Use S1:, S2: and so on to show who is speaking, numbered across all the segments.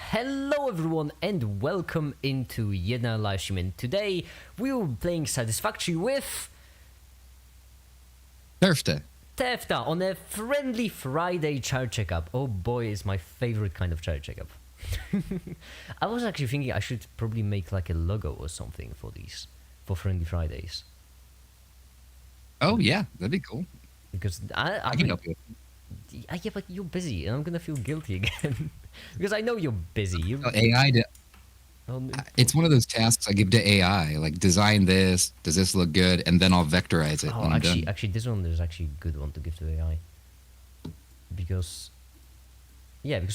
S1: Hello everyone and welcome into yet another live stream. And today we will be playing Satisfactory with Tefta on a friendly Friday child checkup. Oh boy, it's my favorite kind of child checkup. I was actually thinking I should probably make like a logo or something for these, for Friendly Fridays.
S2: Oh yeah, that'd be cool.
S1: Because
S2: I can help you.
S1: Yeah, but you're busy and I'm gonna feel guilty again. Because I know you're busy.
S2: AI, it's one of those tasks I give to AI, like design this, does this look good, and then I'll vectorize it.
S1: Oh, actually, this one is actually a good one to give to AI. Because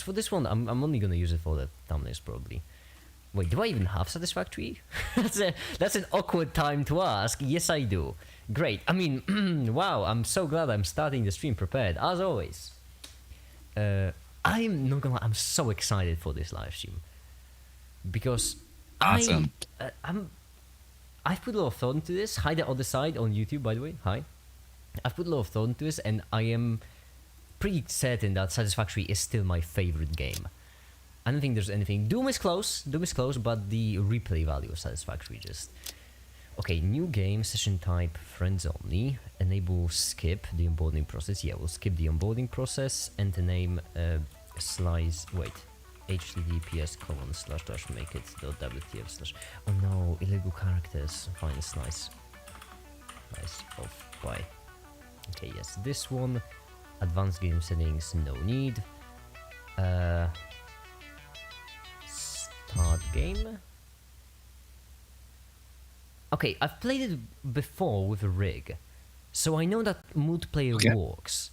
S1: for this one, I'm only gonna use it for the thumbnails probably. Wait, do I even have Satisfactory? that's an awkward time to ask. Yes, I do. Great. I mean, wow, I'm so glad I'm starting the stream prepared, as always. I'm not gonna lie, I'm so excited for this live stream. Because
S2: awesome.
S1: I've put a lot of thought into this. Hi, the other side on YouTube, by the way. Hi. I've put a lot of thought into this, and I am pretty certain that Satisfactory is still my favorite game. I don't think there's anything. Doom is close, but the replay value of Satisfactory just... Okay, new game, session type, friends only. Enable skip the onboarding process. Yeah, we'll skip the onboarding process. And the name, https://make it.wtf/ Oh no, illegal characters. Fine, slice. Nice. Off. Why? Okay, yes, this one. Advanced game settings, no need. Start game. Okay, I've played it before with a rig, so I know that multiplayer works.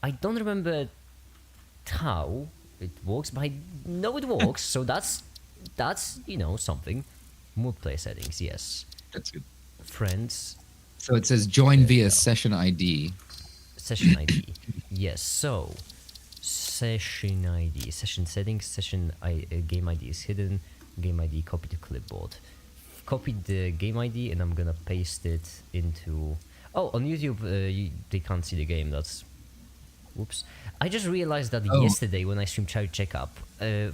S1: I don't remember how it works, but I know it works, so that's you know something. Multiplayer settings, yes.
S2: That's good.
S1: Friends.
S2: So it says join via session ID.
S1: Session ID, yes. So session ID, session settings, game ID is hidden. Game ID copy to clipboard. Copied the game ID and I'm gonna paste it into... Oh, on YouTube they can't see the game. That's... Whoops. I just realized that yesterday when I streamed Child Checkup,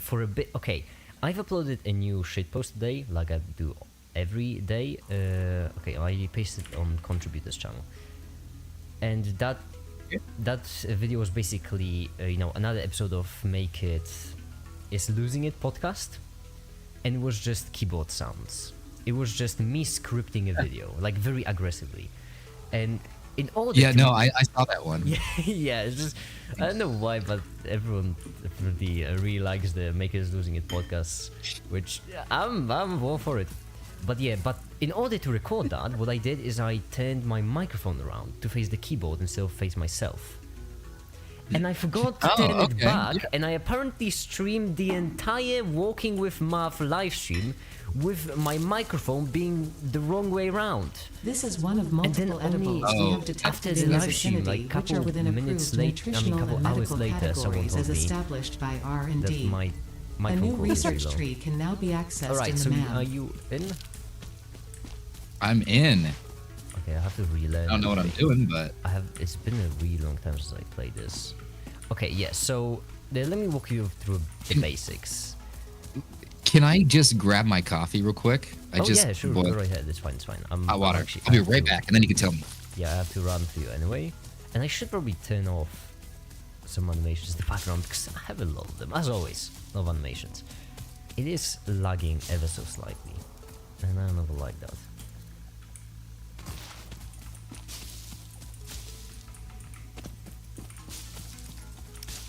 S1: for a bit... Okay, I've uploaded a new shitpost today, like I do every day. Okay, I pasted it on Contributors channel. And that video was basically, you know, another episode of Make It Is Losing It podcast. And it was just keyboard sounds. It was just me scripting a video, like very aggressively, and in order.
S2: Yeah, no, I saw that one.
S1: Yeah, it's just I don't know why, but everyone really likes the Makers Losing It podcast, which I'm all for it. But yeah, but in order to record that, what I did is I turned my microphone around to face the keyboard instead of face myself. And I forgot to turn it back, and I apparently streamed the entire Walking with Math live stream with my microphone being the wrong way around.
S3: This is one of multiple edibles we have detected in this vicinity, which are within approved nutritional and medical categories as established by R&D. A new research tree can now be accessed in the map.
S1: Are you in?
S2: I'm in.
S1: Okay, I have to relearn.
S2: I don't know what I'm doing, but
S1: it's been a really long time since I played this. Okay, yeah. So let me walk you through the basics.
S2: Can I just grab my coffee real quick?
S1: Yeah, sure. Go right ahead. It's fine.
S2: Hot water. I'll be right back, and then you can tell me.
S1: Yeah, I have to run for you anyway, and I should probably turn off some animations in the background because I have a lot of them, as always. A lot of animations. It is lagging ever so slightly, and I never like that.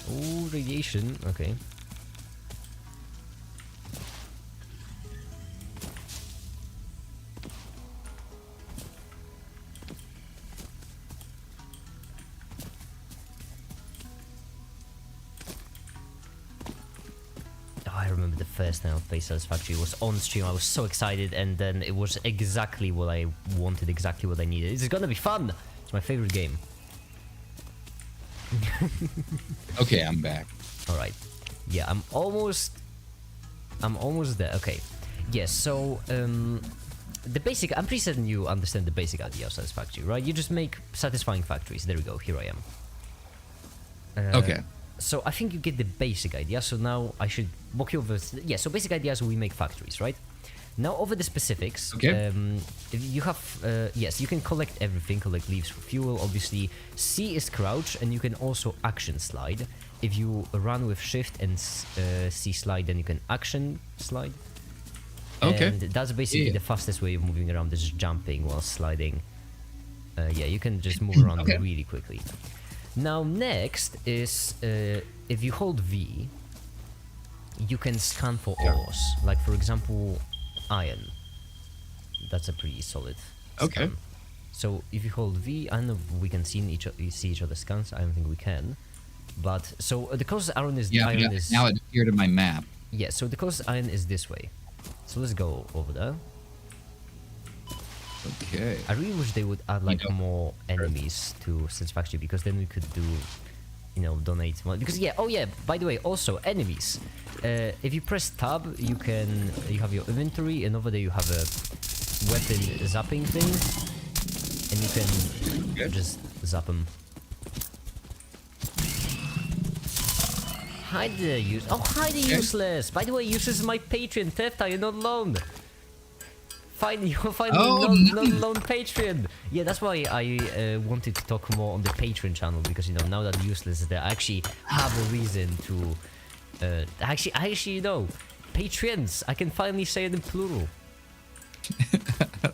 S1: Oh, radiation. Okay. Oh, I remember the first time I played Satisfactory was on stream. I was so excited, and then it was exactly what I wanted, exactly what I needed. It's gonna be fun. It's my favorite game.
S2: Okay, I'm back.
S1: All right. Yeah, I'm almost there. Okay. Yes. So the basic. I'm pretty certain you understand the basic idea of Satisfactory, right? You just make satisfying factories. There we go. Here I am.
S2: Okay.
S1: so I think you get the basic idea. So now I should walk you over. Yeah, so basic idea is we make factories, right? Now over the specifics.
S2: Okay.
S1: You have yes, you can collect everything. Collect leaves for fuel. Obviously, C is crouch, and you can also action slide. If you run with shift and C slide, then you can action slide.
S2: Okay.
S1: And that's basically the fastest way of moving around, is jumping while sliding. Yeah, you can just move around really quickly. Now next is if you hold V, you can scan for ores. Like for example, iron. That's a pretty solid scan. So if you hold V, I don't know if we can see each other's scans. I don't think we can. But so the closest iron is iron is
S2: now it appeared in my map.
S1: Yeah, so the closest iron is this way. So let's go over there.
S2: Okay.
S1: I really wish they would add like more enemies to Satisfactory, because then we could do, you know, donate more. Because by the way, also enemies. If you press tab, you have your inventory, and over there you have a weapon zapping thing, and you can just zap them. Hi there, hi there, Useless. By the way, Useless is my Patreon. Thefta, you're not alone. You're finally non-lone Patreon. Yeah, that's why I wanted to talk more on the Patreon channel, because, you know, now that Useless is there, I actually have a reason to... actually, Patreons. I can finally say it in plural.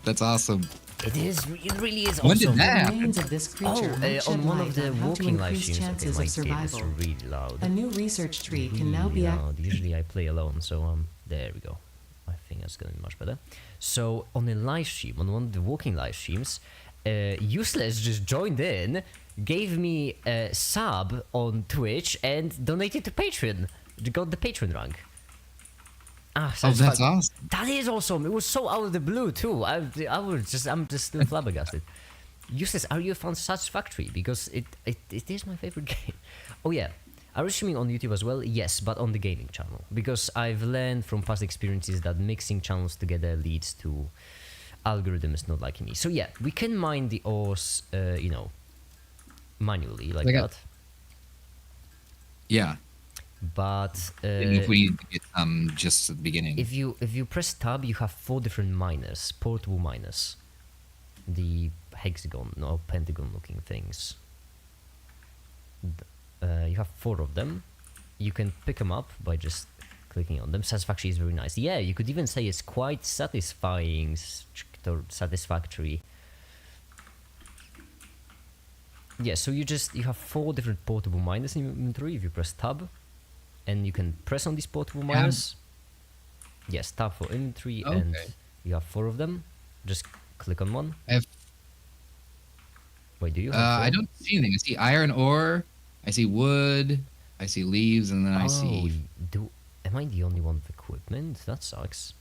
S2: That's awesome.
S1: It really is awesome.
S2: When did that happen?
S3: Remains of this creature
S1: On one of the
S3: how to
S1: walking live
S3: increase
S1: streams.
S3: chances
S1: Okay,
S3: of
S1: my game is
S3: survival.
S1: really loud.
S3: A new research tree can now
S1: Really
S3: be
S1: loud. Usually I play alone, so there we go. I think that's gonna be much better. So on a live stream, on one of the walking live streams, Useless just joined in, gave me a sub on Twitch, and donated to Patreon. Got the Patreon rank.
S2: That's awesome.
S1: That is awesome. It was so out of the blue too. I'm just still flabbergasted. Useless, are you a fan of Satisfactory? Because it is my favorite game. Oh yeah. Are you streaming on YouTube as well? Yes, but on the gaming channel. Because I've learned from past experiences that mixing channels together leads to algorithms not liking me. So yeah, we can mine the ores, manually like that.
S2: Yeah.
S1: But
S2: if we need to get just at the beginning.
S1: If you press tab, you have 4 different miners, portable miners. The hexagon or pentagon looking things. You have 4 of them. You can pick them up by just clicking on them. Satisfactory is very nice. Yeah, you could even say it's quite satisfying or satisfactory. Yeah, so you have 4 different portable miners in your inventory if you press tab. And you can press on these portable miners. Yes, tab for inventory, and you have 4 of them. Just click on one. Wait, do you have 4?
S2: I don't see anything. I see iron ore, I see wood, I see leaves, and then I see...
S1: Am I the only one with equipment? That sucks.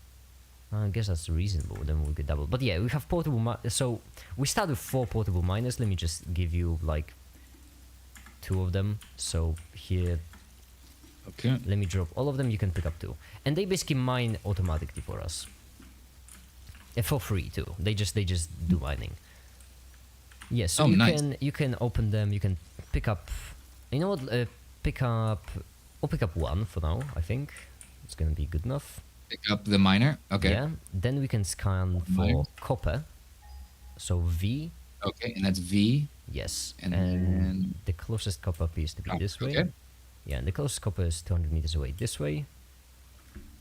S1: I guess that's reasonable, then we'll get double. But yeah, we have portable so we start with 4 portable miners. Let me just give you like 2 of them. So here...
S2: Okay.
S1: Let me drop all of them. You can pick up 2, and they basically mine automatically for us, and for free too. They just do mining. Yes, so you can open them. You can pick up. You know what? Pick up 1 for now. I think it's gonna be good enough.
S2: Pick up the miner. Okay.
S1: Yeah. Then we can scan for copper. So V.
S2: Okay, and that's V.
S1: Yes.
S2: And then
S1: the closest copper appears to be this way.
S2: Okay.
S1: Yeah, and the closest copper is 200 meters away this way.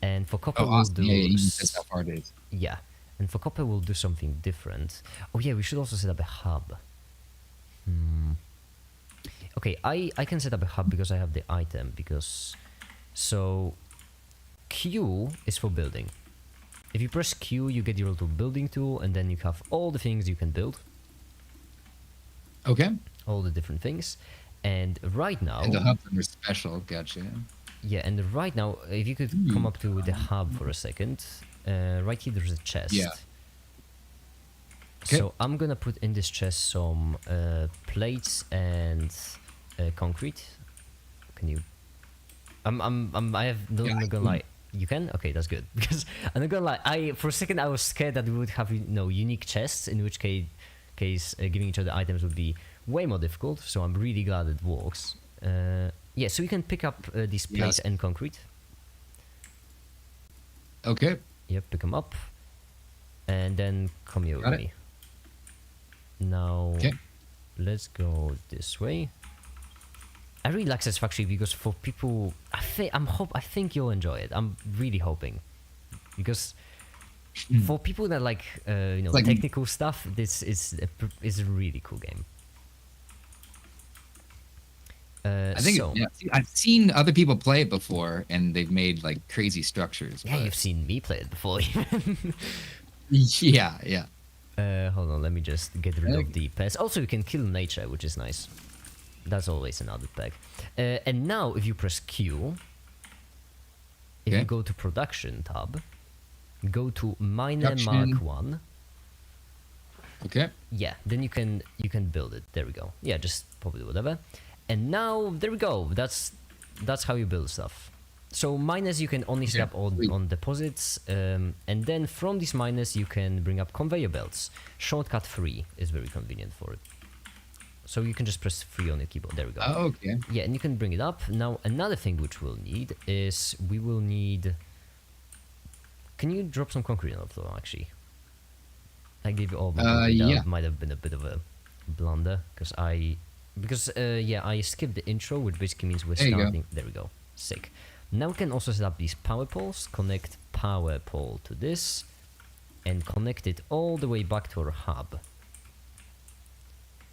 S1: And for copper,
S2: awesome.
S1: we'll do...
S2: That's how far it is.
S1: Yeah, and for copper, we'll do something different. Oh yeah, we should also set up a hub. Okay, I can set up a hub because I have the item, So, Q is for building. If you press Q, you get your little building tool, and then you have all the things you can build.
S2: Okay.
S1: All the different things. And right now...
S2: And the hubs are special, gotcha.
S1: Yeah, and right now, if you could come up to the hub for a second, right here there's a chest.
S2: Yeah. Okay.
S1: So I'm gonna put in this chest some plates and concrete. Can you? I'm not gonna lie. You can? Okay, that's good. Because I'm not gonna lie. For a second I was scared that we would have unique chests, in which case giving each other items would be way more difficult. So I'm really glad it works. Yeah, so you can pick up these plates and concrete.
S2: Okay.
S1: Yep, pick them up. And then come here with me. Now, let's go this way. I really like Satisfactory because for people, I think you'll enjoy it. I'm really hoping, because for people that like like technical stuff, this is a really cool game.
S2: I think I've seen other people play it before, and they've made like crazy structures.
S1: Yeah, you've seen me play it before.
S2: Yeah.
S1: Hold on, let me just get rid of the pets. Also, you can kill nature, which is nice. That's always another perk. And now, if you press Q, if you go to Production tab, go to Miner Mark 1.
S2: Okay.
S1: Yeah, then you can build it. There we go. Yeah, just probably whatever. And now, there we go. That's how you build stuff. So miners you can only set up on deposits, and then from these miners you can bring up conveyor belts. Shortcut 3 is very convenient for it. So you can just press 3 on your keyboard. There we go.
S2: Oh, okay.
S1: Yeah, and you can bring it up. Now another thing which we'll need is Can you drop some concrete on the floor? Actually, I gave you all. That might have been a bit of a blunder because I skipped the intro, which basically means we're starting. There we go. Sick. Now we can also set up these power poles, connect power pole to this, and connect it all the way back to our hub.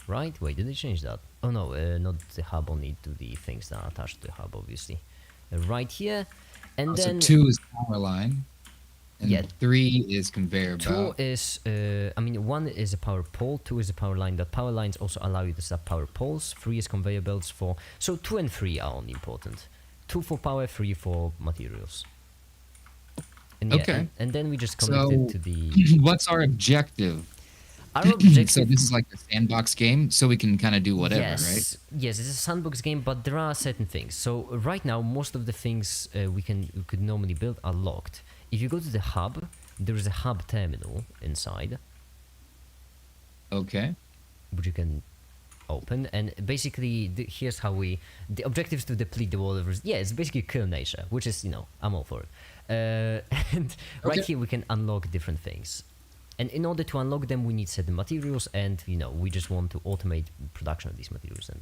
S1: Right? Wait, did they change that? Oh no, not the hub, only to the things that are attached to the hub, obviously. Right here, and then...
S2: So 2 is power line, and 3 is conveyor belt.
S1: 2 is, 1 is a power pole, 2 is a power line. That power lines also allow you to set up power poles. 3 is conveyor belts for... So 2 and 3 are only important. 2 for power, 3 for materials. And and then we just connect it to the...
S2: What's our objective?
S1: Our objective...
S2: So this is like a sandbox game, so we can kind of do whatever, right?
S1: Yes, it's a sandbox game, but there are certain things. So right now, most of the things we could normally build are locked. If you go to the hub, there is a hub terminal inside.
S2: Okay.
S1: Which you can open, and basically here's how the objective is to deplete the water. Yeah, it's basically kill nature, which is, I'm all for it. And right here we can unlock different things, and in order to unlock them we need certain materials, and we just want to automate production of these materials, and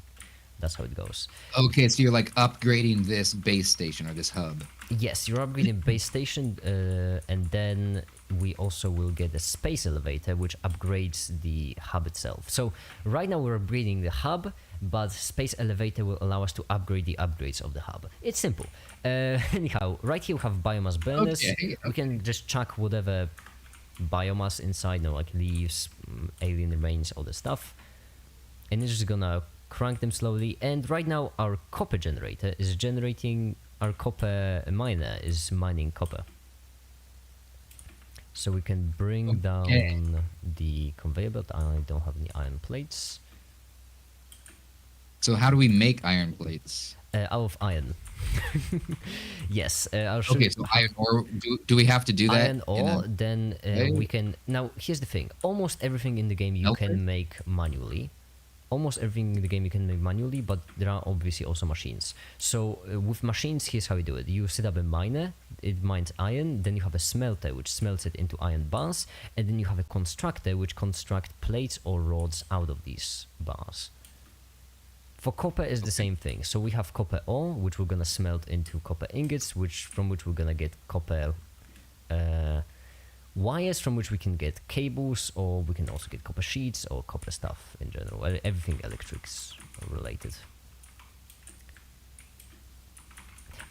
S1: that's how it goes.
S2: Okay, so you're like upgrading this base station or this hub.
S1: Yes, you're upgrading base station, and then we also will get a space elevator which upgrades the hub itself. So right now we're upgrading the hub, but space elevator will allow us to upgrade the upgrades of the hub. It's simple. Anyhow, right here we have biomass burners. We can just chuck whatever biomass inside, like leaves, alien remains, all the stuff, and it's just gonna crank them slowly. And right now our copper generator is generating, our copper miner is mining copper. So we can bring down the conveyor belt. I don't have any iron plates.
S2: So how do we make iron plates?
S1: Out of iron. Yes. I'll show
S2: you. So iron ore, do we have to do that?
S1: Iron ore, then we can... Now, here's the thing. Almost everything in the game you can make manually. Almost everything in the game you can make manually, but there are obviously also machines. So with machines, here's how you do it. You set up a miner, it mines iron, then you have a smelter which smelts it into iron bars, and then you have a constructor which constructs plates or rods out of these bars. For copper is the same thing. So we have copper ore, which we're gonna smelt into copper ingots, from which we're gonna get copper wires, from which we can get cables, or we can also get copper sheets or copper stuff in general. Everything electrics related.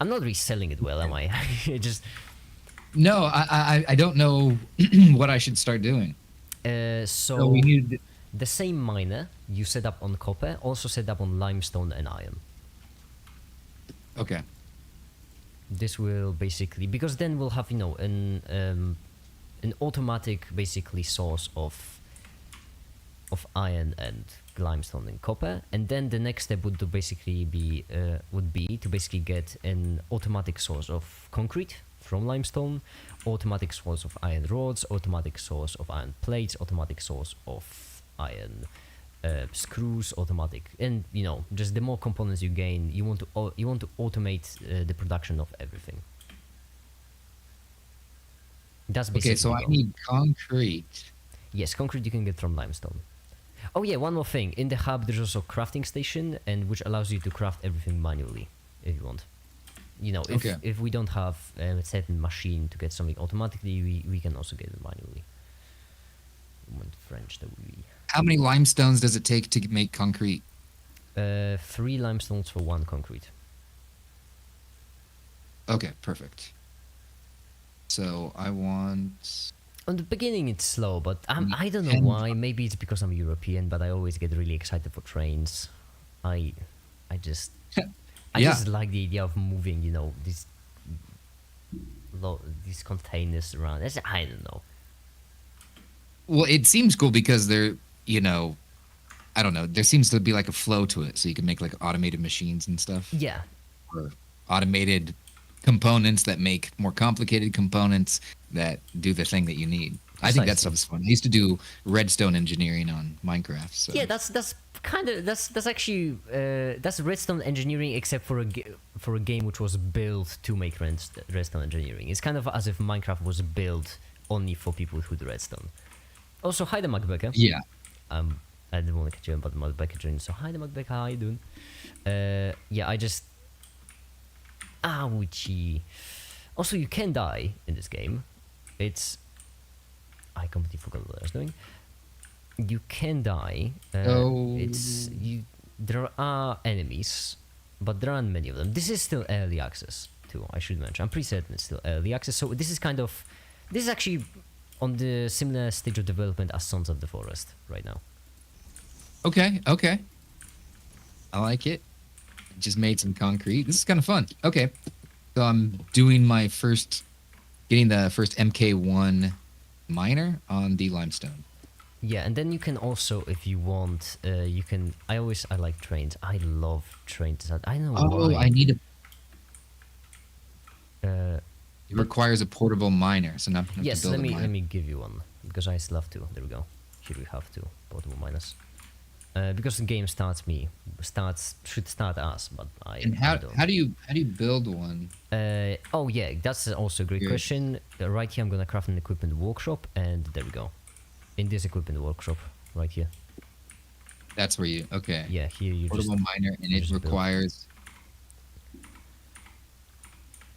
S1: I'm not really selling it well, am I?
S2: No, I don't know what I should start doing.
S1: So
S2: we need
S1: the same miner you set up on copper, also set up on limestone and iron.
S2: Okay.
S1: This will basically, because then we'll have an automatic basically source of iron and limestone and copper, and then the next step would basically be to get an automatic source of concrete from limestone, automatic source of iron rods, automatic source of iron plates, automatic source of iron screws, automatic, and just the more components you gain, you want to automate the production of everything. That's basically
S2: okay. So I need concrete.
S1: Yes, concrete you can get from limestone. Oh yeah, one more thing. In the hub, there's also a crafting station, and which allows you to craft everything manually, if you want. If we don't have a certain machine to get something automatically, we can also get it manually. French, that would be.
S2: How many limestones does it take to make concrete?
S1: 3 limestones for 1 concrete.
S2: Okay, perfect. So I want.
S1: On the beginning it's slow, but I don't know why. Maybe it's because I'm European, but I always get really excited for trains. I just just like the idea of moving, these containers around. I don't know.
S2: Well, it seems cool because they're, I don't know. There seems to be like a flow to it, so you can make like automated machines and stuff.
S1: Yeah.
S2: Or automated components that make more complicated components that do the thing that you need. I think that stuff's fun. I used to do redstone engineering on Minecraft. So.
S1: Yeah, that's actually that's redstone engineering, except for a game which was built to make redstone engineering. It's kind of as if Minecraft was built only for people who do redstone. Also, hi the MacBecker.
S2: Yeah.
S1: I didn't want to catch you, but the MacBecker joined. So hi the MacBecker, how you doing? Yeah, I just. Ouchie. Also, you can die in this game. I completely forgot what I was doing. You can die. There are enemies, but there aren't many of them. This is still early access too, I should mention. I'm pretty certain it's still early access. So this is actually on the similar stage of development as Sons of the Forest right now.
S2: Okay. I like it. Just made some concrete. This is kind of fun. Okay. So I'm doing getting the first MK1 miner on the limestone.
S1: Yeah, and then you can also, if you want, I like trains. I love trains. I don't know why.
S2: I need it requires a portable miner, so now I have to build a miner.
S1: Let me give you one, because I still have to. There we go. Here we have 2 portable miners. Because the game should start us, but I don't.
S2: How do you build one?
S1: Oh yeah, that's also a great question. Right here, I'm gonna craft an equipment workshop, and there we go. In this equipment workshop, right here.
S2: That's where you
S1: Yeah, here you
S2: portable miner, and it requires.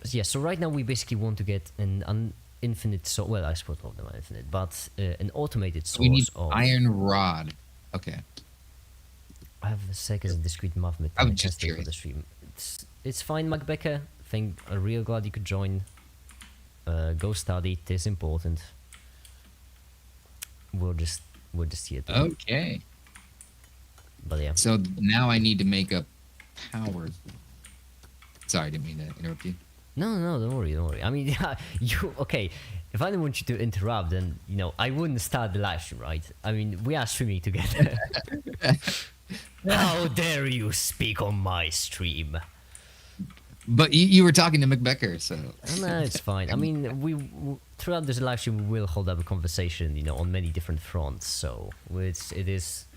S1: Yeah, so right now we basically want to get an infinite. Well, I suppose all of them are infinite, but an automated source
S2: We need
S1: of
S2: iron rod. Okay.
S1: I have a second and discrete movement testing for the stream. It's fine, MacBecker. I'm real glad you could join. Go study. It is important. We're just here.
S2: Okay.
S1: But yeah.
S2: So now I need to make a power. Sorry, I didn't mean to interrupt you.
S1: No, don't worry. I mean, okay. If I didn't want you to interrupt, then I wouldn't start the live stream, right? I mean, we are streaming together. How dare you speak on my stream?
S2: But you were talking to McBecker, so
S1: no, it's fine. I mean, we throughout this live stream we will hold up a conversation, on many different fronts. So it is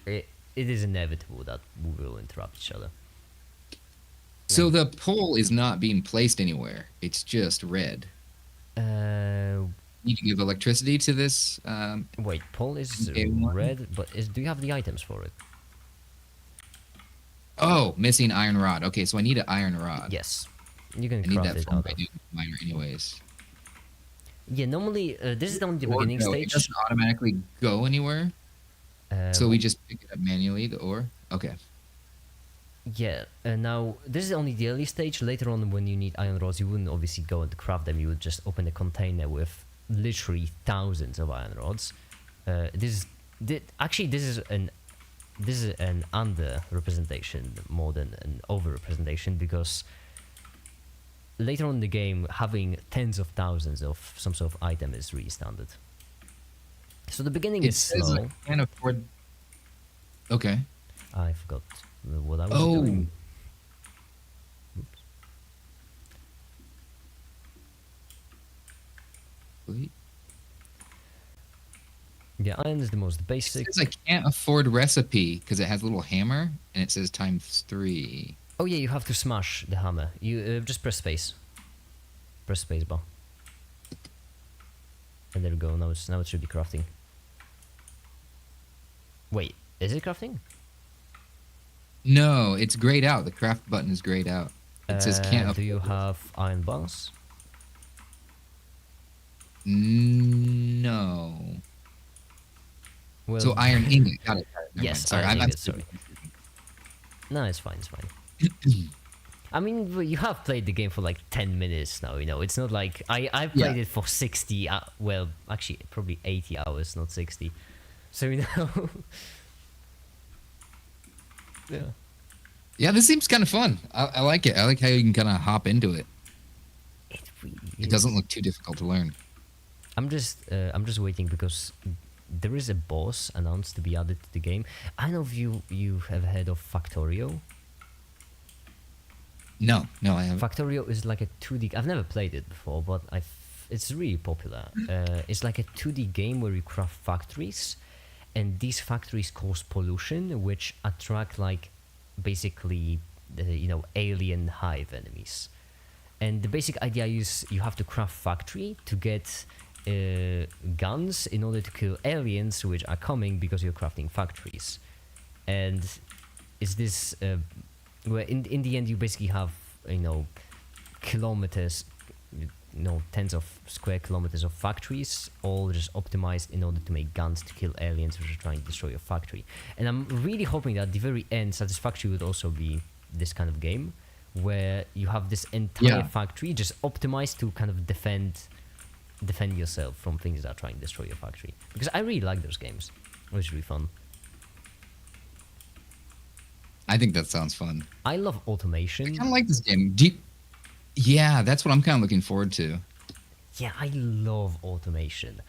S1: inevitable that we will interrupt each other.
S2: So the pole is not being placed anywhere. It's just red. Need to give electricity to this.
S1: Wait, pole is red, but do you have the items for it?
S2: Oh, missing iron rod. Okay, so I need an iron rod.
S1: Yes, you can
S2: craft
S1: it out.
S2: I do miner anyways.
S1: Yeah, normally this is on the beginning stage.
S2: It doesn't automatically go anywhere. So we just pick it up manually, the ore. Okay.
S1: Yeah, now this is only the early stage. Later on, when you need iron rods, you wouldn't obviously go and craft them. You would just open a container with literally thousands of iron rods. This is an under representation more than an over representation, because later on in the game, having tens of thousands of some sort of item is really standard. So the beginning is slow.
S2: I can't afford. Okay.
S1: I forgot what I was doing. Oops.
S2: Wait.
S1: Yeah, iron is the most basic.
S2: It says I can't afford recipe because it has a little hammer and it says ×3.
S1: Oh yeah, you have to smash the hammer. You just press space. Press space bar. And there we go. Now it should be crafting. Wait, is it crafting?
S2: No, it's grayed out. The craft button is grayed out. It says can't afford.
S1: Do you have iron bars?
S2: No.
S1: Well,
S2: So iron ingot. Got it. Never
S1: yes,
S2: mind. Sorry,
S1: iron
S2: I'm
S1: ingot, sorry. No, it's fine. It's fine. I mean, you have played the game for like 10 minutes now, you know. It's not like... I played it for 60... well, actually, probably 80 hours, not 60. So, you know... yeah.
S2: Yeah, this seems kind of fun. I like it. I like how you can kind of hop into it. It doesn't look too difficult to learn.
S1: I'm just waiting because there is a boss announced to be added to the game. I don't know if you have heard of Factorio.
S2: No, I haven't.
S1: Factorio is like a 2D... I've never played it before, but it's really popular. It's like a 2D game where you craft factories, and these factories cause pollution, which attract like basically alien hive enemies. And the basic idea is you have to craft factory to get guns in order to kill aliens which are coming because you're crafting factories. And is this where in the end you basically have kilometers, tens of square kilometers of factories, all just optimized in order to make guns to kill aliens which are trying to destroy your factory. And I'm really hoping that at the very end, Satisfactory would also be this kind of game, where you have this entire factory just optimized to kind of defend yourself from things that are trying to destroy your factory. Because I really like those games. It was really fun.
S2: I think that sounds fun.
S1: I love automation.
S2: I kind of like this game. Yeah, that's what I'm kind of looking forward to.
S1: Yeah, I love automation.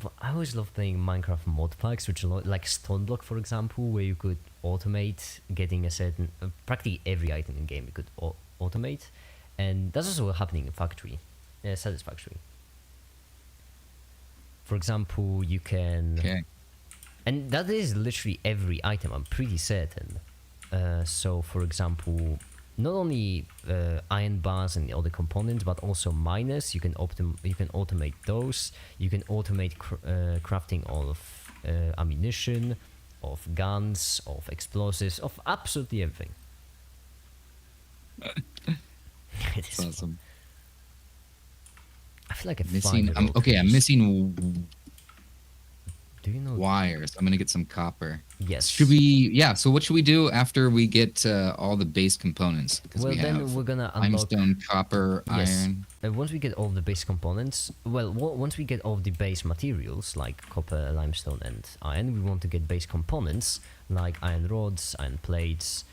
S1: But I always love playing Minecraft mod packs, which are like Stoneblock, for example, where you could automate getting a certain... practically every item in the game you could automate. And that's also happening in Factory. Satisfactory. For example, you can...
S2: Okay.
S1: And that is literally every item, I'm pretty certain. So, for example, not only iron bars and other components, but also miners. You can automate those. You can automate crafting of ammunition, of guns, of explosives, of absolutely everything. It is
S2: awesome.
S1: I feel like
S2: I'm missing.
S1: Do you know
S2: wires? I'm gonna get some copper.
S1: Yes.
S2: Should we? Yeah. So what should we do after we get all the base components? Because
S1: well,
S2: we
S1: then
S2: have
S1: we're gonna unlock
S2: limestone, copper,
S1: yes.
S2: iron.
S1: Once we get all the base components, once we get all the base materials like copper, limestone, and iron, we want to get base components like iron rods, iron plates,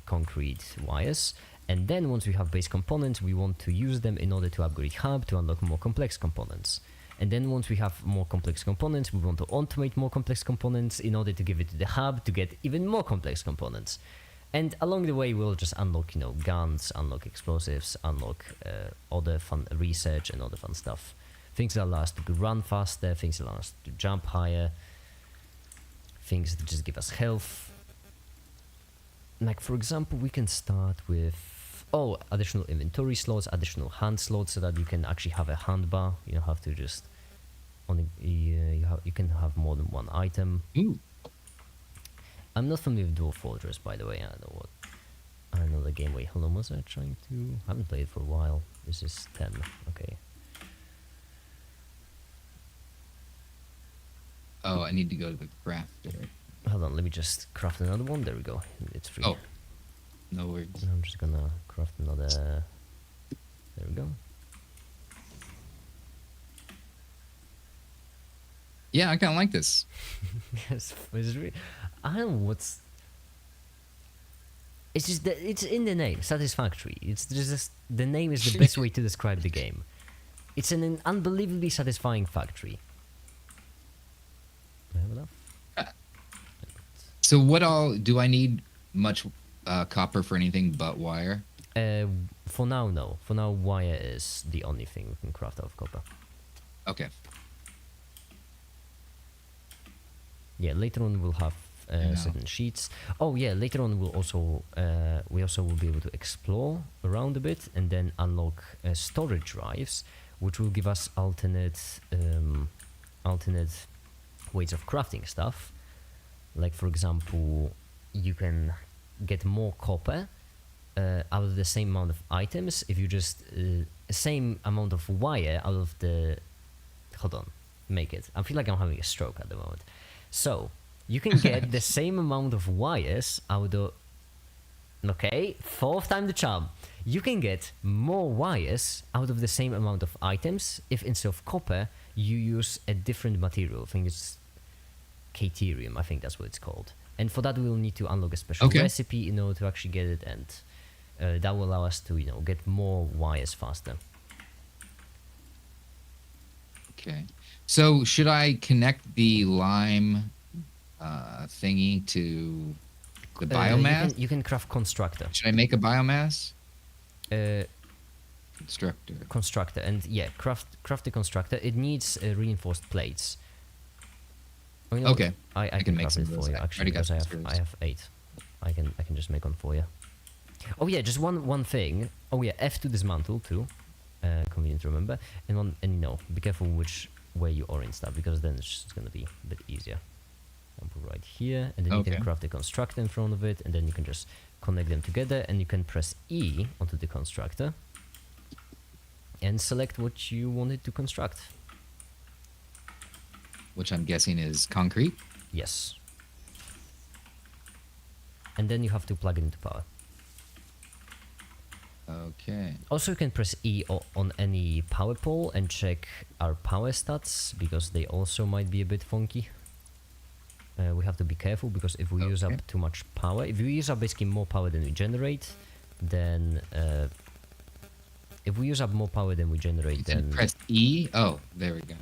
S1: concrete wires. And then once we have base components, we want to use them in order to upgrade hub to unlock more complex components. And then once we have more complex components, we want to automate more complex components in order to give it to the hub to get even more complex components. And along the way, we'll just unlock, guns, unlock explosives, unlock other fun research and other fun stuff. Things that allow us to run faster, things that allow us to jump higher, things that just give us health. Like, for example, we can start with additional inventory slots, additional hand slots, so that you can actually have a hand bar. You don't have to just you can have more than one item.
S2: Ooh.
S1: I'm not familiar with Dual Fortress, by the way. I know the game. Wait, hold on. Was I trying to? I haven't played it for a while. This is 10. Okay.
S2: Oh, I need to go to the crafter.
S1: Hold on. Let me just craft another one. There we go. It's free.
S2: Oh. No worries.
S1: And I'm just gonna craft another. There we go.
S2: Yeah, I kind of like this.
S1: Yes, it's really, I don't know what's. It's just that it's in the name, Satisfactory. It's just the name is the best way to describe the game. It's an unbelievably satisfying factory. Do I have enough?
S2: So what all do I need? Much copper for anything but wire?
S1: For now, no. For now, wire is the only thing we can craft out of copper.
S2: Okay.
S1: Yeah, later on we'll have certain sheets. Oh yeah, later on we'll also we also will be able to explore around a bit and then unlock storage drives, which will give us alternate ways of crafting stuff. Like for example, you can get more copper out of the same amount of items if you just same amount of wire out of the. Hold on, make it. I feel like I'm having a stroke at the moment. So you can get the same amount of wires out of. Okay, fourth time the charm. You can get more wires out of the same amount of items if instead of copper you use a different material. I think it's caterium. I think that's what it's called. And for that we'll need to unlock a special recipe in order to actually get it, and that will allow us to get more wires faster.
S2: Okay. So should I connect the lime thingy to the biomass?
S1: You can craft constructor.
S2: Should I make a biomass? Constructor.
S1: And yeah, craft the constructor. It needs reinforced plates.
S2: Okay.
S1: I can craft it for you actually because I have 8. I can just make one for you. Oh yeah, just one thing. Oh yeah, F to dismantle too. Convenient to remember. And be careful which way you orient stuff, because then it's just gonna be a bit easier. I'll put right here, and then you can craft the constructor in front of it, and then you can just connect them together, and you can press E onto the constructor and select what you wanted to construct.
S2: Which I'm guessing is concrete?
S1: Yes. And then you have to plug it into power.
S2: Okay.
S1: Also, you can press E on any power pole and check our power stats, because they also might be a bit funky. We have to be careful, because if we use up too much power, if we use up basically more power than we generate, then if we use up more power than we generate, then
S2: press E. Oh, there we go.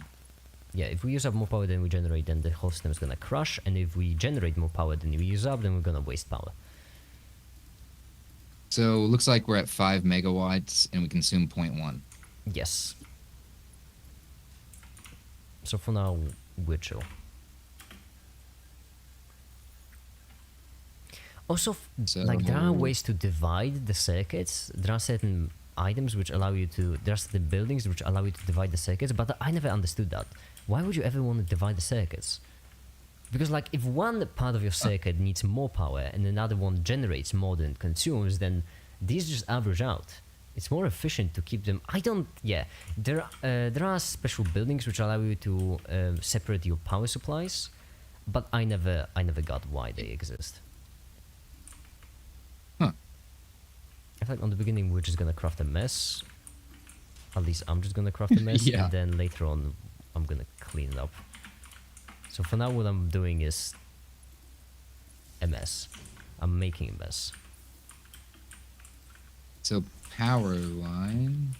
S1: Yeah, if we use up more power than we generate, then the whole system is gonna crash, and if we generate more power than we use up, then we're gonna waste power.
S2: So it looks like we're at 5 megawatts and we consume 0.1.
S1: Yes. So for now, we're chill. Also, like, there are ways to divide the circuits. There are certain items which allow you to, there are certain buildings which allow you to divide the circuits, but I never understood that. Why would you ever want to divide the circuits? Because, like, if one part of your circuit needs more power and another one generates more than it consumes, then these just average out. It's more efficient to keep them. There are special buildings which allow you to separate your power supplies, but I never got why they exist. I think on the beginning we're just gonna craft a mess. At least I'm just gonna craft a mess, and then later on I'm gonna clean it up. So for now, what I'm doing is a mess. I'm making a mess.
S2: So power line.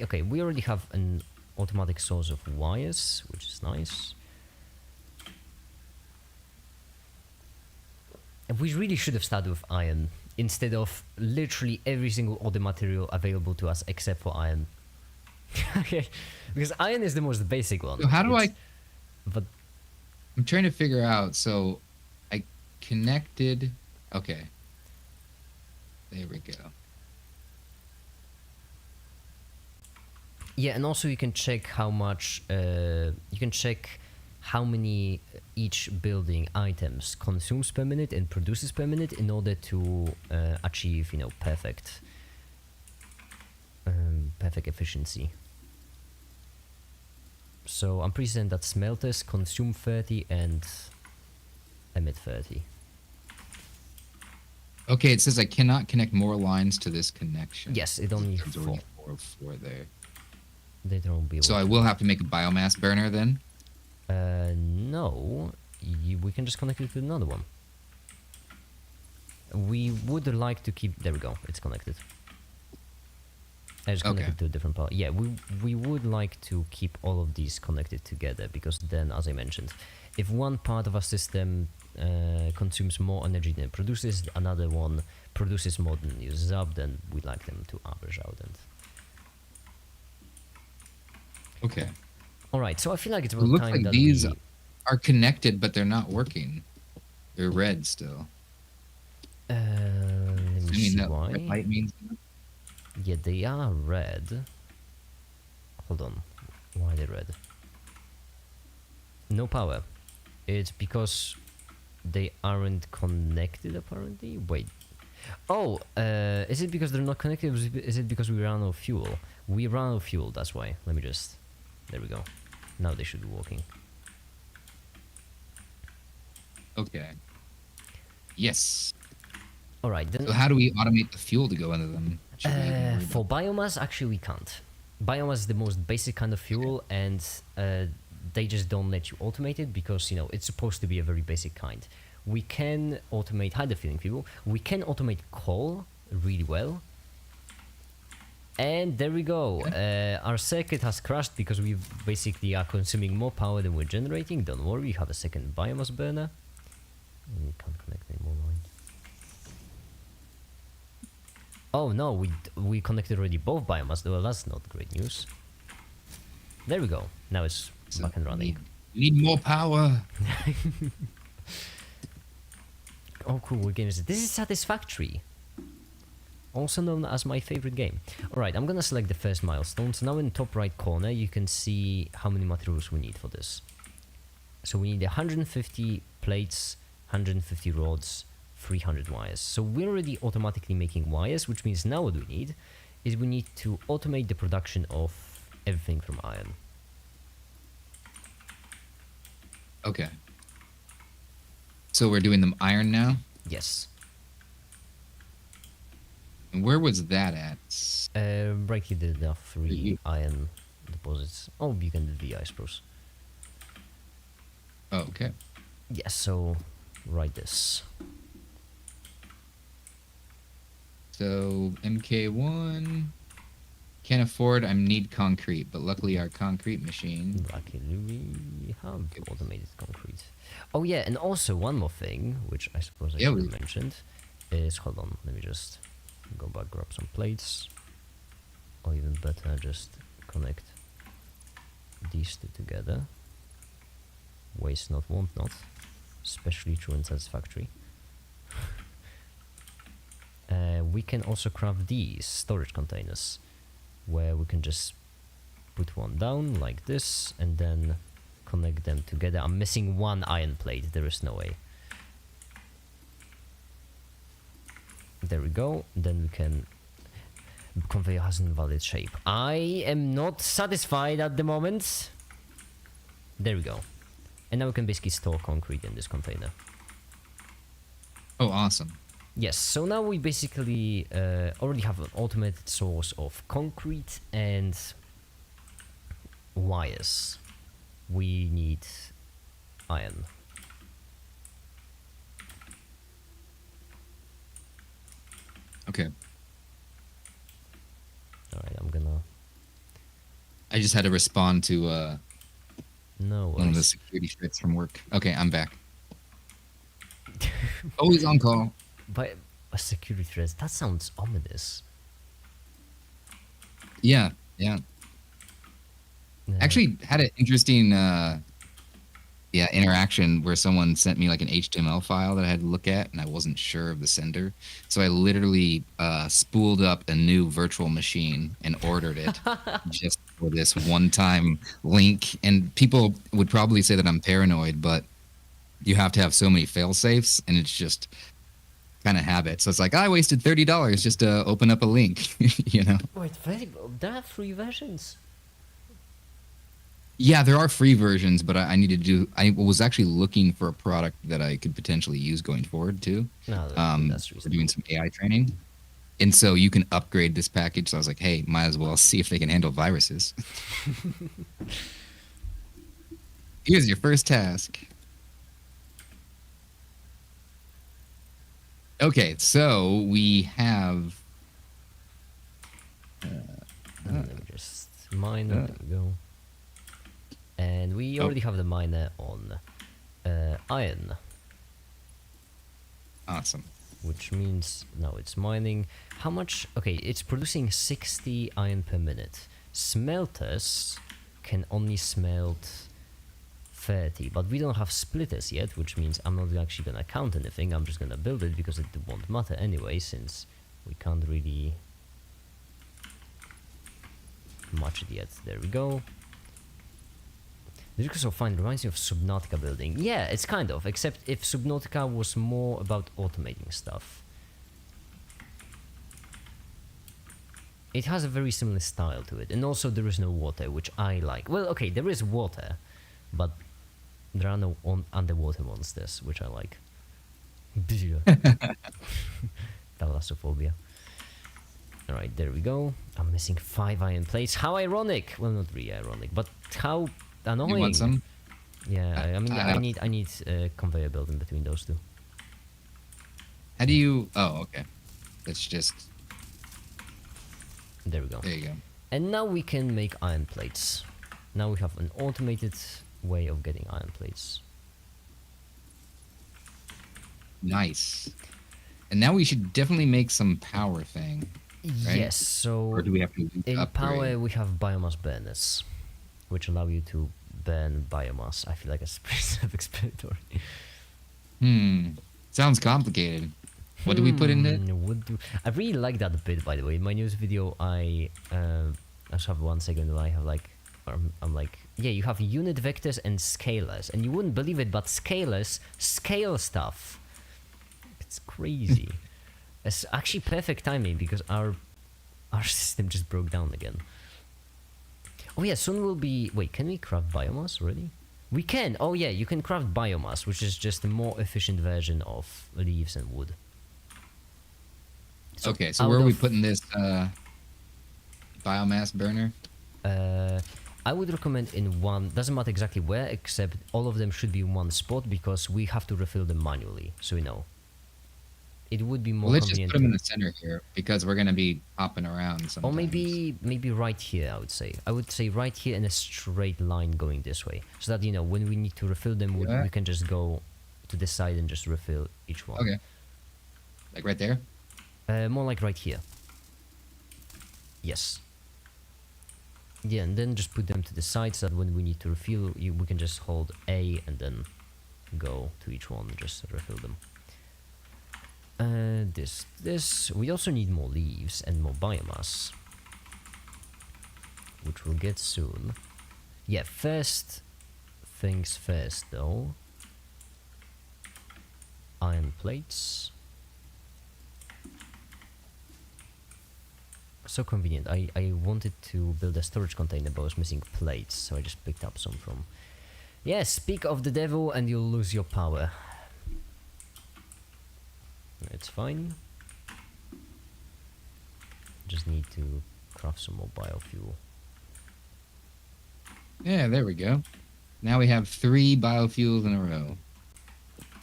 S1: Okay, we already have an automatic source of wires, which is nice. And we really should have started with iron instead of literally every single other material available to us except for iron. Okay, because iron is the most basic one.
S2: So how do
S1: But
S2: I'm trying to figure out. So I connected. Okay. There we go.
S1: Yeah, and also you can check how much. You can check how many each building items consumes per minute and produces per minute in order to achieve, perfect efficiency. So I'm pretty certain that smelters consume 30 and emit 30.
S2: Okay, it says I cannot connect more lines to this connection.
S1: Yes, it only
S2: There's already 4 there.
S1: They don't be able
S2: So I will have to make a biomass burner then?
S1: No, we can just connect it to another one. We would like to keep. There we go. It's connected. I just connected to a different part. Yeah, we would like to keep all of these connected together, because then, as I mentioned, if one part of our system consumes more energy than it produces, another one produces more than it uses up, then we'd like them to average out. And
S2: okay.
S1: all right, so I feel like it's
S2: about time that these are connected, but they're not working. They're red still.
S1: Let me see
S2: that
S1: why.
S2: red light means.
S1: Yeah, they are red. Hold on. Why are they red? No power. It's because they aren't connected, apparently. Wait. Oh, is it because they're not connected? Or is it because we ran out of fuel? We ran out of fuel, that's why. Let me just... There we go. Now they should be working.
S2: Okay. Yes.
S1: Alright, then...
S2: So how do we automate the fuel to go into them?
S1: For biomass, actually we can't. Biomass is the most basic kind of fuel, and they just don't let you automate it because, you know, it's supposed to be a very basic kind. We can automate hydrogen fuel. We can automate coal really well. And there we go. Our circuit has crashed because we basically are consuming more power than we're generating. Don't worry, we have a second biomass burner. And we can't connect any more lines. Oh no, we connected already both biomass. Well, that's not great news. There we go. Now it's back and running.
S2: We need more power.
S1: Oh cool, what game is it? This is Satisfactory. Also known as my favorite game. Alright, I'm gonna select the first milestone. So now in the top right corner you can see how many materials we need for this. So we need 150 plates, 150 rods, 300 wires. So we're already automatically making wires, which means now what we need is we need to automate the production of everything from iron.
S2: Okay. So we're doing them iron now?
S1: Yes.
S2: And where was that at?
S1: Right here there are 3 iron deposits. Oh, you can do the, I suppose.
S2: Oh, okay.
S1: Yeah, so write this.
S2: So MK1 can't afford. I need concrete, but luckily our concrete machine.
S1: Luckily we have automated concrete. Oh yeah, and also one more thing, which I suppose I should have mentioned, is hold on. Let me just go back, grab some plates, or even better, just connect these two together. Waste not, want not, especially true and satisfactory. We can also craft these storage containers, where we can just put one down like this, and then connect them together. I'm missing one iron plate, there is no way. There we go, then we can... Conveyor has an invalid shape. I am not satisfied at the moment. There we go. And now we can basically store concrete in this container.
S2: Oh, awesome.
S1: Yes, so now we basically already have an automated source of concrete and wires. We need iron.
S2: Okay.
S1: Alright, I'm gonna...
S2: I just had to respond to
S1: No
S2: one of the security threats from work. Okay, I'm back. Always on call.
S1: But a security threat, that sounds ominous.
S2: Yeah, yeah. Actually had an interesting interaction where someone sent me like an HTML file that I had to look at, and I wasn't sure of the sender. So I literally spooled up a new virtual machine and ordered it just for this one-time link. And people would probably say that I'm paranoid, but you have to have so many fail-safes, and it's just kind of habit. So it's like, I wasted $30 just to open up a link, you know?
S1: Wait, there are 3 versions.
S2: Yeah, there are free versions, but I need to do. I was actually looking for a product that I could potentially use going forward too.
S1: No, that's
S2: we're doing some AI training, and so you can upgrade this package. So I was like, hey, might as well see if they can handle viruses. Here's your first task. Okay, so we have.
S1: Let me just mine. There we go. And we already have the miner on iron.
S2: Awesome.
S1: Which means now it's mining. How much? Okay, it's producing 60 iron per minute. Smelters can only smelt 30, but we don't have splitters yet, which means I'm not actually gonna count anything. I'm just gonna build it because it won't matter anyway, since we can't really match it yet. There we go. The Disco so fine reminds me of Subnautica building. Yeah, it's kind of, except if Subnautica was more about automating stuff. It has a very similar style to it, and also there is no water, which I like. Well, okay, there is water, but there are no underwater monsters, which I like. Thalassophobia. Alright, there we go. I'm missing 5 iron plates. How ironic! Well, not really ironic, but how annoying.
S2: You want some?
S1: Yeah, I mean, I need a conveyor belt in between those two.
S2: How do you... Oh, okay. That's just...
S1: There we go.
S2: There you go.
S1: And now we can make iron plates. Now we have an automated way of getting iron plates.
S2: Nice. And now we should definitely make some power thing. Right?
S1: Yes, so
S2: Or do we have to
S1: in
S2: upgrade?
S1: power we have biomass burners, which allow you to burn biomass. I feel like it's pretty self-explanatory.
S2: Sounds complicated. What do we put in there?
S1: I really like that bit, by the way. In my news video, I just have 1 second where I have like, I'm like, yeah, you have unit vectors and scalars, and you wouldn't believe it, but scalars scale stuff. It's crazy. It's actually perfect timing because our system just broke down again. Oh yeah, soon we'll be... Wait, can we craft biomass already? We can! Oh yeah, you can craft biomass, which is just a more efficient version of leaves and wood. So
S2: okay, so where are we putting this biomass burner?
S1: I would recommend in one... Doesn't matter exactly where, except all of them should be in one spot because we have to refill them manually, so we know. It would be more
S2: Let's
S1: convenient.
S2: just put them in the center here because we're gonna be hopping around sometimes.
S1: Or maybe right here, I would say. I would say right here in a straight line going this way. So that, you know, when we need to refill them, we can just go to the side and just refill each one.
S2: Okay. Like right there?
S1: More like right here. Yes. Yeah, and then just put them to the side so that when we need to refill, we can just hold A and then go to each one and just refill them. This. We also need more leaves and more biomass, which we'll get soon. Yeah, first things first though. Iron plates. So convenient. I wanted to build a storage container but I was missing plates, so I just picked up some from... Yeah, speak of the devil and you'll lose your power. It's fine. Just need to craft some more biofuel.
S2: Yeah, there we go. Now we have 3 biofuels in a row.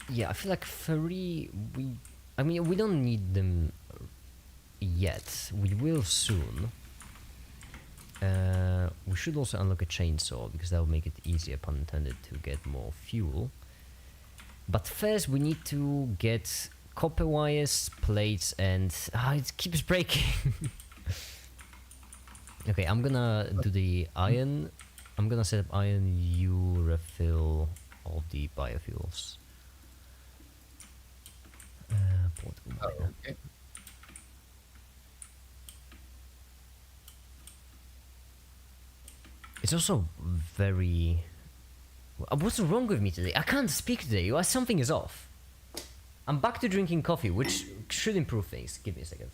S1: Yeah, I feel like 3... I mean, we don't need them yet. We will soon. We should also unlock a chainsaw because that will make it easier, pun intended, to get more fuel. But first we need to get copper wires, plates, and... it keeps breaking. Okay, I'm gonna do the iron. I'm gonna set up iron, you refill all the biofuels. Portable miner.
S2: Okay.
S1: It's also very... What's wrong with me today? I can't speak today. Something is off. I'm back to drinking coffee, which should improve things. Give me a second.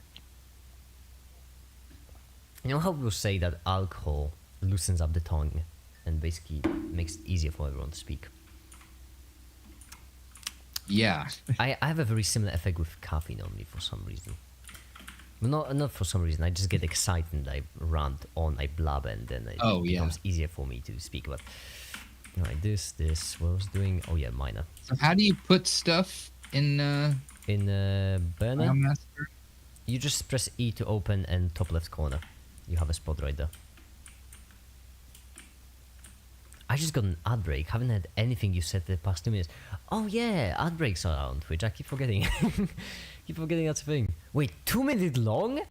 S1: You know how people say that alcohol loosens up the tongue and basically makes it easier for everyone to speak?
S2: Yeah.
S1: I have a very similar effect with caffeine only for some reason. Well, not for some reason. I just get excited, I rant on, I blabber, and then it becomes easier for me to speak. But alright, this, what I was doing? Oh yeah, miner.
S2: So how do you put stuff in
S1: burner?
S2: biomass?
S1: You just press E to open and top left corner. You have a spot right there. I just got an ad break. Haven't had anything you said the past 2 minutes. Oh yeah, ad breaks are on Twitch. I keep forgetting. Keep forgetting that's a thing. Wait, 2 minutes long?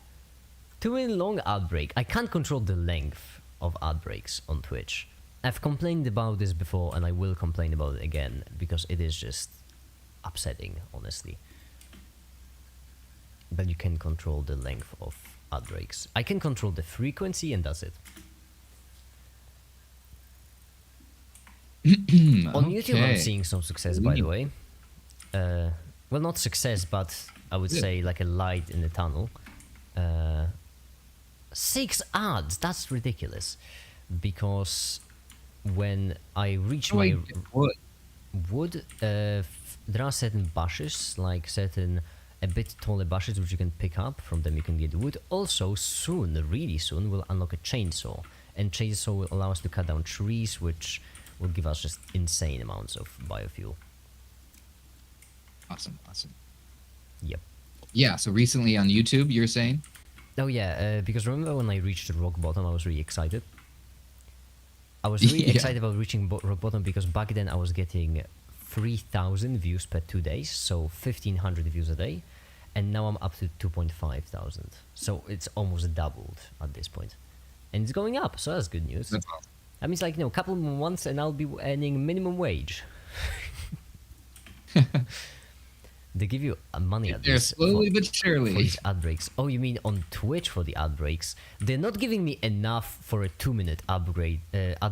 S1: 2 minute long ad break. I can't control the length of ad breaks on Twitch. I've complained about this before, and I will complain about it again, because it is just upsetting, honestly. But you can control the length of ad breaks. I can control the frequency, and that's it. On YouTube, I'm seeing some success, by the way. Well, not success, but I would say like a light in the tunnel. 6 ads, that's ridiculous. Because when I reach my wood, there are certain bushes, like certain a bit taller bushes which you can pick up. From them you can get wood. Also, soon, really soon, we'll unlock a chainsaw. And chainsaw will allow us to cut down trees, which will give us just insane amounts of biofuel.
S2: Awesome, awesome.
S1: Yep.
S2: Yeah, so recently on YouTube, you're saying?
S1: Oh yeah, because remember when I reached rock bottom, I was really excited. I was really excited about reaching rock bottom because back then I was getting 3,000 views per 2 days, so 1,500 views a day, and now I'm up to 2,500. So it's almost doubled at this point, and it's going up. So that's good news.
S2: That's awesome.
S1: That means, like, a couple more months and I'll be earning minimum wage. They give you money at this
S2: slowly but surely
S1: for these ad breaks. Oh, you mean on Twitch for the ad breaks? They're not giving me enough for a 2-minute ad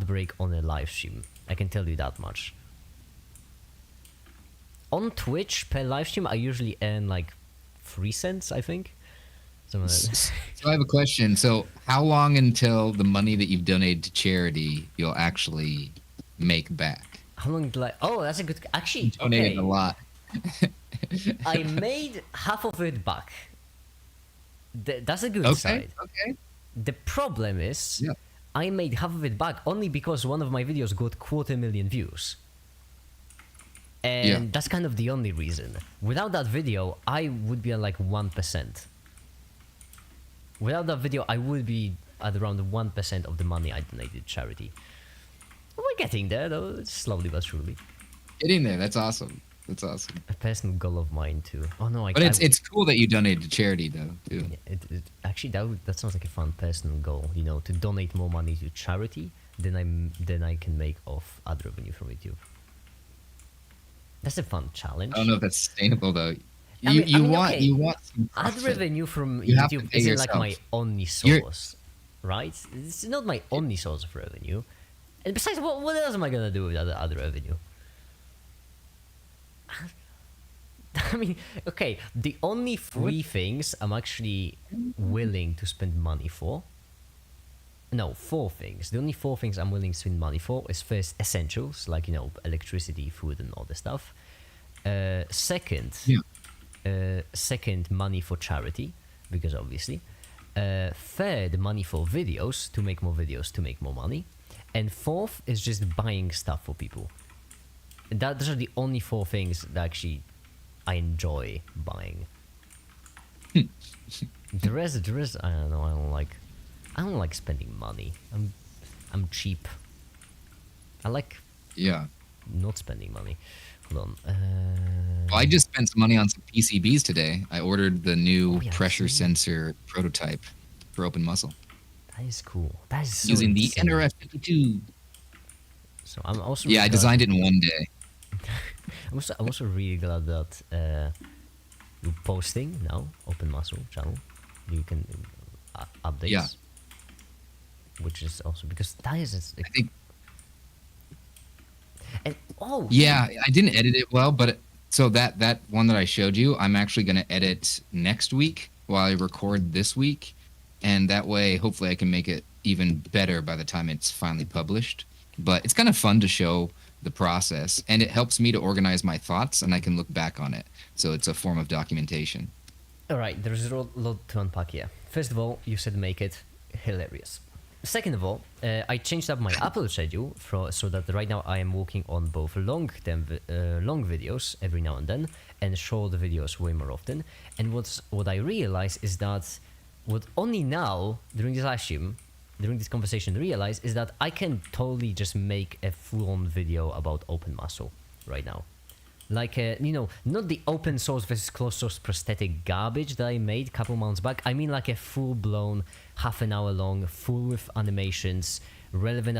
S1: break on a live stream. I can tell you that much. On Twitch per live stream, I usually earn like 3 cents, I think. Something like that.
S2: So I have a question. So how long until the money that you've donated to charity you'll actually make back?
S1: How long did I? Oh, that's a good. Actually,
S2: Donated a lot.
S1: I made half of it back. That's a good side.
S2: Okay.
S1: The problem is, I made half of it back only because one of my videos got 250,000 views. And that's kind of the only reason. Without that video, I would be at like 1%. Without that video, I would be at around 1% of the money I donated to charity. We're getting there, though, slowly but surely.
S2: Getting there. That's awesome. That's awesome.
S1: A personal goal of mine too. Oh no,
S2: but it's cool that you donated to charity though too.
S1: Actually, that sounds like a fun personal goal. You know, to donate more money to charity than I can make off ad revenue from YouTube. That's a fun challenge.
S2: I don't know if that's sustainable though.
S1: You
S2: want some
S1: ad revenue from YouTube isn't like my only source, right? It's not my only source of revenue. And besides, what else am I gonna do with other revenue? I mean, okay, the only 3 things I'm actually willing to spend money for. No, 4 things. The only 4 things I'm willing to spend money for is first essentials, like, electricity, food, and all the stuff. Second, money for charity, because obviously. Third, money for videos, to make more videos, to make more money. And 4th is just buying stuff for people. Those are the only 4 things that actually I enjoy buying. the rest, I don't know. I don't like spending money. I'm cheap. I like not spending money. Hold on.
S2: Well, I just spent some money on some PCBs today. I ordered the new pressure sensor prototype for open muscle.
S1: That is cool. That is so
S2: using
S1: insane.
S2: the NRF52.
S1: So I'm also
S2: I designed it in one day.
S1: I'm also really glad that you're posting now open muscle channel. You can updates.
S2: Yeah.
S1: Which is also because that is.
S2: I think.
S1: And
S2: I didn't edit it well, but so that one that I showed you, I'm actually going to edit next week while I record this week, and that way, hopefully, I can make it even better by the time it's finally published. But it's kind of fun to show the process, and it helps me to organize my thoughts, and I can look back on it. So it's a form of documentation.
S1: All right, there's a lot to unpack here. First of all, you said make it hilarious. Second of all, I changed up my upload schedule so that right now I am working on both long videos every now and then and short videos way more often. And what I realized is that what only now during this live stream, during this conversation, realize is that I can totally just make a full-on video about open muscle right now. Like, not the open source versus closed source prosthetic garbage that I made a couple months back. I mean like a full-blown, half an hour long, full with animations, relevant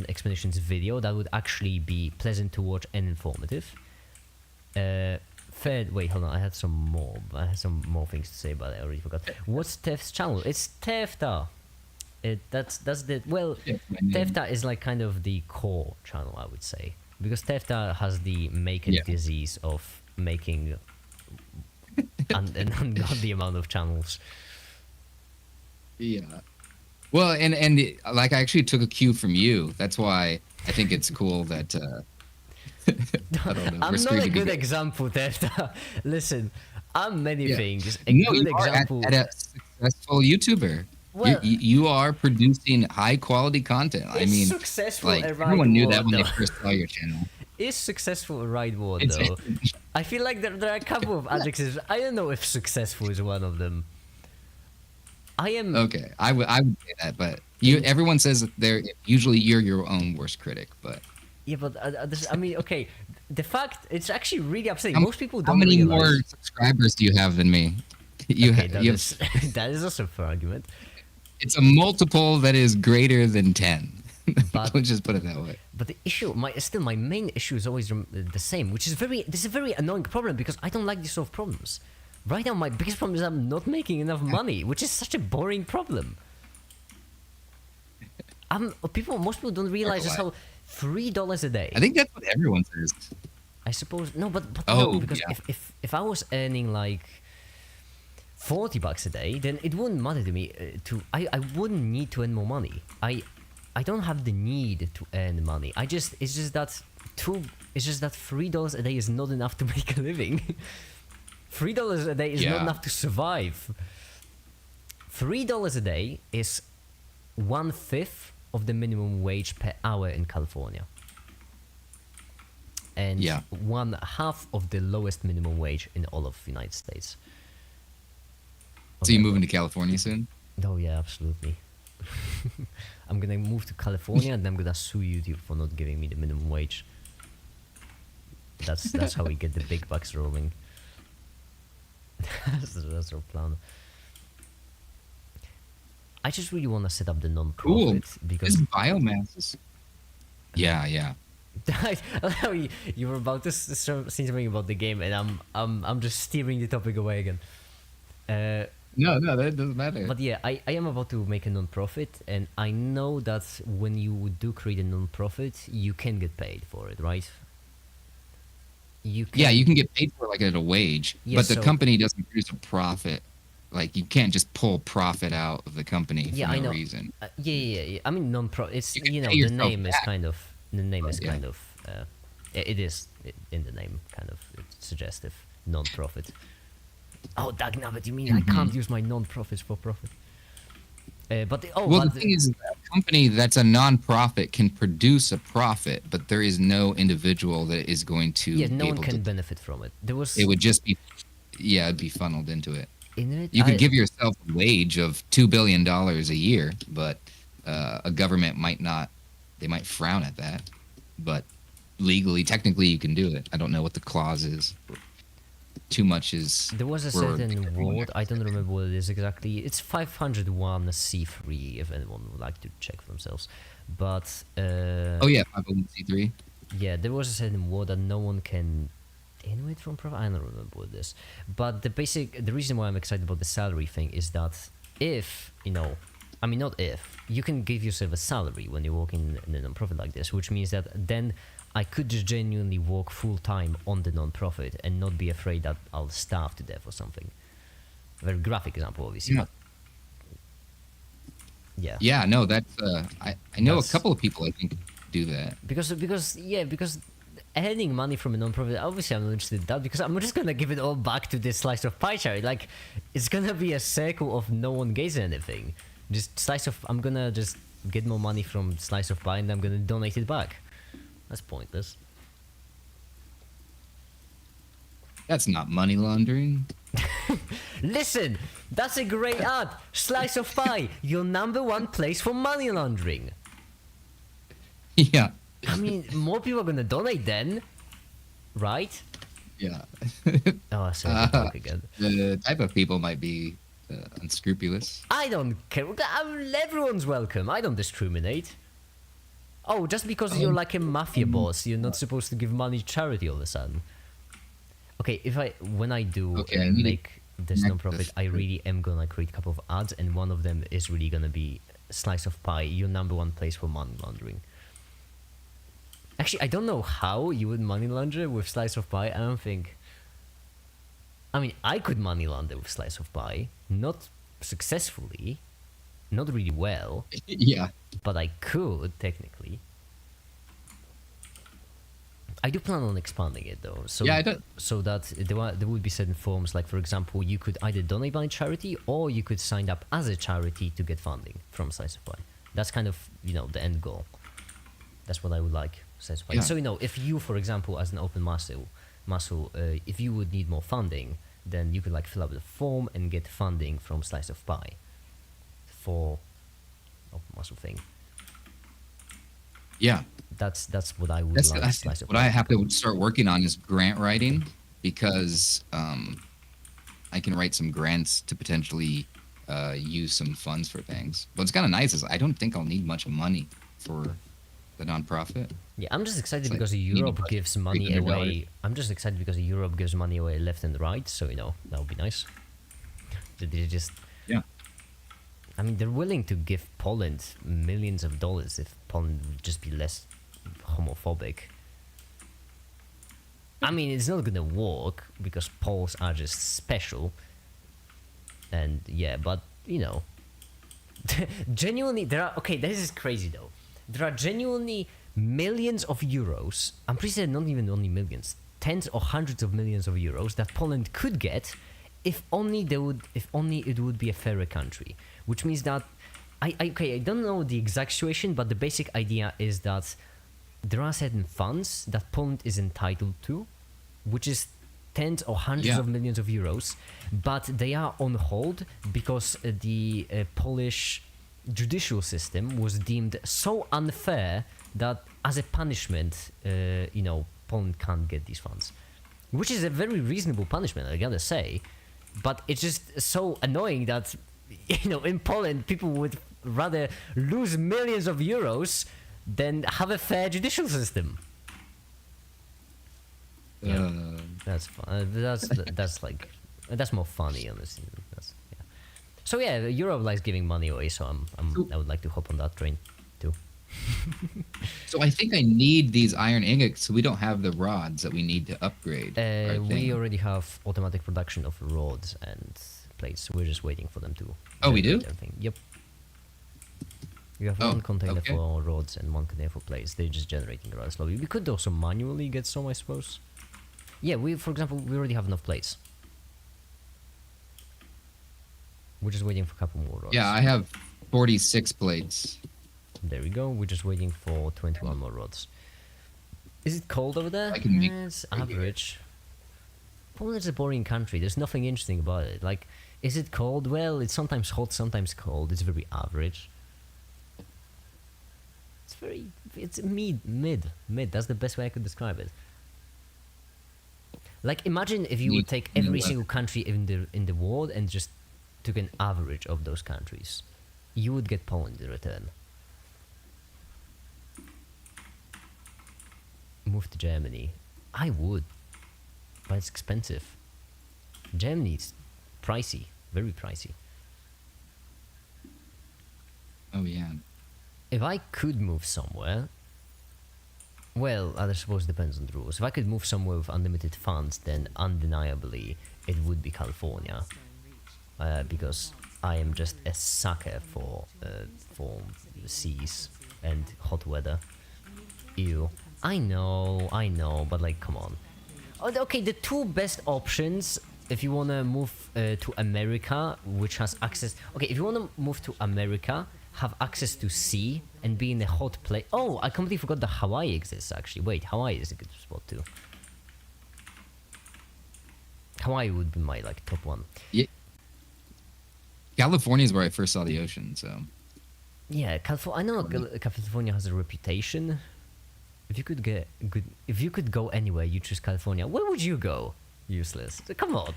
S1: explanations video that would actually be pleasant to watch and informative. Wait, hold on, I had some more things to say, but I already forgot. What's Tef's channel? It's Tefta. That's the, well, Tefta is like kind of the core channel, I would say. Because Tefta has the disease of making an ungodly amount of channels.
S2: Yeah. Well, and like I actually took a cue from you. That's why I think it's cool that. I don't know.
S1: I'm not a good example, Tefta. Listen, I'm many things. Good example.
S2: At a successful YouTuber. Well, you are producing high quality content. I mean,
S1: successful,
S2: like everyone knew that when they first saw your channel.
S1: Is successful a right word though? I feel like there are a couple of adjectives. I don't know if successful is one of them. I am
S2: okay. I would say that, but everyone says that usually you're your own worst critic, but
S1: yeah, but I mean, okay. The fact it's actually really upsetting. Most people don't.
S2: How many
S1: realize.
S2: more subscribers do you have than me?
S1: That is also a fair argument.
S2: It's a multiple that is greater than 10.
S1: But,
S2: let's just put it that way.
S1: But the issue, my main issue is always the same, which is this is a very annoying problem because I don't like these sort of problems. Right now, my biggest problem is I'm not making enough money, which is such a boring problem. Most people don't realize just how $3 a day.
S2: I think that's what everyone says.
S1: I suppose no, but no, because if I was earning like $40 a day, then it wouldn't matter to me. I wouldn't need to earn more money. I don't have the need to earn money. It's just that $3 a day is not enough to make a living. $3 a day is not enough to survive. $3 a day is 1/5 of the minimum wage per hour in California. And 1/2 of the lowest minimum wage in all of the United States.
S2: So you moving to California soon?
S1: Oh yeah, absolutely. I'm gonna move to California and I'm gonna sue YouTube for not giving me the minimum wage. That's how we get the big bucks rolling. That's our plan. I just really want to set up the non-profit because
S2: biomass. Yeah.
S1: I love how you were about to say something about the game, and I'm just steering the topic away again.
S2: No, that doesn't matter.
S1: But yeah, I am about to make a non-profit, and I know that when you do create a non-profit, you can get paid for it, right? You can get paid for it like at a wage, but the company doesn't produce a profit. Like you can't just pull profit out of the company for no reason. Yeah. I mean, non-profit. It's the name is kind of it is in the name kind of it's suggestive non-profit. Oh, dagnabbit, you mean I can't use my non-profits for profit?
S2: The thing is, a company that's a non-profit can produce a profit, but there is no individual that is going to.
S1: Yeah, no one can benefit from it.
S2: It would just be, it'd be funneled into it. You could give yourself a wage of $2 billion a year, but a government might not. They might frown at that, but legally, technically, you can do it. I don't know what the clause is. Too much is.
S1: There was a certain word, I don't remember what it is exactly. It's 501c3 if anyone would like to check for themselves. But
S2: 501c3.
S1: Yeah, there was a certain word that no one can innovate from profit. I don't remember what it is. But the reason why I'm excited about the salary thing is that if you can give yourself a salary when you work in a non-profit like this, which means that then I could just genuinely work full-time on the non-profit and not be afraid that I'll starve to death or something. A very graphic example, obviously.
S2: Yeah. Yeah, no, that's... I know a couple of people, I think, do that.
S1: Because earning money from a non-profit, obviously I'm not interested in that because I'm just going to give it all back to this slice of pie chart. Like, it's going to be a circle of no one gains anything. I'm going to just get more money from slice of pie and I'm going to donate it back. That's pointless.
S2: That's not money laundering.
S1: Listen, that's a great ad. Slice of pie, your #1 place for money laundering.
S2: Yeah.
S1: I mean, more people are gonna donate then. right?
S2: Yeah.
S1: Oh, so I talk again.
S2: The type of people might be unscrupulous.
S1: I don't care. Everyone's welcome. I don't discriminate. Oh, just because you're like a mafia boss, you're not supposed to give money to charity all of a sudden. Okay, when I do make this non-profit, I really am gonna create a couple of ads, and one of them is really gonna be Slice of Pie, your #1 place for money laundering. Actually, I don't know how you would money launder with Slice of Pie. I don't think. I mean, I could money launder with Slice of Pie, not successfully, not really well.
S2: Yeah.
S1: But I could technically. I do plan on expanding it though. So
S2: yeah, I don't.
S1: So that there would be certain forms, like for example, you could either donate by charity or you could sign up as a charity to get funding from Slice of Pie. That's kind of the end goal. That's what I would like. Slice of Pie.
S2: Yeah.
S1: So if you, for example, as an open muscle, if you would need more funding, then you could like fill out the form and get funding from Slice of Pie for open muscle thing.
S2: Yeah.
S1: That's what I would like.
S2: That's what I have to start working on is grant writing, because I can write some grants to potentially use some funds for things. What's kind of nice is I don't think I'll need much money for the nonprofit.
S1: Yeah, I'm just excited because Europe gives money away. I'm just excited because Europe gives money away left and right, so that would be nice. They just I mean, they're willing to give Poland millions of dollars if Poland would just be less homophobic. I mean, it's not gonna work because Poles are just special. And but genuinely, this is crazy though. There are genuinely millions of euros. I'm pretty sure not even only millions, tens or hundreds of millions of euros that Poland could get if only it would be a fairer country. Which means that I don't know the exact situation, but the basic idea is that there are certain funds that Poland is entitled to, which is tens or hundreds of millions of euros, but they are on hold because the Polish judicial system was deemed so unfair that as a punishment, Poland can't get these funds, which is a very reasonable punishment, I gotta say. But it's just so annoying that in Poland people would rather lose millions of euros than have a fair judicial system. That's fun. That's more funny, honestly. So Europe likes giving money away, so I would like to hop on that train too.
S2: So I think I need these iron ingots, so we don't have the rods that we need to upgrade.
S1: We already have automatic production of rods and plates. We're just waiting for them to.
S2: Oh, we do?
S1: Everything. Yep. You have one container for rods and one container for plates. They're just generating rather slowly. We could also manually get some, I suppose. Yeah, for example, we already have enough plates. We're just waiting for a couple more rods.
S2: Yeah, I have 46 plates.
S1: There we go. We're just waiting for 21 more rods. Is it cold over there? It's average. Poland's a boring country. There's nothing interesting about it. Like, is it cold? Well, it's sometimes hot, sometimes cold. It's very average. It's mid. That's the best way I could describe it. Like, imagine if you would take every single country in the world and just took an average of those countries. You would get Poland in return. Move to Germany. I would, but it's expensive. Germany's pricey, very pricey.
S2: Oh yeah.
S1: If I could move somewhere, well, I suppose it depends on the rules. If I could move somewhere with unlimited funds, then undeniably it would be California, because I am just a sucker for seas and hot weather. Ew. I know, but like, come on. Okay, the two best options if you wanna move to America, which has access. Okay, if you wanna move to America, have access to sea and be in a hot place. Oh, I completely forgot that Hawaii exists. Actually, wait, Hawaii is a good spot too. Hawaii would be my top one.
S2: Yeah. California is where I first saw the ocean, so.
S1: Yeah, I know California has a reputation. If you could get good, if you could go anywhere, you choose California. Where would you go? Useless. Come on.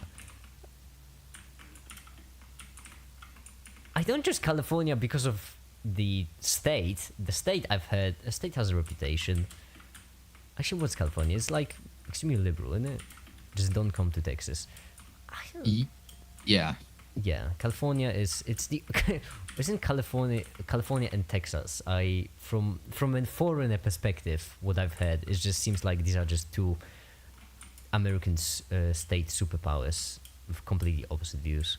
S1: I don't choose California because of the state. The state, I've heard, the state has a reputation. Actually, what's California? It's like extremely liberal, isn't it? Just don't come to Texas.
S2: Yeah.
S1: Yeah, California it's the isn't California and Texas. From a foreigner perspective, what I've heard, it just seems like these are just two American state superpowers with completely opposite views.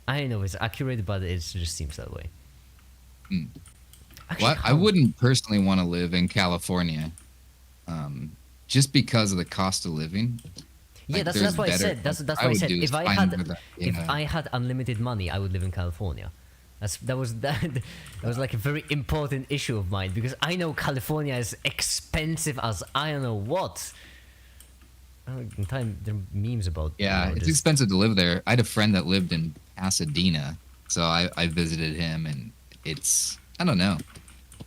S1: I don't know if it's accurate, but it just seems that way. Actually,
S2: Well, I wouldn't personally want to live in California, just because of the cost of living.
S1: Yeah,
S2: Like,
S1: that's what I said. That's what I said. If I had unlimited money, I would live in California. That was like a very important issue of mine, because I know California is expensive as I don't know what. In time there are memes about
S2: It's expensive to live there. I had a friend that lived in Pasadena, so I visited him, and it's, I don't know.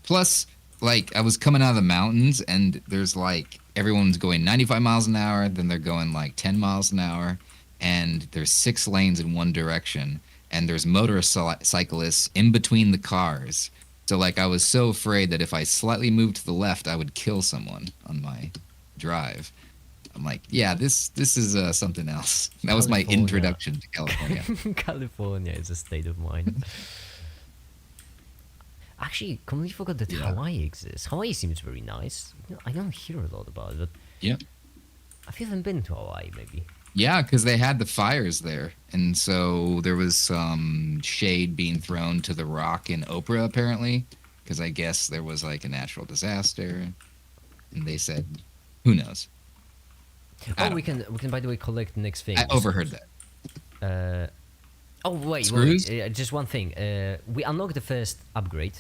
S2: Plus, like, I was coming out of the mountains, and there's like everyone's going 95 miles an hour, then they're going like 10 miles an hour, and there's 6 lanes in one direction, and there's motorcyclists in between the cars. So like, I was so afraid that if I slightly moved to the left, I would kill someone on my drive. I'm like, yeah, this is something else. That was my introduction to California.
S1: California is a state of mind. Actually, completely forgot that Hawaii exists. Hawaii seems very nice. I don't hear a lot about it, but
S2: Yeah.
S1: I haven't been to Hawaii, maybe.
S2: Yeah, because they had the fires there, and so there was some shade being thrown to the rock in Oprah, apparently, because I guess there was like a natural disaster, and they said, "Who knows?"
S1: We can by the way collect the next thing.
S2: I overheard that.
S1: Wait,
S2: Screws?
S1: just one thing. We unlocked the first upgrade,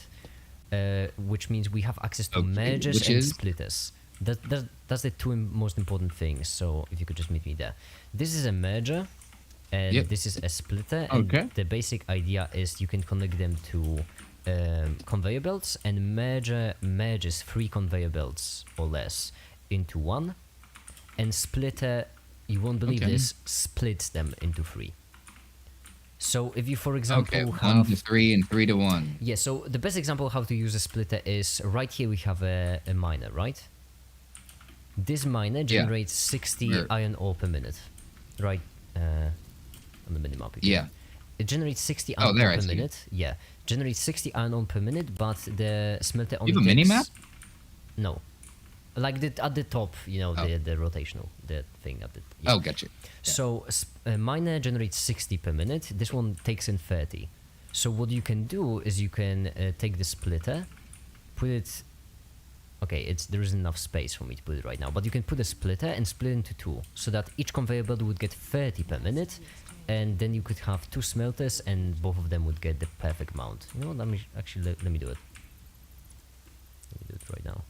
S1: which means we have access to mergers and splitters. That's the two most important things. So if you could just meet me there. This is a merger, and this is a splitter. And the basic idea is you can connect them to conveyor belts, and merges 3 conveyor belts or less into one. And splitter, you won't believe this, splits them into 3. So if you, for example, have
S2: 1 to 3 and 3 to 1.
S1: Yeah, so the best example of how to use a splitter is right here we have a miner, right? This miner generates 60 iron ore per minute, right? On the minimap.
S2: Yeah.
S1: It generates 60 iron ore per minute. Yeah, generates 60 iron ore per minute, but the smelter only
S2: You have a minimap?
S1: No. Like at the top, the rotational, the thing at the.
S2: Yeah. Oh, gotcha. Yeah.
S1: So miner generates 60 per minute. This one takes in 30. So what you can do is you can take the splitter, put it. Okay, there isn't enough space for me to put it right now, but you can put a splitter and split it into 2, so that each conveyor belt would get 30 per minute, and then you could have 2 smelters, and both of them would get the perfect amount. You know what? Let me do it. Let me do it right now.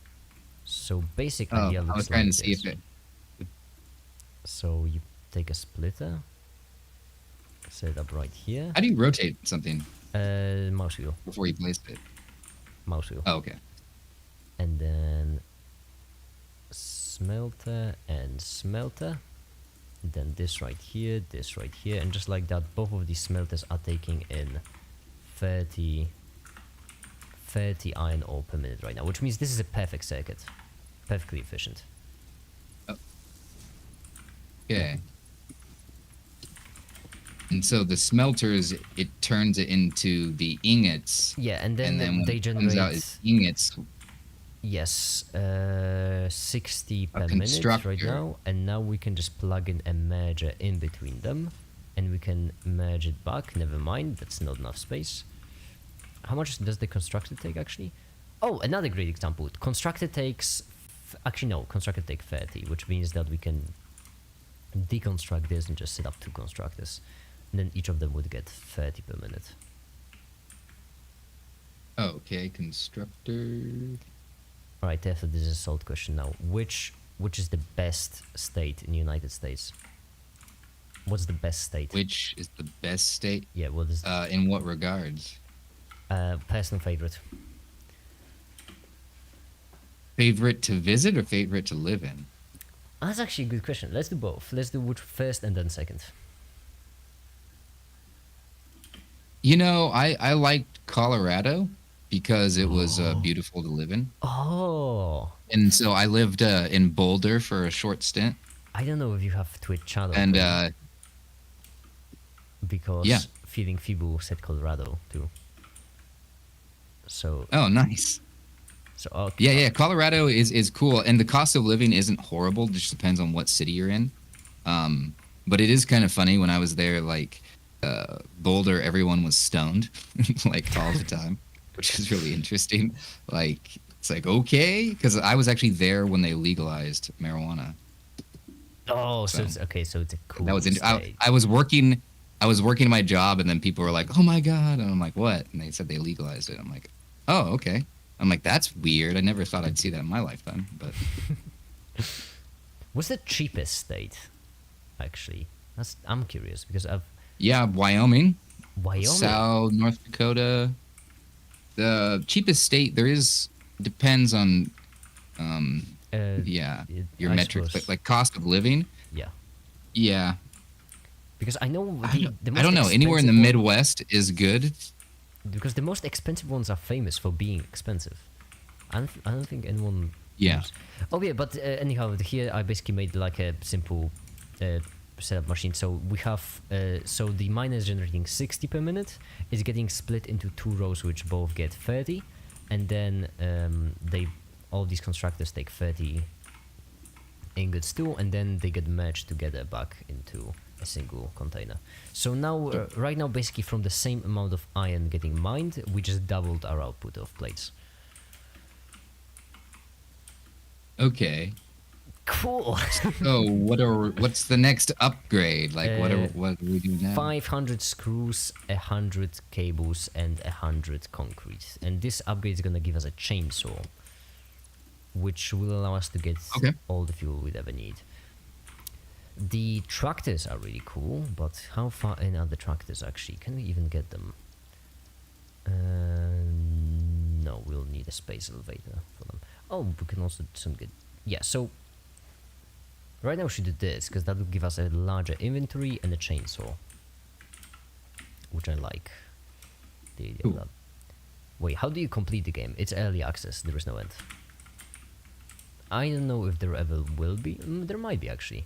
S1: So basic idea looks like this. I was trying to see if it. So you take a splitter, set it up right here.
S2: How do you rotate something?
S1: Mouse wheel.
S2: Before you place it.
S1: Mouse wheel.
S2: Oh, okay.
S1: And then smelter and smelter. Then this right here, and just like that, both of these smelters are taking in 30 iron ore per minute right now, which means this is a perfect circuit. Perfectly efficient.
S2: Oh. Okay. And so the smelters, it turns it into the ingots.
S1: Yeah, and then they generate
S2: ingots.
S1: Yes, 60 per minute right now, and now we can just plug in a merger in between them, and we can merge it back. Never mind, that's not enough space. How much does the constructor take actually? Oh, another great example. Constructor takes, constructor take 30, which means that we can deconstruct this and just set up 2 constructors, and then each of them would get 30 per minute.
S2: Okay, constructor.
S1: All right, therefore this is a solved question now. Which is the best state in the United States? What's the best state?
S2: Which is the best state?
S1: Yeah, what is?
S2: In what regards?
S1: Personal favorite.
S2: Favorite to visit or favorite to live in?
S1: That's actually a good question. Let's do both. Let's do which first and then second.
S2: You know, I liked Colorado because it was beautiful to live in.
S1: Oh.
S2: And so I lived in Boulder for a short stint.
S1: I don't know if you have Twitch channel.
S2: And
S1: because
S2: yeah.
S1: Feeling Feeble said Colorado too. So.
S2: Oh, nice.
S1: So okay.
S2: Yeah. Colorado is cool, and the cost of living isn't horrible. It just depends on what city you're in. But it is kind of funny when I was there, like Boulder, everyone was stoned, like all the time, which is really interesting. Like it's like okay, because I was actually there when they legalized marijuana.
S1: Oh, so it's okay. So it's a cool.
S2: That was I was working. I was working my job, and then people were like, "Oh my god!" And I'm like, "What?" And they said they legalized it. I'm like, "Oh, okay." I'm like, "That's weird. I never thought I'd see that in my lifetime." But
S1: what's the cheapest state? Actually, I'm curious because
S2: Wyoming,
S1: Wyoming,
S2: North Dakota. The cheapest state there is depends on, your metrics, but like cost of living. Yeah.
S1: Because I know the most
S2: I don't know. Anywhere in the Midwest is good.
S1: Because the most expensive ones are famous for being expensive. I don't think anyone.
S2: Yeah.
S1: Knows. Oh yeah, but anyhow, here I basically made like a simple setup machine. So we have so the miner is generating 60 per minute. It's getting split into 2 rows, which both get 30, and then all these constructors take 30 ingots too, and then they get merged together back into a single container. So now, right now, basically from the same amount of iron getting mined, we just doubled our output of plates.
S2: Okay.
S1: Cool.
S2: So what's the next upgrade? Like what do we do now?
S1: 500 screws, 100 cables, and 100 concrete. And this upgrade is gonna give us a chainsaw, which will allow us to get all the fuel we'd ever need. The tractors are really cool, but how far in are the tractors actually? Can we even get them? No, we'll need a space elevator for them. Oh, we can also do some good. Yeah, so right now we should do this, because that will give us a larger inventory and a chainsaw, which I like. The idea of that. Wait, how do you complete the game? It's early access, there is no end. I don't know if there ever will be. There might be actually.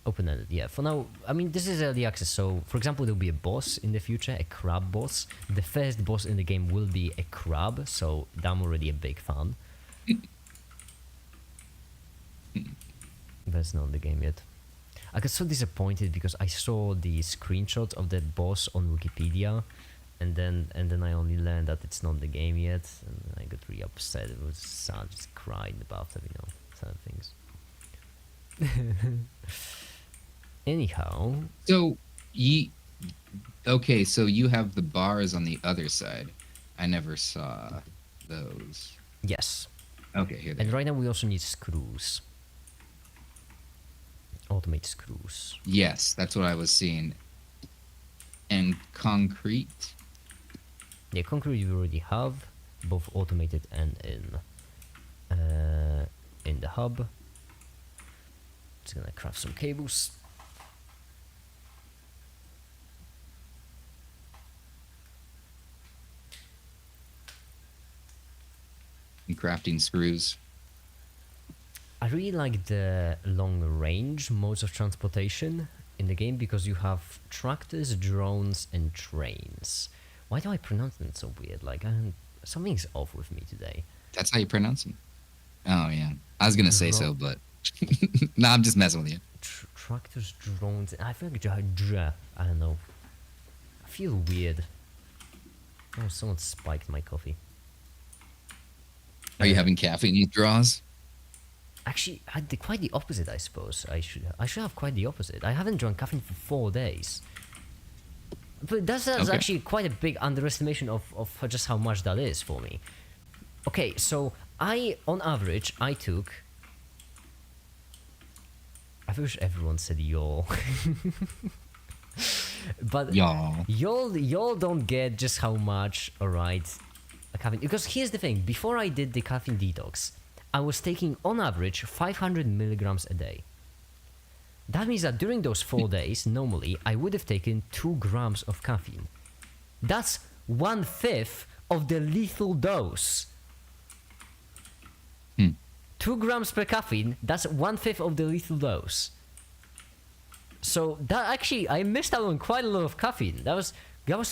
S1: Open-ended, yeah. For now, I mean, this is early access, so for example, there'll be a boss in the future, a crab boss. The first boss in the game will be a crab, so I'm already a big fan. But it's not in the game yet. I got so disappointed because I saw the screenshots of the boss on Wikipedia, and then I only learned that it's not in the game yet, and I got really upset. It was sad, just cried in the bathtub, you know, sad things. Anyhow,
S2: so so you have the bars on the other side. I never saw those.
S1: Yes.
S2: Okay, here they
S1: and
S2: are.
S1: right now we also need screws. Automate screws.
S2: Yes, that's what I was seeing. And concrete.
S1: Yeah, concrete we already have, both automated and in the hub. Just gonna craft some cables.
S2: And crafting screws.
S1: I really like the long range modes of transportation in the game because you have tractors, drones, and trains. Why do I pronounce them so weird? Like, something's off with me today.
S2: That's how you pronounce them. Oh yeah, I was gonna say so, but no, I'm just messing with you.
S1: Tractors, drones. I feel like I don't know. I feel weird. Oh, someone spiked my coffee.
S2: Are you having caffeine withdrawals?
S1: Actually, quite the opposite, I suppose. I should have quite the opposite. I haven't drunk caffeine for 4 days. But that's actually quite a big underestimation of just how much that is for me. Okay, so on average, I took... I wish everyone said y'all. But y'all don't get just how much, alright. a caffeine, because here's the thing, before I did the caffeine detox, I was taking on average 500 milligrams a day. That means that during those 4 days, normally, I would have taken 2 grams of caffeine. That's 1/5 of the lethal dose. 2 grams per caffeine, that's 1/5 of the lethal dose. So that actually, I missed out on quite a lot of caffeine. That was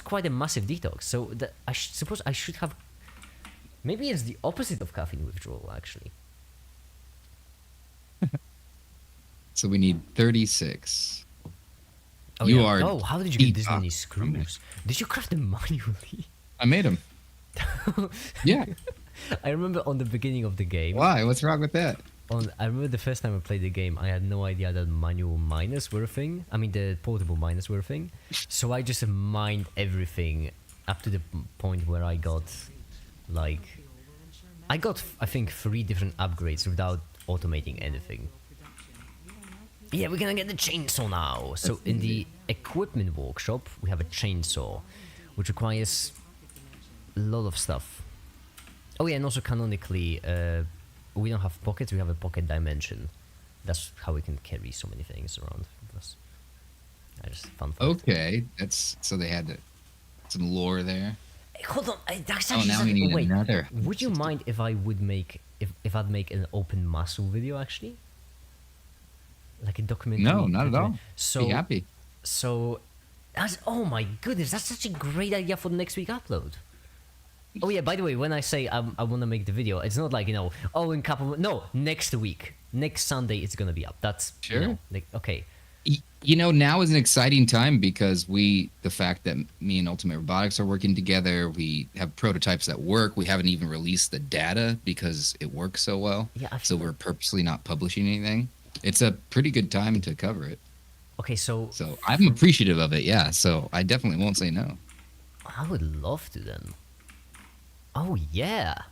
S1: quite a massive detox. So that I suppose I should have. Maybe it's the opposite of caffeine withdrawal, actually.
S2: So we need 36.
S1: Oh,
S2: you
S1: yeah.
S2: are.
S1: Oh, how did you get this many screws? Did you craft them manually?
S2: I made them. Yeah.
S1: I remember on the beginning of the game.
S2: Why? What's wrong with that?
S1: I remember the first time I played the game, I had no idea that manual miners were a thing. I mean, the portable miners were a thing. So I just mined everything up to the point where I got, I think, 3 different upgrades without automating anything. Yeah, we're gonna get the chainsaw now. So in the equipment workshop, we have a chainsaw, which requires a lot of stuff. Oh yeah, and also canonically, we don't have pockets, we have a pocket dimension. That's how we can carry so many things around. I just fun fact.
S2: Okay, so they had some lore there.
S1: Hey, hold on, that's
S2: Oh,
S1: actually
S2: now we need
S1: wait,
S2: another.
S1: would you mind if I would make I'd make an open muscle video actually? Like a documentary?
S2: No, not at all.
S1: So
S2: be happy.
S1: So oh my goodness, that's such a great idea for the next week upload. Oh yeah, by the way, when I say I want to make the video, it's not like, in no, next week. Next Sunday it's going to be up. That's
S2: sure.
S1: Okay.
S2: Now is an exciting time because the fact that me and Ultimate Robotics are working together, we have prototypes that work. We haven't even released the data because it works so well.
S1: Yeah,
S2: so we're purposely not publishing anything. It's a pretty good time to cover it.
S1: Okay, so
S2: I'm appreciative of it, yeah. So I definitely won't say no.
S1: I would love to then. Oh yeah.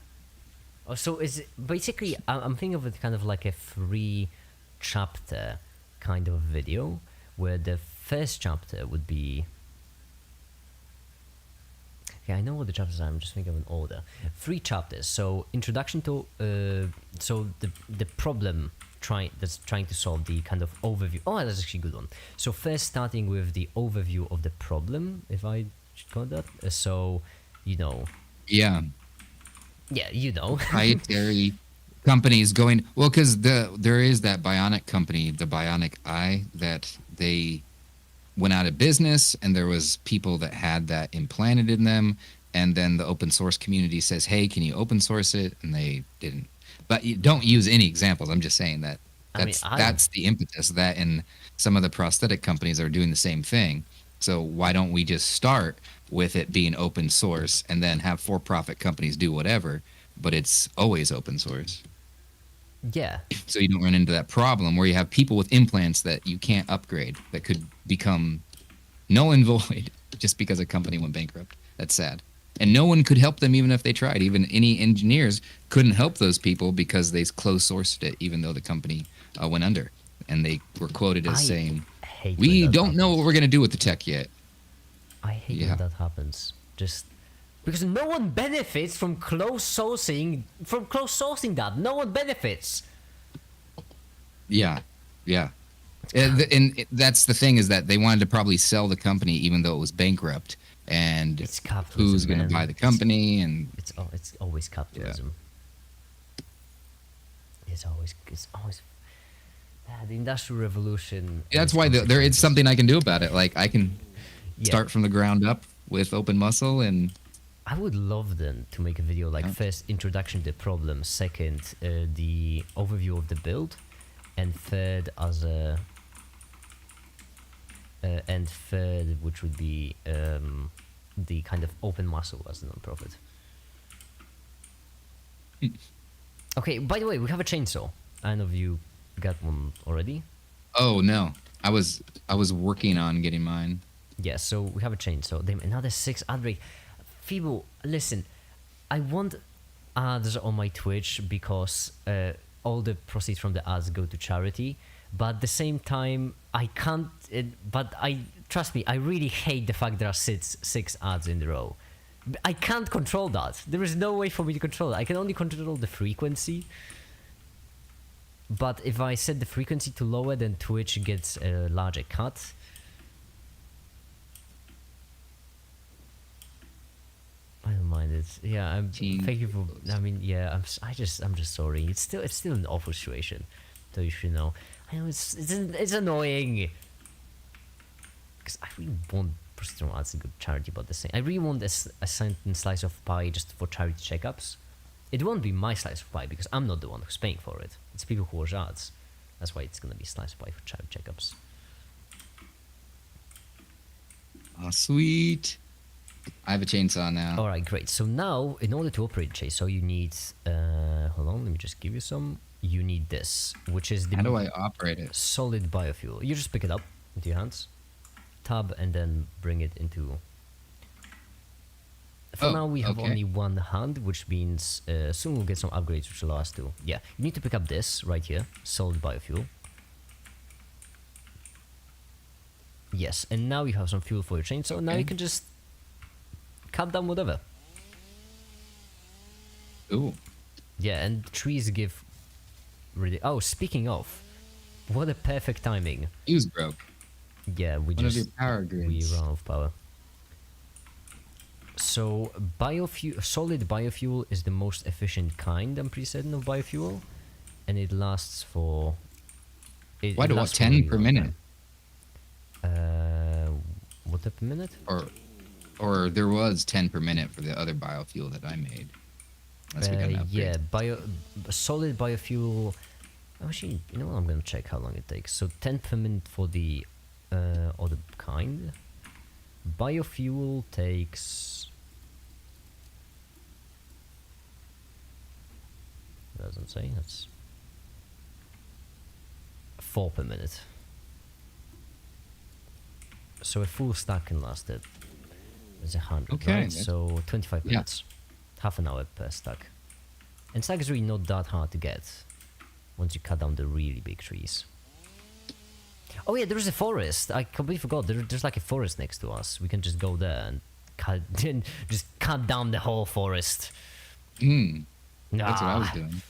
S1: Oh, so is it basically? I'm thinking of it kind of like a 3-chapter kind of video, where the first chapter would be. Yeah, I know what the chapters are. I'm just thinking of an order. 3 chapters. So introduction to so the problem that's trying to solve, the kind of overview. Oh, that's actually a good one. So first starting with the overview of the problem, if I should call that.
S2: Yeah.
S1: Yeah,
S2: proprietary companies going because there is that bionic company, the Bionic Eye, that they went out of business, and there was people that had that implanted in them, and then the open source community says, hey, can you open source it? And they didn't. But you don't use any examples. I'm just saying that's the impetus. That, and some of the prosthetic companies are doing the same thing. So why don't we just start with it being open source and then have for-profit companies do whatever, but it's always open source.
S1: Yeah.
S2: So you don't run into that problem where you have people with implants that you can't upgrade, that could become null and void just because a company went bankrupt. That's sad. And no one could help them even if they tried. Even any engineers couldn't help those people because they closed-sourced it, even though the company went under. And they were quoted as saying, we don't know what we're going to do with the tech yet.
S1: I hate when that happens. Just because no one benefits from close-sourcing that. No one benefits.
S2: Yeah. And that's the thing, is that they wanted to probably sell the company even though it was bankrupt. And
S1: it's capitalism,
S2: who's going to buy the company? And
S1: it's always capitalism. Yeah. It's always the Industrial Revolution.
S2: That's why there is something I can do about it. Like I can start from the ground up with open muscle, and
S1: I would love then to make a video like first introduction to the problem, second the overview of the build, and third which would be the kind of open muscle as a non-profit. Okay, by the way, we have a chainsaw. I don't know if you got one already.
S2: Oh no, I was working on getting mine.
S1: Yeah, so we have a chainsaw. Then another 6 ad break. Feeble, listen, I want ads on my Twitch because all the proceeds from the ads go to charity. But at the same time, I can't. Trust me, I really hate the fact there are six ads in a row. I can't control that. There is no way for me to control it. I can only control the frequency. But if I set the frequency to lower, then Twitch gets a larger cut. I don't mind it. Yeah, thank you for. I mean, yeah, I'm just sorry. It's still an awful situation, so you should know. I know it's annoying. Because I really want procedural arts a good charity, but the same. I really want a certain slice of pie just for charity checkups. It won't be my slice of pie because I'm not the one who's paying for it. It's people who watch ads. That's why it's gonna be slice of pie for charity checkups.
S2: Oh, sweet. I have a chainsaw now.
S1: All right, great. So now, in order to operate chainsaw, you need. Hold on, let me just give you some. You need this, which is the.
S2: How do I operate it?
S1: Solid biofuel. You just pick it up into your hands, tab, and then bring it into. For now, we have only one hand, which means soon we'll get some upgrades, which will allow us to. Yeah, you need to pick up this right here, solid biofuel. Yes, and now you have some fuel for your chainsaw. Now you can just cut down whatever.
S2: Ooh.
S1: Yeah, and trees give really. Oh, speaking of, what a perfect timing.
S2: Fuse broke.
S1: Yeah, we
S2: One
S1: just
S2: of your power grids.
S1: we run out of power. So solid biofuel is the most efficient kind, I'm pretty certain, of biofuel, and it lasts for.
S2: Why do what 10 per minute?
S1: What per minute?
S2: Or there was 10 per minute for the other biofuel that I made. Unless we got an upgrade.
S1: Yeah, solid biofuel. Actually, you know what? I'm gonna check how long it takes. So 10 per minute for the other kind. Biofuel takes. Doesn't say. That's 4 per minute. So a full stack can last it. It's 100,
S2: okay,
S1: right? So 25 minutes. Half an hour per stack. And stack is really not that hard to get once you cut down the really big trees. Oh yeah, there's a forest. I completely forgot. There's like a forest next to us. We can just go there and just cut down the whole forest.
S2: That's what I was doing.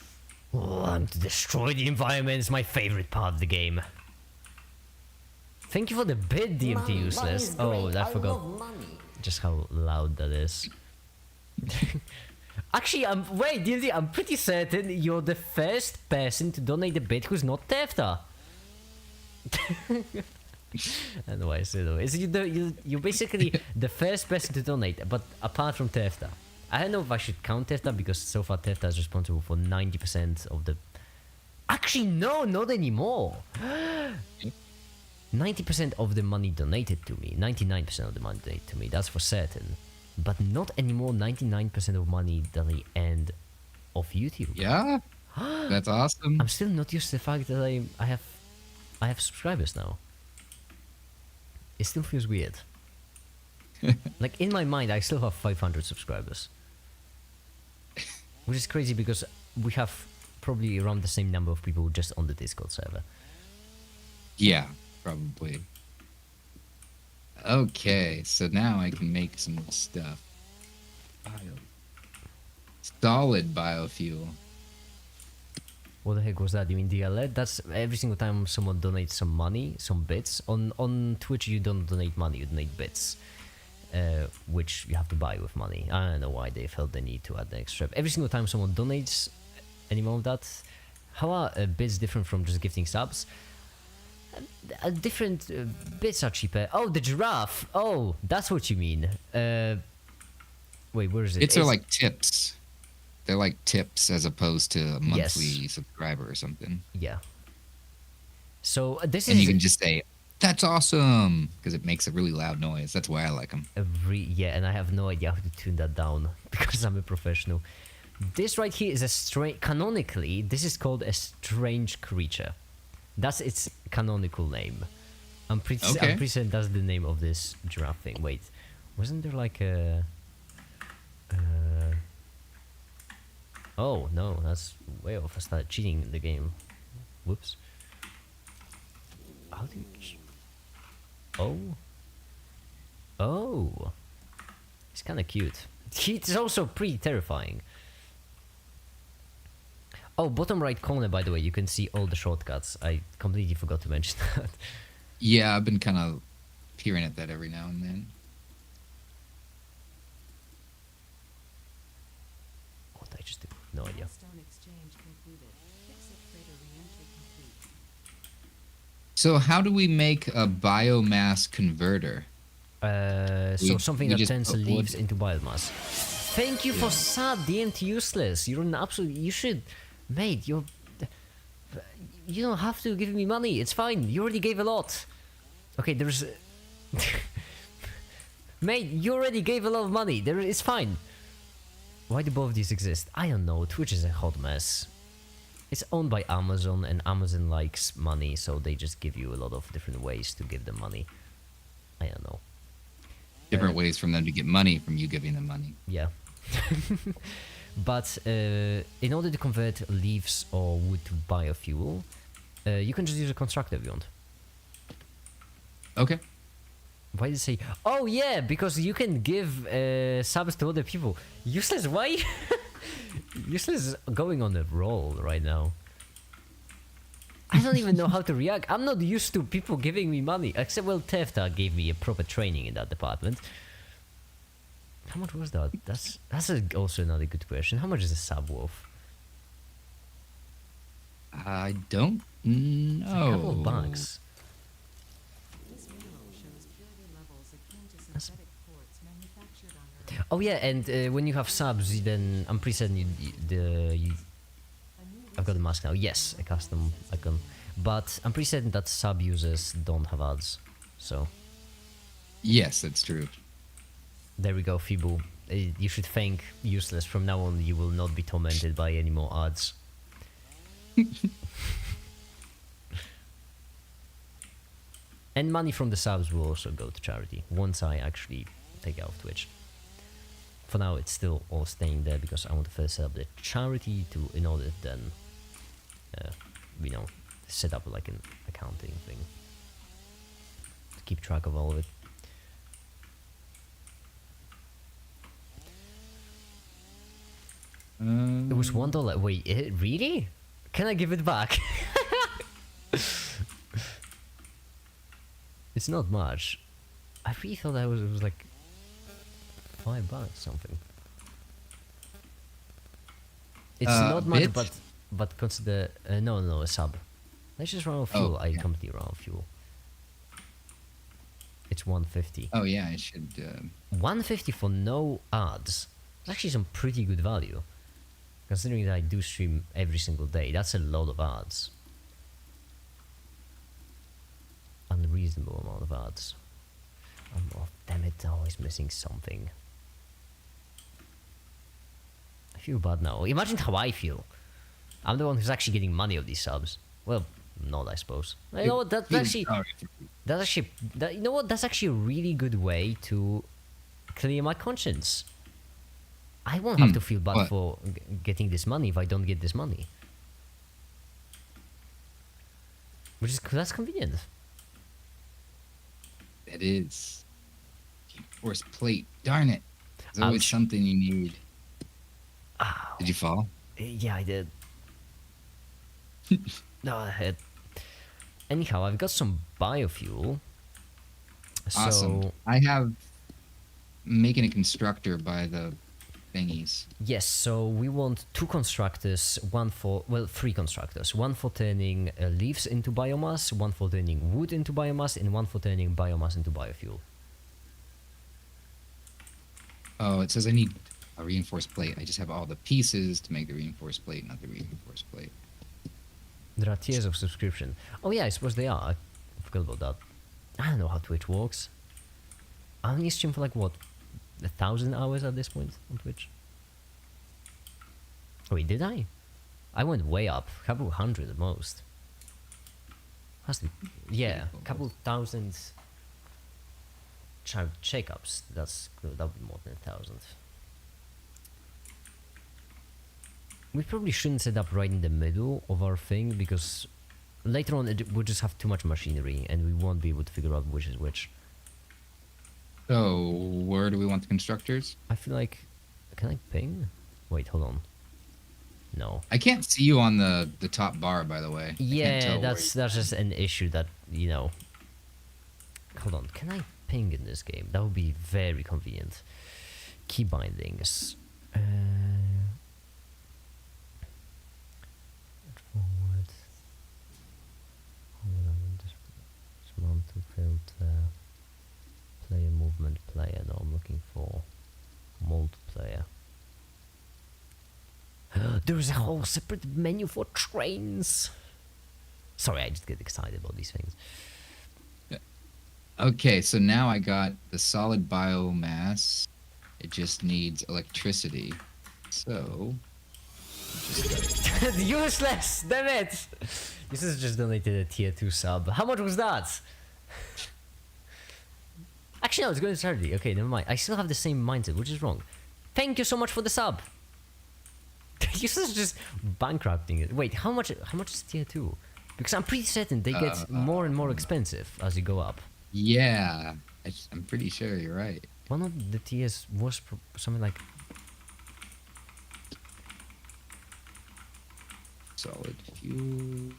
S1: To destroy the environment is my favorite part of the game. Thank you for the bid, DMT Useless. Oh, I forgot just how loud that is. Actually, wait, DMT, I'm pretty certain you're the first person to donate a bid who's not Tefta. I don't know why I say that. You're basically the first person to donate, but apart from Tefta. I don't know if I should count Tefta because so far Tefta is responsible for 90% of the. Actually, no, not anymore. 90% of the money donated to me. 99% of the money donated to me. That's for certain. But not anymore. 99% of money at the end of YouTube.
S2: Yeah, that's awesome.
S1: I'm still not used to the fact that I have subscribers now. It still feels weird. Like in my mind, I still have 500 subscribers, which is crazy because we have probably around the same number of people just on the Discord server.
S2: Yeah, probably. Okay, so now I can make some stuff. Solid biofuel.
S1: What the heck was that? You mean DLL? That's every single time someone donates some money, some bits. On Twitch, you don't donate money, you donate bits. Which you have to buy with money. I don't know why they felt the need to add the extra. Every single time someone donates any more of that, how are bits different from just gifting subs? Different bits are cheaper. Oh, the giraffe. Oh, that's what you mean. Wait, where is it?
S2: Bits are like tips. They're like tips as opposed to a monthly subscriber or something.
S1: Yeah. So this
S2: and you can just say, "That's awesome," because it makes a really loud noise. That's why I like them.
S1: Yeah, and I have no idea how to tune that down because I'm a professional. This right here is a strange. Canonically, this is called a strange creature. That's its canonical name. I'm pretty certain that's the name of this giraffe thing. Wait, wasn't there like a? Oh no, that's way off. I started cheating in the game. Whoops. How do you? Oh. It's kind of cute. It's also pretty terrifying. Oh, bottom right corner, by the way, you can see all the shortcuts. I completely forgot to mention that.
S2: Yeah, I've been kind of peering at that every now and then.
S1: What did I just do? No idea.
S2: So how do we make a biomass converter?
S1: So something that turns
S2: put
S1: leaves
S2: wood.
S1: into biomass. Thank you for sub, DMT useless. You're an absolute. You should, mate. You don't have to give me money. It's fine. You already gave a lot. Okay, there's. Mate, you already gave a lot of money. It's fine. Why do both of these exist? I don't know. Twitch is a hot mess. It's owned by Amazon, and Amazon likes money, so they just give you a lot of different ways to give them money. I don't know.
S2: Different ways from them to get money from you giving them money.
S1: Yeah. But in order to convert leaves or wood to biofuel, you can just use a constructor if you want.
S2: Okay.
S1: Why did it say? Oh yeah, because you can give subs to other people. Useless. Why? Useless is going on a roll right now. I don't even know how to react. I'm not used to people giving me money. Except, well, Tefta gave me a proper training in that department. How much was that? That's also another good question. How much is a sub worth?
S2: I don't know.
S1: A couple of bucks. Oh yeah, and when you have subs, then I'm pretty certain I've got the mask now. Yes, a custom icon, but I'm pretty certain that sub users don't have ads. So
S2: Yes, that's true.
S1: there we go, Fibu. You should thank Useless. From now on, you will not be tormented by any more ads. And money from the subs will also go to charity once I actually take out Twitch. For now, it's still all staying there because I want to first set up the charity in order to then, set up like an accounting thing to keep track of all of it. It was $1. Wait, really? Can I give it back? It's not much. I really thought it was like $5 something. It's not much,
S2: bit?
S1: but consider no, a sub. Let's just run out of fuel. I
S2: yeah.
S1: completely ran out of fuel. It's 150.
S2: Oh yeah, I should.
S1: 150 for no ads. It's actually some pretty good value, considering that I do stream every single day. That's a lot of ads. Unreasonable amount of ads. Oh, damn it! I'm always missing something. I feel bad now. Imagine how I feel. I'm the one who's actually getting money of these subs. Well, not, I suppose. You know what? That's actually you know what? That's actually a really good way to clear my conscience. I won't have to feel bad
S2: What?
S1: for getting this money if I don't get this money. That's convenient.
S2: That is. Force plate. Darn it. There's always
S1: Ouch.
S2: something you need.
S1: Ow.
S2: Did you fall?
S1: Yeah, I did. No, I had. Anyhow, I've got some biofuel.
S2: Awesome.
S1: So
S2: I have making a constructor by the thingies.
S1: yes, so we want two constructors, three constructors. One for turning leaves into biomass, one for turning wood into biomass, and one for turning biomass into biofuel.
S2: Oh, it says I need a reinforced plate. I just have all the pieces to make the reinforced plate, not the reinforced plate.
S1: There are tiers of subscription. Oh yeah, I suppose they are. I forgot about that. I don't know how Twitch works. I only stream for like what, 1,000 hours at this point on Twitch. Oh wait, did I? I went way up, a couple hundred at most. Has to be, yeah, a couple thousand checkups. That would be more than 1,000. We probably shouldn't set up right in the middle of our thing because later on we'll just have too much machinery and we won't be able to figure out which is which.
S2: So, where do we want the constructors?
S1: I feel like Can I ping? Wait, hold on. No.
S2: I can't see you on the top bar, by the way.
S1: Yeah, that's just an issue that, you know. Hold on, can I ping in this game? That would be very convenient. Key bindings. Forward. Mount to filter. Player movement player. No, I'm looking for multiplayer. There's a whole separate menu for trains. Sorry, I just get excited about these things.
S2: Okay, so now I got the solid biomass. It just needs electricity. So...
S1: Useless! Damn it! This is just donated a tier 2 sub. How much was that? Actually, no, it's going to charity. Okay, never mind. I still have the same mindset, which is wrong. Thank you so much for the sub! This is just bankrupting it. Wait, how much is tier 2? Because I'm pretty certain they get more and more expensive as you go up.
S2: Yeah, I'm pretty sure you're right.
S1: One of the tiers was something like...
S2: Solid fuel.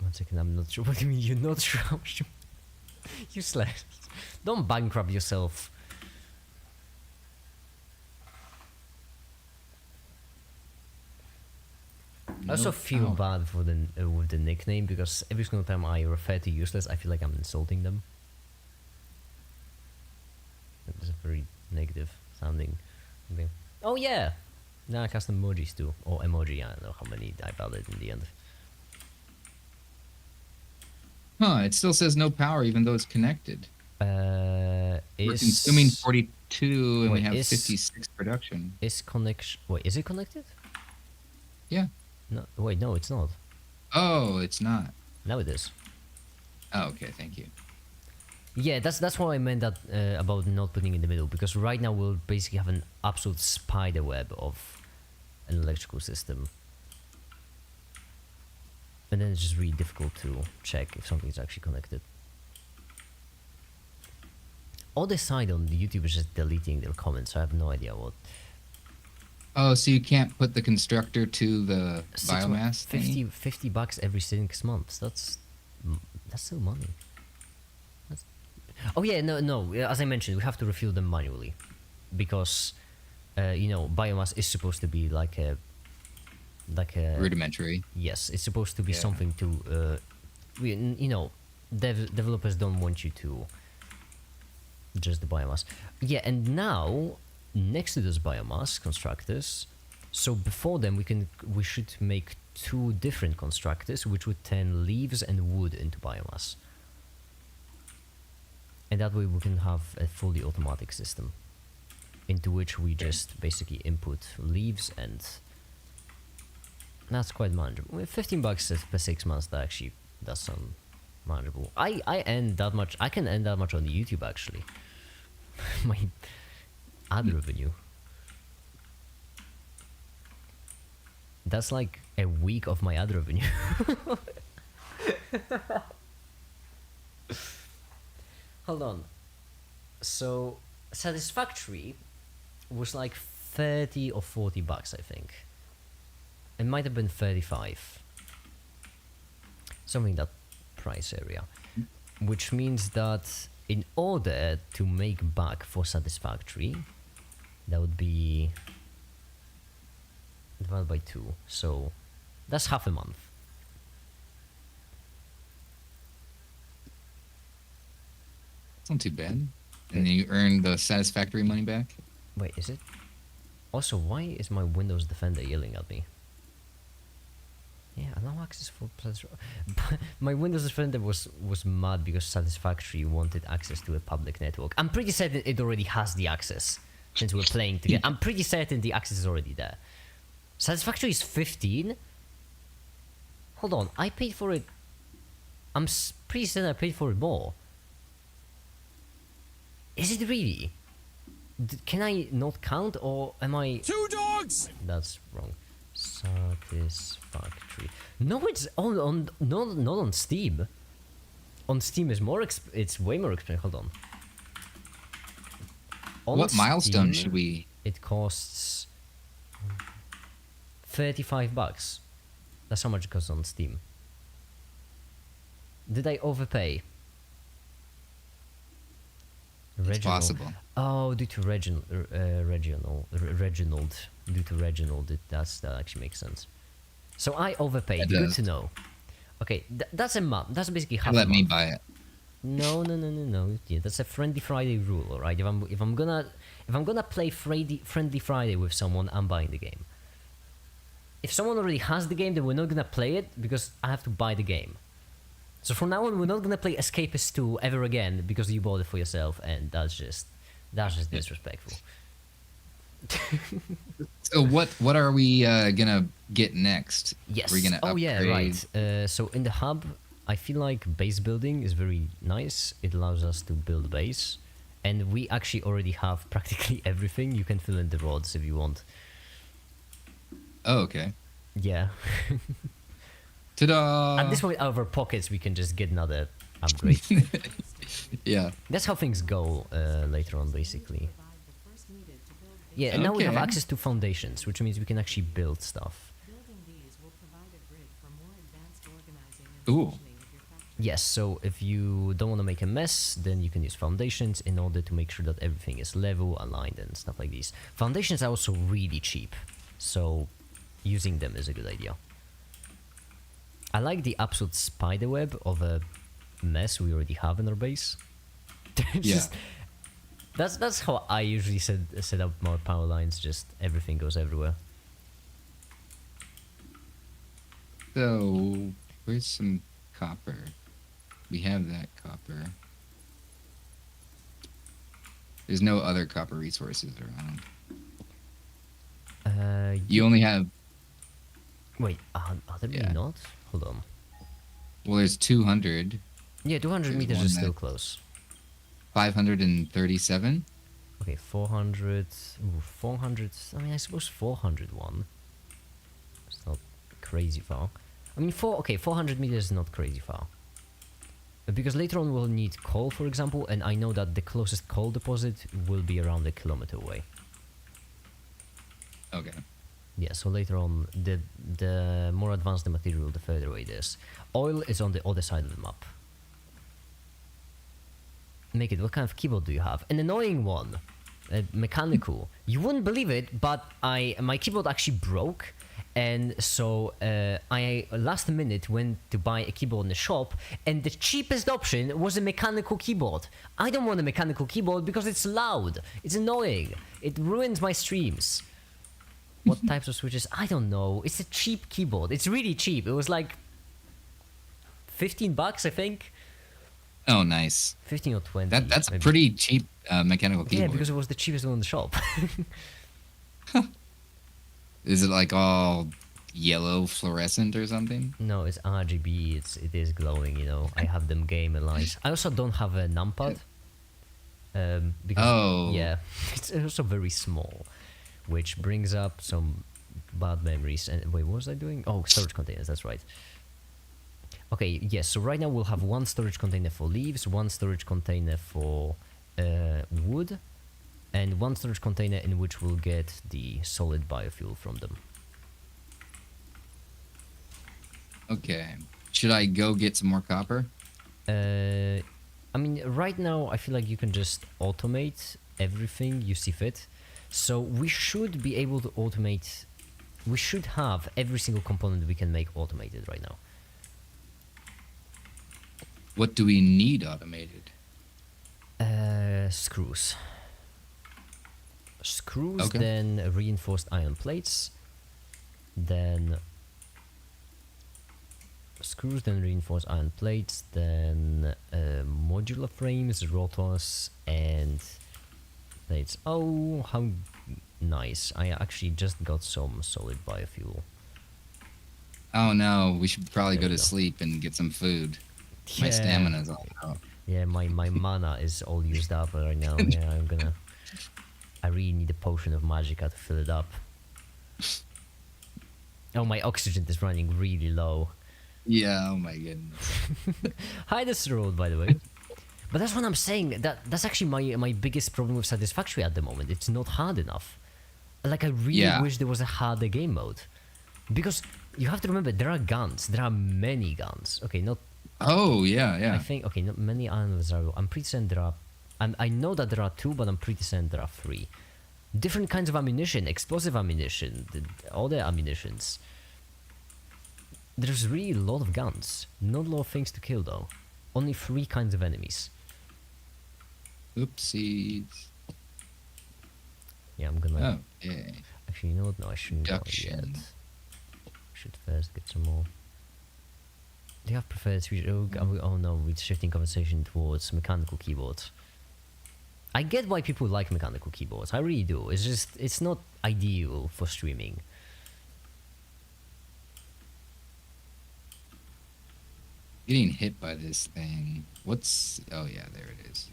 S1: One second, I'm not sure. What do you mean you're not sure? Useless. Don't bankrupt yourself. I also feel bad for the with the nickname, because every single time I refer to useless, I feel like I'm insulting them. It's a very negative sounding thing. Oh yeah! Now I custom emojis too. Or emoji, I don't know how many I valid in the end.
S2: Huh, it still says no power even though it's connected. We're consuming 42 and we have 56 production.
S1: Is connection... Wait, is it connected?
S2: Yeah.
S1: No, wait, no, it's not.
S2: Oh, it's not.
S1: Now it is.
S2: Oh, okay, thank you.
S1: Yeah, that's what I meant that about not putting in the middle, because right now we'll basically have an absolute spider web of an electrical system. And then it's just really difficult to check if something's actually connected. All the side on the YouTube is just deleting their comments, so I have no idea what...
S2: Oh, so you can't put the constructor to the biomass thing?
S1: 50 bucks every 6 months. That's still money. Oh yeah, no. As I mentioned, we have to refill them manually, because you know, biomass is supposed to be like a
S2: rudimentary.
S1: Yes, it's supposed to be something to you know, developers don't want you to just the biomass. Yeah, and now next to those biomass constructors, so before them we should make 2 different constructors which would turn leaves and wood into biomass. And that way we can have a fully automatic system into which we just basically input leaves, and that's quite manageable. With 15 bucks per 6 months, that's some manageable. I earn that much. I can earn that much on the YouTube actually. My ad revenue. That's like a week of my ad revenue. Hold on. So satisfactory was like 30 or 40 bucks, I think. It might have been 35. Something in that price area. Which means that in order to make back for satisfactory, that would be divided by 2. So that's half a month.
S2: It's not too bad. And then you earn the satisfactory money back.
S1: Wait, is it? Also, why is my Windows Defender yelling at me? Yeah, allow access for... My Windows Defender was mad because Satisfactory wanted access to a public network. I'm pretty certain it already has the access since we're playing together. I'm pretty certain the access is already there. Satisfactory is 15? Hold on, I paid for it... I'm pretty certain I paid for it more. Is it really? Can I not count, or am I...
S4: 2 dogs!
S1: That's wrong. Satisfactory. No, it's not on Steam. on Steam is it's way more expensive. Hold on.
S2: What milestone
S1: Steam,
S2: should we?
S1: It costs $35. That's how much it costs on Steam. Did I overpay?
S2: It's possible.
S1: Oh, due to Reginald. Due to Reginald, that actually makes sense. So I overpaid.
S2: It
S1: Good
S2: does.
S1: to know. Okay, that's a month. That's basically half.
S2: Let
S1: a
S2: me
S1: month.
S2: buy it.
S1: No. Yeah, that's a Friendly Friday rule, alright? If I'm gonna play Friendly Friday with someone, I'm buying the game. If someone already has the game, then we're not gonna play it because I have to buy the game. So from now on, we're not gonna play Escapist 2 ever again because you bought it for yourself, and that's just disrespectful.
S2: So what are we gonna get next?
S1: Yes.
S2: We're gonna upgrade.
S1: Yeah, right. So in the hub, I feel like base building is very nice. It allows us to build a base, and we actually already have practically everything. You can fill in the rods if you want.
S2: Oh, okay.
S1: Yeah.
S2: Ta-da!
S1: At this point, out of our pockets, we can just get another upgrade.
S2: Yeah.
S1: That's how things go later on, basically. Yeah, and now we have
S2: Okay.
S1: access to foundations, which means we can actually build stuff.
S2: Ooh.
S1: Yes, so if you don't want to make a mess, then you can use foundations in order to make sure that everything is level, aligned, and stuff like these. Foundations are also really cheap, so using them is a good idea. I like the absolute spiderweb of a mess we already have in our base. Just- that's how I usually set up my power lines. Just everything goes everywhere.
S2: So where's some copper? We have that copper. There's no other copper resources around. You only have.
S1: Wait, are there really
S2: Yeah.
S1: not? Hold on.
S2: Well, there's 200,
S1: Yeah, 200
S2: There's
S1: meters
S2: one
S1: is still
S2: that-
S1: close.
S2: 537.
S1: Okay, 400. Ooh, 400. I mean, I suppose 401. It's not crazy far. I mean, 400 meters is not crazy far. Because later on we'll need coal, for example, and I know that the closest coal deposit will be around a kilometer away.
S2: Okay.
S1: Yeah, so later on, the more advanced the material, the further away it is. Oil is on the other side of the map. Make it. What kind of keyboard do you have? An annoying one, mechanical. You wouldn't believe it, but my keyboard actually broke, and so I last minute went to buy a keyboard in the shop, and the cheapest option was a mechanical keyboard. I don't want a mechanical keyboard because it's loud. It's annoying. It ruins my streams. What types of switches? I don't know. It's a cheap keyboard. It's really cheap. It was like $15, I think.
S2: Oh, nice.
S1: 15 or 20.
S2: That's
S1: maybe.
S2: pretty cheap mechanical
S1: Yeah,
S2: keyboard.
S1: because it was the cheapest one in the shop.
S2: Is it like all yellow fluorescent or something?
S1: No, it's RGB. It is glowing. You know, I have them gamer lights. I also don't have a numpad. Because yeah, it's also very small, which brings up some bad memories. And wait, what was I doing? Oh, storage containers. That's right. Okay, yes. So right now we'll have one storage container for leaves, one storage container for wood, and one storage container in which we'll get the solid biofuel from them.
S2: Okay. Should I go get some more copper?
S1: I mean, right now I feel like you can just automate everything you see fit. So we should be able to automate. We should have every single component we can make automated right now.
S2: What do we need automated?
S1: Screws. Screws,
S2: Okay.
S1: then reinforced iron plates, then screws, then reinforced iron plates, then modular frames, rotors, and plates. Oh, how nice. I actually just got some solid biofuel.
S2: Oh no, we should probably
S1: There
S2: go
S1: we
S2: to
S1: go.
S2: sleep and get some food. My
S1: Yeah.
S2: stamina's all out.
S1: Yeah, my mana is all used up right now. Yeah, I really need a potion of magicka to fill it up. Oh, my oxygen is running really low.
S2: Yeah. Oh my goodness.
S1: Hi, this road, by the way. But that's what I'm saying. That's actually my biggest problem with Satisfactory at the moment. It's not hard enough. Like, I really wish there was a harder game mode. Because you have to remember, there are guns. There are many guns. Okay, not...
S2: Oh, yeah.
S1: I think, okay, not many animals are... I'm pretty certain there are... I know that there are 2, but I'm pretty certain there are 3. Different kinds of ammunition, explosive ammunition, other ammunitions. There's really a lot of guns. Not a lot of things to kill, though. Only 3 kinds of enemies.
S2: Oopsies.
S1: Yeah, I'm gonna...
S2: Oh, yeah.
S1: Actually, you know what? No, I shouldn't go yet. I should first get some more. Do you have preferred switch? Oh no, we're shifting conversation towards mechanical keyboards. I get why people like mechanical keyboards. I really do. It's just, it's not ideal for streaming.
S2: Getting hit by this thing. What's... Oh, yeah, there it is.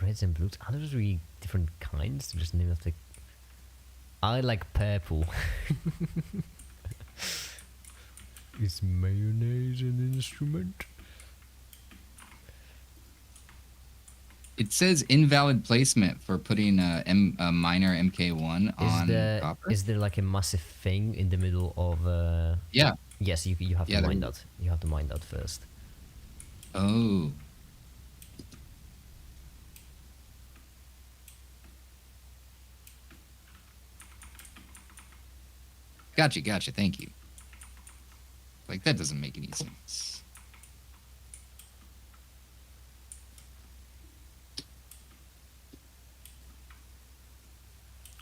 S1: Reds and blues. Are those really different kinds? Just name of the... I like purple. Is mayonnaise an instrument?
S2: It says invalid placement for putting a minor MK1 on copper.
S1: Is there like a massive thing in the middle of...
S2: Yeah.
S1: Yes, you have to mine that. You have to mine that first.
S2: Oh. Gotcha. Thank you. Like, that doesn't make any sense.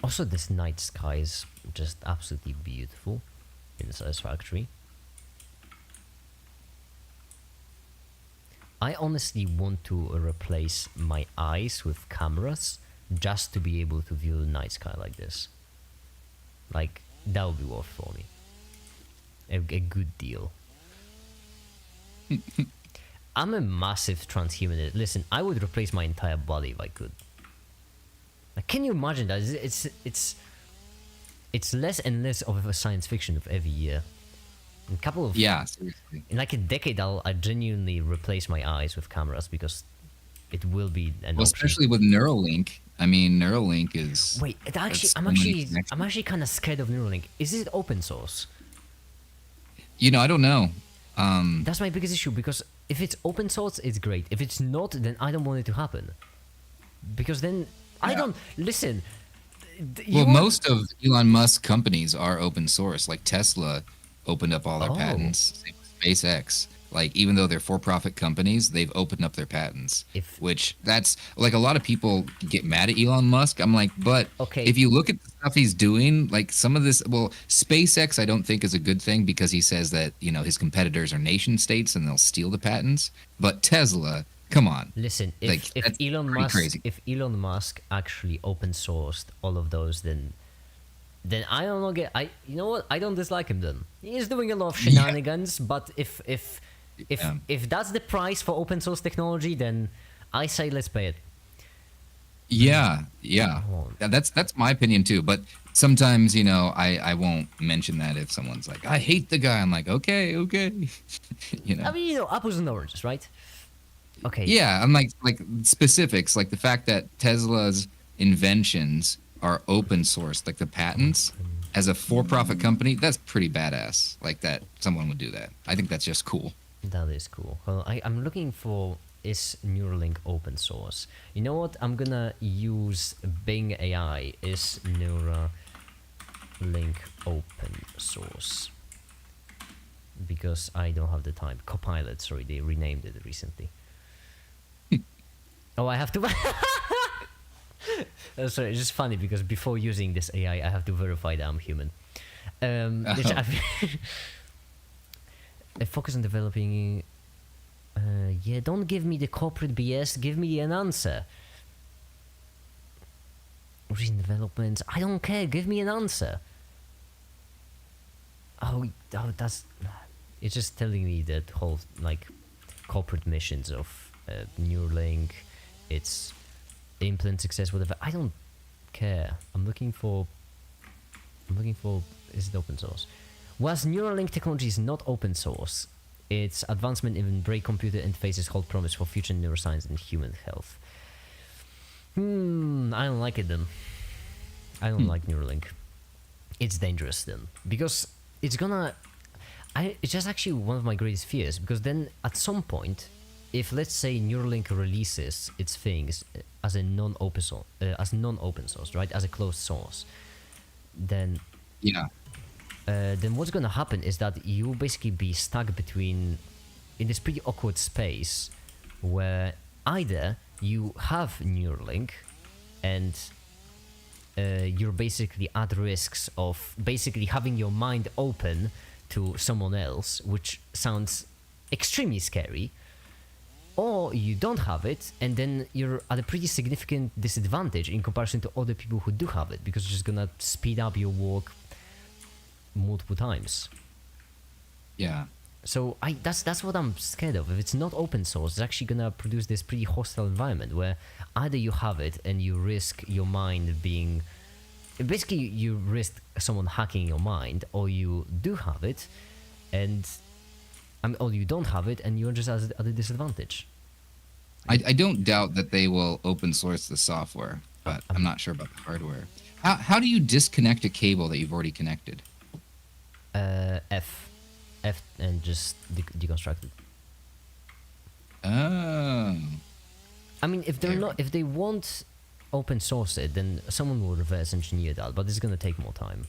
S1: Also, this night sky is just absolutely beautiful in Satisfactory. I honestly want to replace my eyes with cameras just to be able to view the night sky like this. Like, that would be worth for me. A good deal. I'm a massive transhumanist. Listen, I would replace my entire body if I could. Like, can you imagine that? It's less and less of a science fiction of every year. In a couple of...
S2: Yeah, seriously.
S1: In like a decade, I genuinely replace my eyes with cameras because it will be an option.
S2: Especially with Neuralink. I mean, Neuralink is...
S1: Wait, I'm actually kind of scared of Neuralink. Is it open source?
S2: You know, I don't know.
S1: That's my biggest issue, because if it's open source, it's great. If it's not, then I don't want it to happen. Because then... I don't... Listen...
S2: Well, most of Elon Musk companies are open source. Like Tesla opened up all their patents. Same with SpaceX. Like, even though they're for-profit companies, they've opened up their patents. Which, that's... Like, a lot of people get mad at Elon Musk. I'm like, but if you look at the stuff he's doing, like, some of this... Well, SpaceX I don't think is a good thing because he says that, you know, his competitors are nation states and they'll steal the patents. But Tesla... Come on.
S1: Listen, if Elon Musk actually open sourced all of those, then I don't know. You know what? I don't dislike him. Then he is doing a lot of shenanigans. But if that's the price for open source technology, then I say let's pay it.
S2: Yeah. That's my opinion too. But sometimes, you know, I won't mention that if someone's like, I hate the guy. I'm like, okay. You know.
S1: I mean, you know, apples and oranges, right? Okay.
S2: Yeah, I'm like specifics, like the fact that Tesla's inventions are open source, like the patents, as a for-profit company, that's pretty badass. Like that someone would do that. I think that's just cool.
S1: That is cool. Well, I'm looking for, is Neuralink open source? You know what? I'm gonna use Bing AI. Is Neuralink open source? Because I don't have the time. Copilot, sorry, they renamed it recently. Oh, I have to... Sorry, it's just funny because before using this AI, I have to verify that I'm human. Focus on developing... yeah, don't give me the corporate BS, give me an answer. Recent developments, I don't care, give me an answer. Oh, that's... It's just telling me that whole, like, corporate missions of Neuralink, its implant success, whatever. I don't care. I'm looking for I'm looking for, is it open source? Whilst Neuralink technology is not open source, its advancement in brain-computer interfaces hold promise for future neuroscience and human health. I don't like it then. I don't like Neuralink. It's dangerous then, because it's gonna... it's just actually one of my greatest fears, because then at some point, if let's say Neuralink releases its things as a non-open source, right, as a closed source, then then what's gonna happen is that you'll basically be stuck in this pretty awkward space where either you have Neuralink and you're basically at risks of basically having your mind open to someone else, which sounds extremely scary, or you don't have it, and then you're at a pretty significant disadvantage in comparison to other people who do have it, because it's just gonna speed up your work multiple times.
S2: Yeah.
S1: So that's what I'm scared of. If it's not open source, it's actually gonna produce this pretty hostile environment where either you have it and you risk your mind being... Basically, you risk someone hacking your mind, or you do have it, and... or you don't have it, and you're just at a disadvantage.
S2: I don't doubt that they will open source the software, but I'm not sure about the hardware. How do you disconnect a cable that you've already connected?
S1: F, and just deconstruct it.
S2: Oh.
S1: I mean, if they won't open source it, then someone will reverse engineer that, but it's gonna take more time.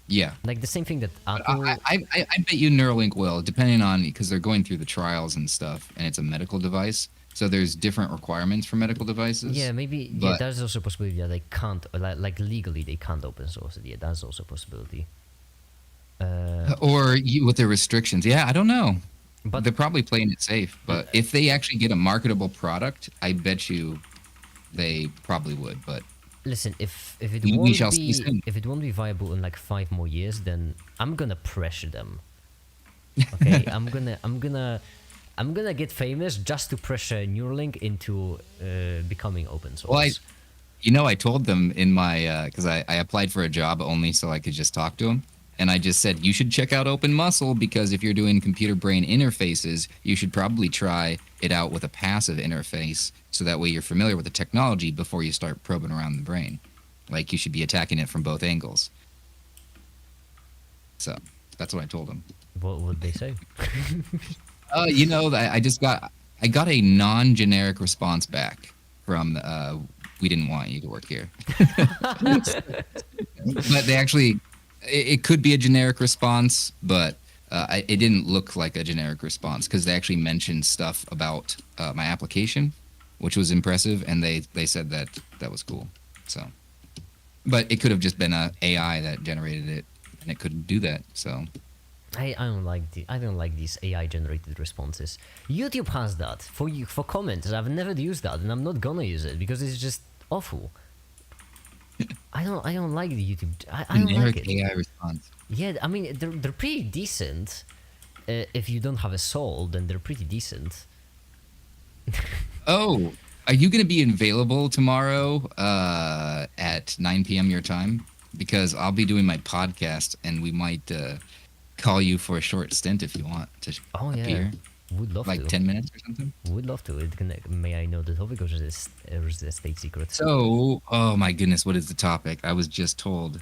S2: Yeah.
S1: Like the same thing that Apple...
S2: I bet you Neuralink will, depending on, because they're going through the trials and stuff, and it's a medical device, so there's different requirements for medical devices.
S1: Yeah, maybe. Yeah, there's also a possibility that they can't, like legally, they can't open source it. Yeah, that's also a possibility.
S2: Or with the restrictions. Yeah, I don't know.
S1: But
S2: they're probably playing it safe. But if they actually get a marketable product, I bet you they probably would. But
S1: listen, if it won't be viable in like 5 more years, then I'm gonna pressure them. Okay, I'm gonna get famous just to pressure Neuralink into becoming open source.
S2: Well, I told them in my because I applied for a job only so I could just talk to them. And I just said, you should check out Open Muscle, because if you're doing computer-brain interfaces, you should probably try it out with a passive interface, so that way you're familiar with the technology before you start probing around the brain. Like, you should be attacking it from both angles. So, that's what I told them.
S1: What would they say?
S2: I got a non-generic response back from, we didn't want you to work here. But they actually... It could be a generic response, but it didn't look like a generic response, because they actually mentioned stuff about my application, which was impressive, and they said that was cool. So, but it could have just been a AI that generated it, and it couldn't do that. So,
S1: I don't like these AI generated responses. YouTube has that for comments. I've never used that, and I'm not gonna use it because it's just awful. I don't like the YouTube. I don't like it.
S2: AI response.
S1: Yeah, I mean they're pretty decent. If you don't have a soul, then they're pretty decent.
S2: Oh, are you going to be available tomorrow at 9 p.m. your time? Because I'll be doing my podcast, and we might call you for a short stint if you want to appear.
S1: Would love
S2: like
S1: to.
S2: 10 minutes or something?
S1: Would love to. May I know the topic, or is it a state secret?
S2: So, oh my goodness, what is the topic? I was just told.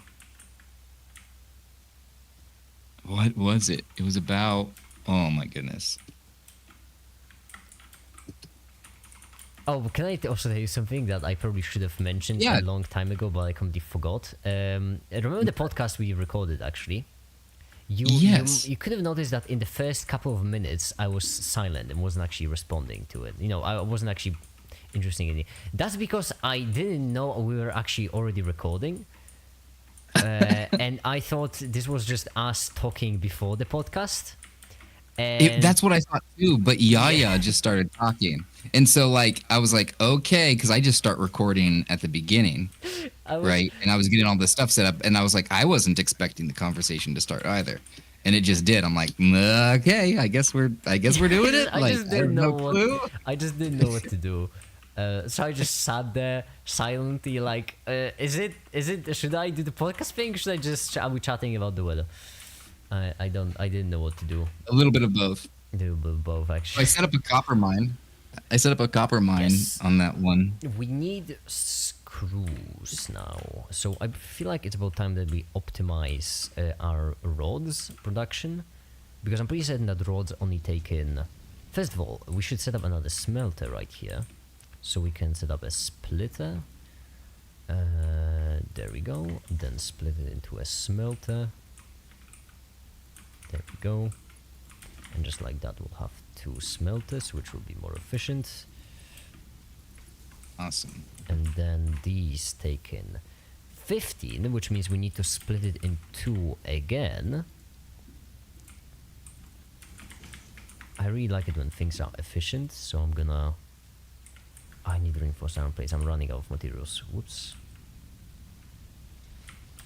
S2: What was it? It was about, oh my goodness.
S1: Oh, can I also tell you something that I probably should have mentioned a long time ago, but I completely forgot? Remember the podcast we recorded, actually? You could have noticed that in the first couple of minutes I was silent and wasn't actually responding to it. I wasn't actually interested in it. That's because I didn't know we were actually already recording. And I thought this was just us talking before the podcast.
S2: That's what I thought too, but Yaya just started talking. And so I was like, okay, because I just start recording at the beginning. Right, and I was getting all this stuff set up, and I was like, I wasn't expecting the conversation to start either, and it just did. I'm like, okay, I guess we're doing it.
S1: I just didn't know what to do. So I just sat there silently, like, should I do the podcast thing? Should are we chatting about the weather? I didn't know what to do.
S2: A little bit of both.
S1: Do both, actually.
S2: I set up a copper mine.
S1: Yes.
S2: On that one.
S1: We need screws now. So I feel like it's about time that we optimize our rods production, because I'm pretty certain that rods only take in... First of all, we should set up another smelter right here. So we can set up a splitter. There we go. Then split it into a smelter. There we go. And just like that, we'll have 2 smelters, which will be more efficient.
S2: Awesome.
S1: And then these take in 15, which means we need to split it in 2 again. I really like it when things are efficient, so I'm gonna... I need reinforced iron plates. I'm running out of materials. Whoops.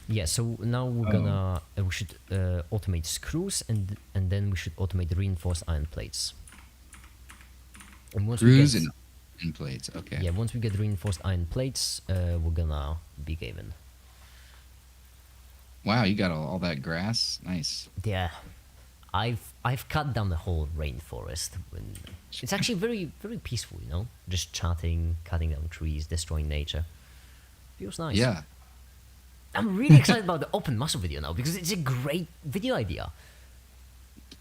S1: Yeah, so now we're gonna... we should automate screws, and then we should automate reinforced iron plates. And once
S2: Screws and plates, okay.
S1: Yeah, once we get reinforced iron plates, we're gonna be gaming.
S2: Wow, you got all that grass? Nice.
S1: Yeah, I've cut down the whole rainforest. It's actually very, very peaceful, you know? Just chatting, cutting down trees, destroying nature. Feels nice.
S2: Yeah.
S1: I'm really excited about the open muscle video now, because it's a great video idea.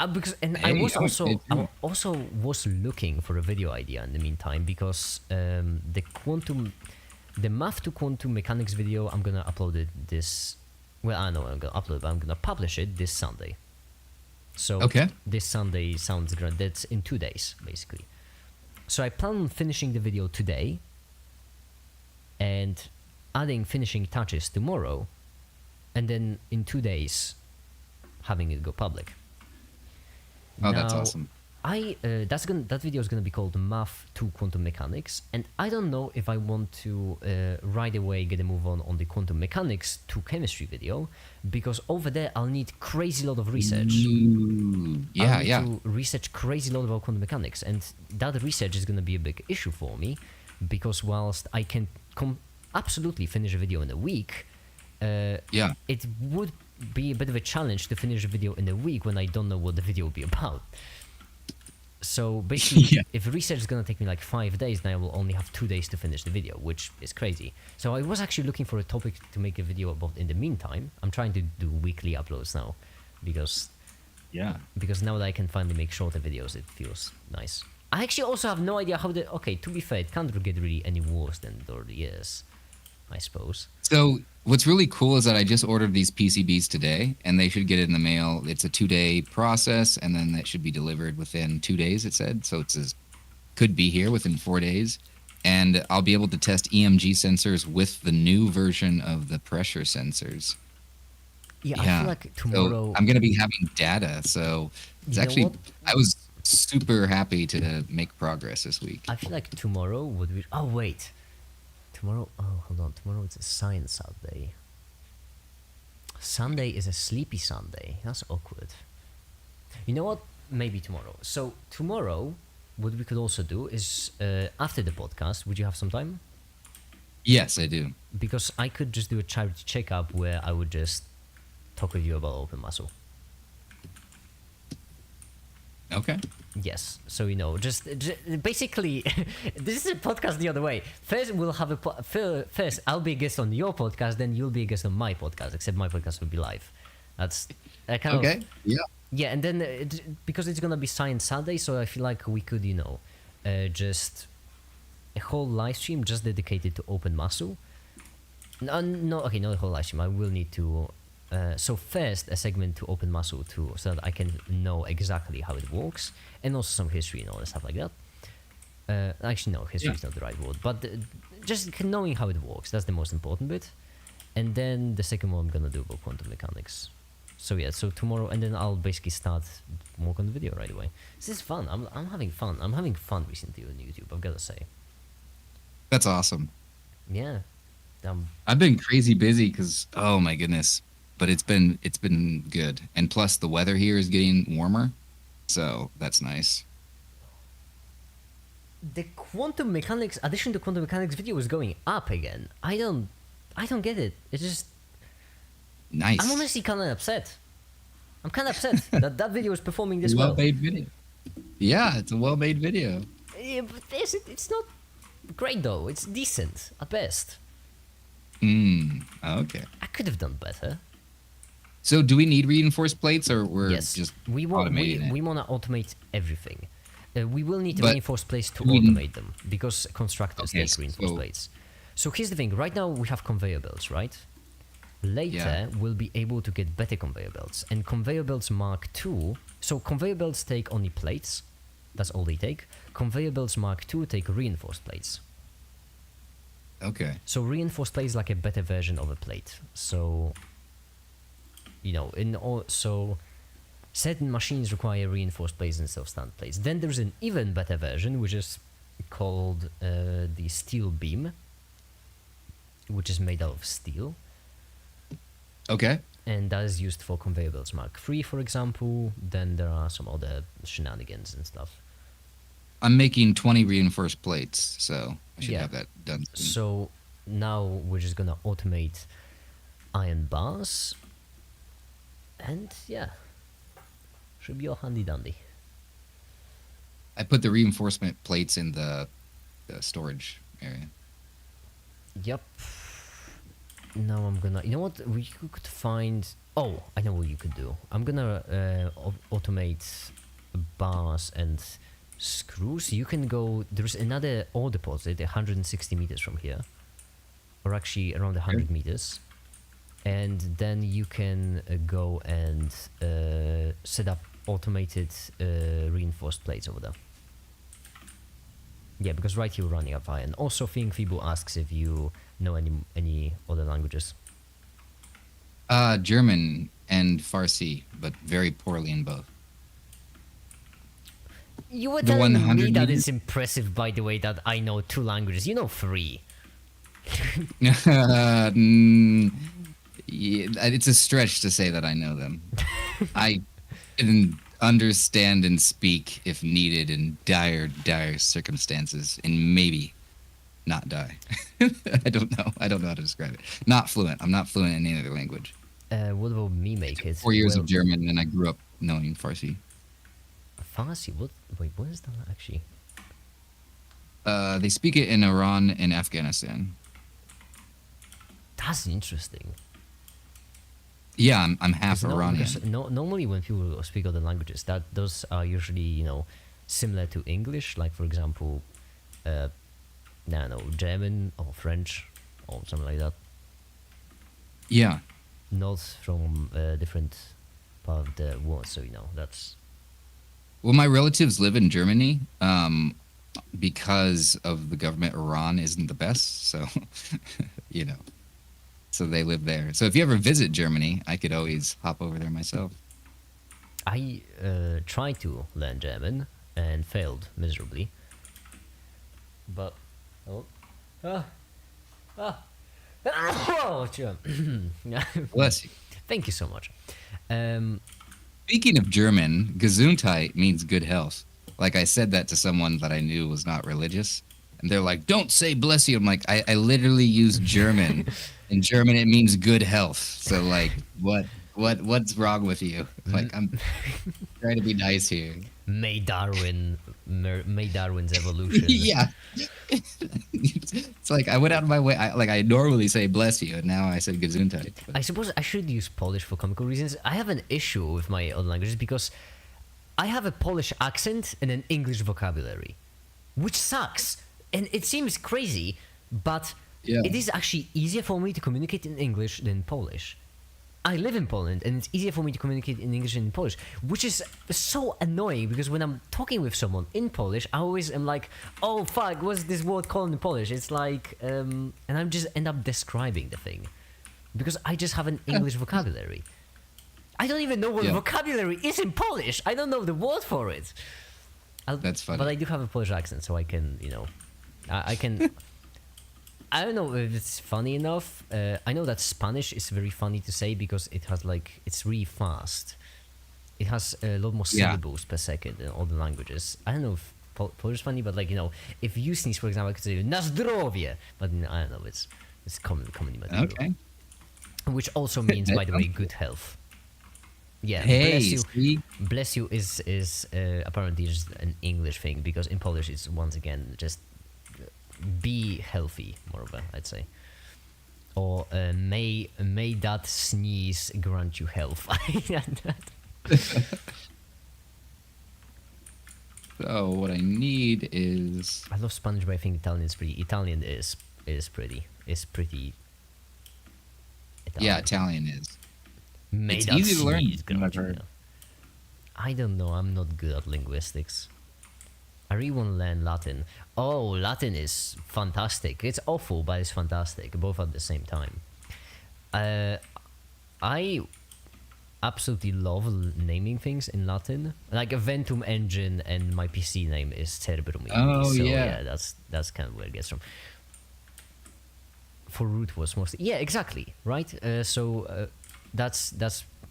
S1: I also was looking for a video idea in the meantime, because the math to quantum mechanics video, I'm gonna upload it this... Well, I know I'm gonna upload it, but I'm gonna publish it this Sunday. So this Sunday sounds great. That's in 2 days, basically. So I plan on finishing the video today and adding finishing touches tomorrow, and then in 2 days having it go public.
S2: Oh, that's awesome.
S1: That video is gonna be called Math to Quantum Mechanics, and I don't know if I want to right away get a move on the quantum mechanics to chemistry video, because over there I'll need crazy lot of research.
S2: Yeah,
S1: I'll need to research crazy lot about quantum mechanics, and that research is gonna be a big issue for me, because whilst I can absolutely finish a video in a week, it would be a bit of a challenge to finish a video in a week when I don't know what the video will be about. So basically, if research is gonna take me like 5 days, then I will only have 2 days to finish the video, which is crazy. So I was actually looking for a topic to make a video about in the meantime. I'm trying to do weekly uploads now, because now that I can finally make shorter videos, it feels nice. I actually also have no idea how okay, to be fair, it can't get really any worse than it already is, I suppose.
S2: So what's really cool is that I just ordered these PCBs today, and they should get it in the mail. It's a 2-day process, and then that should be delivered within 2 days, it said. So could be here within 4 days. And I'll be able to test EMG sensors with the new version of the pressure sensors.
S1: Yeah, I feel like tomorrow...
S2: So I'm going to be having data, so it's actually... I was super happy to make progress this week.
S1: I feel like tomorrow would be... Oh, wait. Tomorrow, hold on. Tomorrow it's a science Saturday. Sunday is a sleepy Sunday. That's awkward. You know what? Maybe tomorrow. So tomorrow, what we could also do is after the podcast. Would you have some time?
S2: Yes, I do.
S1: Because I could just do a charity checkup where I would just talk with you about open muscle.
S2: Okay.
S1: Yes, so just basically, this is a podcast the other way. First, we'll have first I'll be a guest on your podcast, then you'll be a guest on my podcast. Except my podcast will be live. That's kind of yeah. And then because it's gonna be Science Saturday, so I feel like we could just a whole live stream just dedicated to open muscle. Not a whole live stream. I will need to. So first, a segment to open muscle so that I can know exactly how it works, and also some history and all that stuff like that. Actually, no, history is not the right word, but just knowing how it works, that's the most important bit. And then the second one I'm gonna do about quantum mechanics. So yeah, so tomorrow, and then I'll basically start work on the video right away. This is fun. I'm having fun. I'm having fun recently on YouTube, I've gotta say.
S2: That's awesome.
S1: Yeah.
S2: I've been crazy busy because, oh my goodness. But it's been good, and plus the weather here is getting warmer, so that's nice.
S1: the quantum mechanics addition to quantum mechanics video is going up again. I don't get it. It's just
S2: Nice.
S1: I'm honestly kind of upset. I'm kind of upset that video is performing this well.
S2: Well-made video. Yeah, it's a well-made video.
S1: Yeah, but it's not great though. It's decent at best.
S2: Okay.
S1: I could have done better.
S2: So do we need reinforced plates, or we're
S1: Yes,
S2: just
S1: we want
S2: automating it?
S1: we want to automate everything. We will need
S2: But
S1: reinforced plates to
S2: we-
S1: automate them because constructors
S2: Okay,
S1: need reinforced
S2: so-
S1: plates. So here's the thing. Right now we have conveyor belts, right? Later we'll be able to get better conveyor belts, and conveyor belts Mark II. So conveyor belts take only plates. That's all they take. Conveyor belts Mark II take reinforced plates.
S2: Okay.
S1: So reinforced plate is like a better version of a plate. So, you know, so certain machines require reinforced plates instead of standard plates. Then there's an even better version, which is called the steel beam, which is made out of steel,
S2: Okay.
S1: and that is used for conveyor belts Mark III, for example. Then there are some other shenanigans and stuff.
S2: I'm making 20 reinforced plates, so I should
S1: Yeah.
S2: have that done soon.
S1: So now we're just gonna automate iron bars, and yeah, should be all handy dandy.
S2: I put the reinforcement plates in the storage area.
S1: Yep. Now I'm gonna. You know what? We could find. Oh, I know what you could do. I'm gonna automate bars and screws. You can go. There's another ore deposit 160 meters from here, or actually around 100 meters, and then you can go and set up automated reinforced plates over there. Yeah, because right here we're running out of iron. Also, Think Feeble asks if you know any other languages.
S2: German and Farsi, but very poorly in both.
S1: You were
S2: The
S1: telling me
S2: 100
S1: that
S2: meters?
S1: it's impressive, by the way, that I know 2 languages. You know 3.
S2: Yeah, it's a stretch to say that I know them. I can understand and speak if needed in dire circumstances, and maybe not die. I don't know. I don't know how to describe it. Not fluent. I'm not fluent in any other language.
S1: What about me make it?
S2: 4 years
S1: Well,
S2: of German, and I grew up knowing Farsi.
S1: Farsi? What? Wait, what is that actually?
S2: They speak it in Iran and Afghanistan.
S1: That's interesting.
S2: Yeah, I'm half Iranian.
S1: Because normally when people speak other languages, those are usually similar to English. Like for example, I don't know, German or French or something like that.
S2: Yeah.
S1: Not from a different part of the world. So that's.
S2: Well, my relatives live in Germany because of the government. Iran isn't the best, so so they live there. So if you ever visit Germany, I could always hop over there myself.
S1: I tried to learn German and failed miserably. But
S2: Bless you.
S1: Thank you so much.
S2: Speaking of German, Gesundheit means good health. Like I said that to someone that I knew was not religious, and they're like, "Don't say bless you." I'm like, I literally use German. In German, it means good health. So like, what's wrong with you? Like, I'm trying to be nice here.
S1: May Darwin's evolution.
S2: Yeah. It's like I went out of my way. I normally say bless you, and now I said Gesundheit.
S1: I suppose I should use Polish for comical reasons. I have an issue with my other languages because I have a Polish accent and an English vocabulary, which sucks. And it seems crazy, but it is actually easier for me to communicate in English than Polish. I live in Poland, and it's easier for me to communicate in English than in Polish, which is so annoying because when I'm talking with someone in Polish, I always am like, "Oh fuck, what's this word called in Polish?" It's like, and I just end up describing the thing because I just have an English vocabulary. I don't even know what vocabulary is in Polish. I don't know the word for it.
S2: That's funny.
S1: But I do have a Polish accent, so I can, I can. I don't know if it's funny enough. I know that Spanish is very funny to say because it has it's really fast. It has a lot more syllables per second than all the languages. I don't know if Polish funny, but like, you know, if you sneeze, for example, I could say na zdrowie, but I don't know, it's comedy material.
S2: Okay.
S1: Which also means, by the way, good health. Yeah,
S2: Hey,
S1: bless you.
S2: see?
S1: Bless you is apparently just an English thing, because in Polish it's once again just be healthy, moreover, I'd say. Or may that sneeze grant you health.
S2: So what I need is...
S1: I love Spanish, but I think Italian is pretty. Italian is pretty. It's pretty. Italian.
S2: Yeah, Italian is.
S1: May
S2: It's
S1: that
S2: easy to learn,
S1: sneeze
S2: from what I've
S1: grant you
S2: heard.
S1: health. I don't know. I'm not good at linguistics. I really want to learn Latin. Oh, Latin is fantastic. It's awful, but it's fantastic, both at the same time. I absolutely love naming things in Latin. Like Eventum Engine and my PC name is Cerebrum.
S2: Oh,
S1: so
S2: yeah.
S1: that's kind of where it gets from. For root was mostly exactly right. That's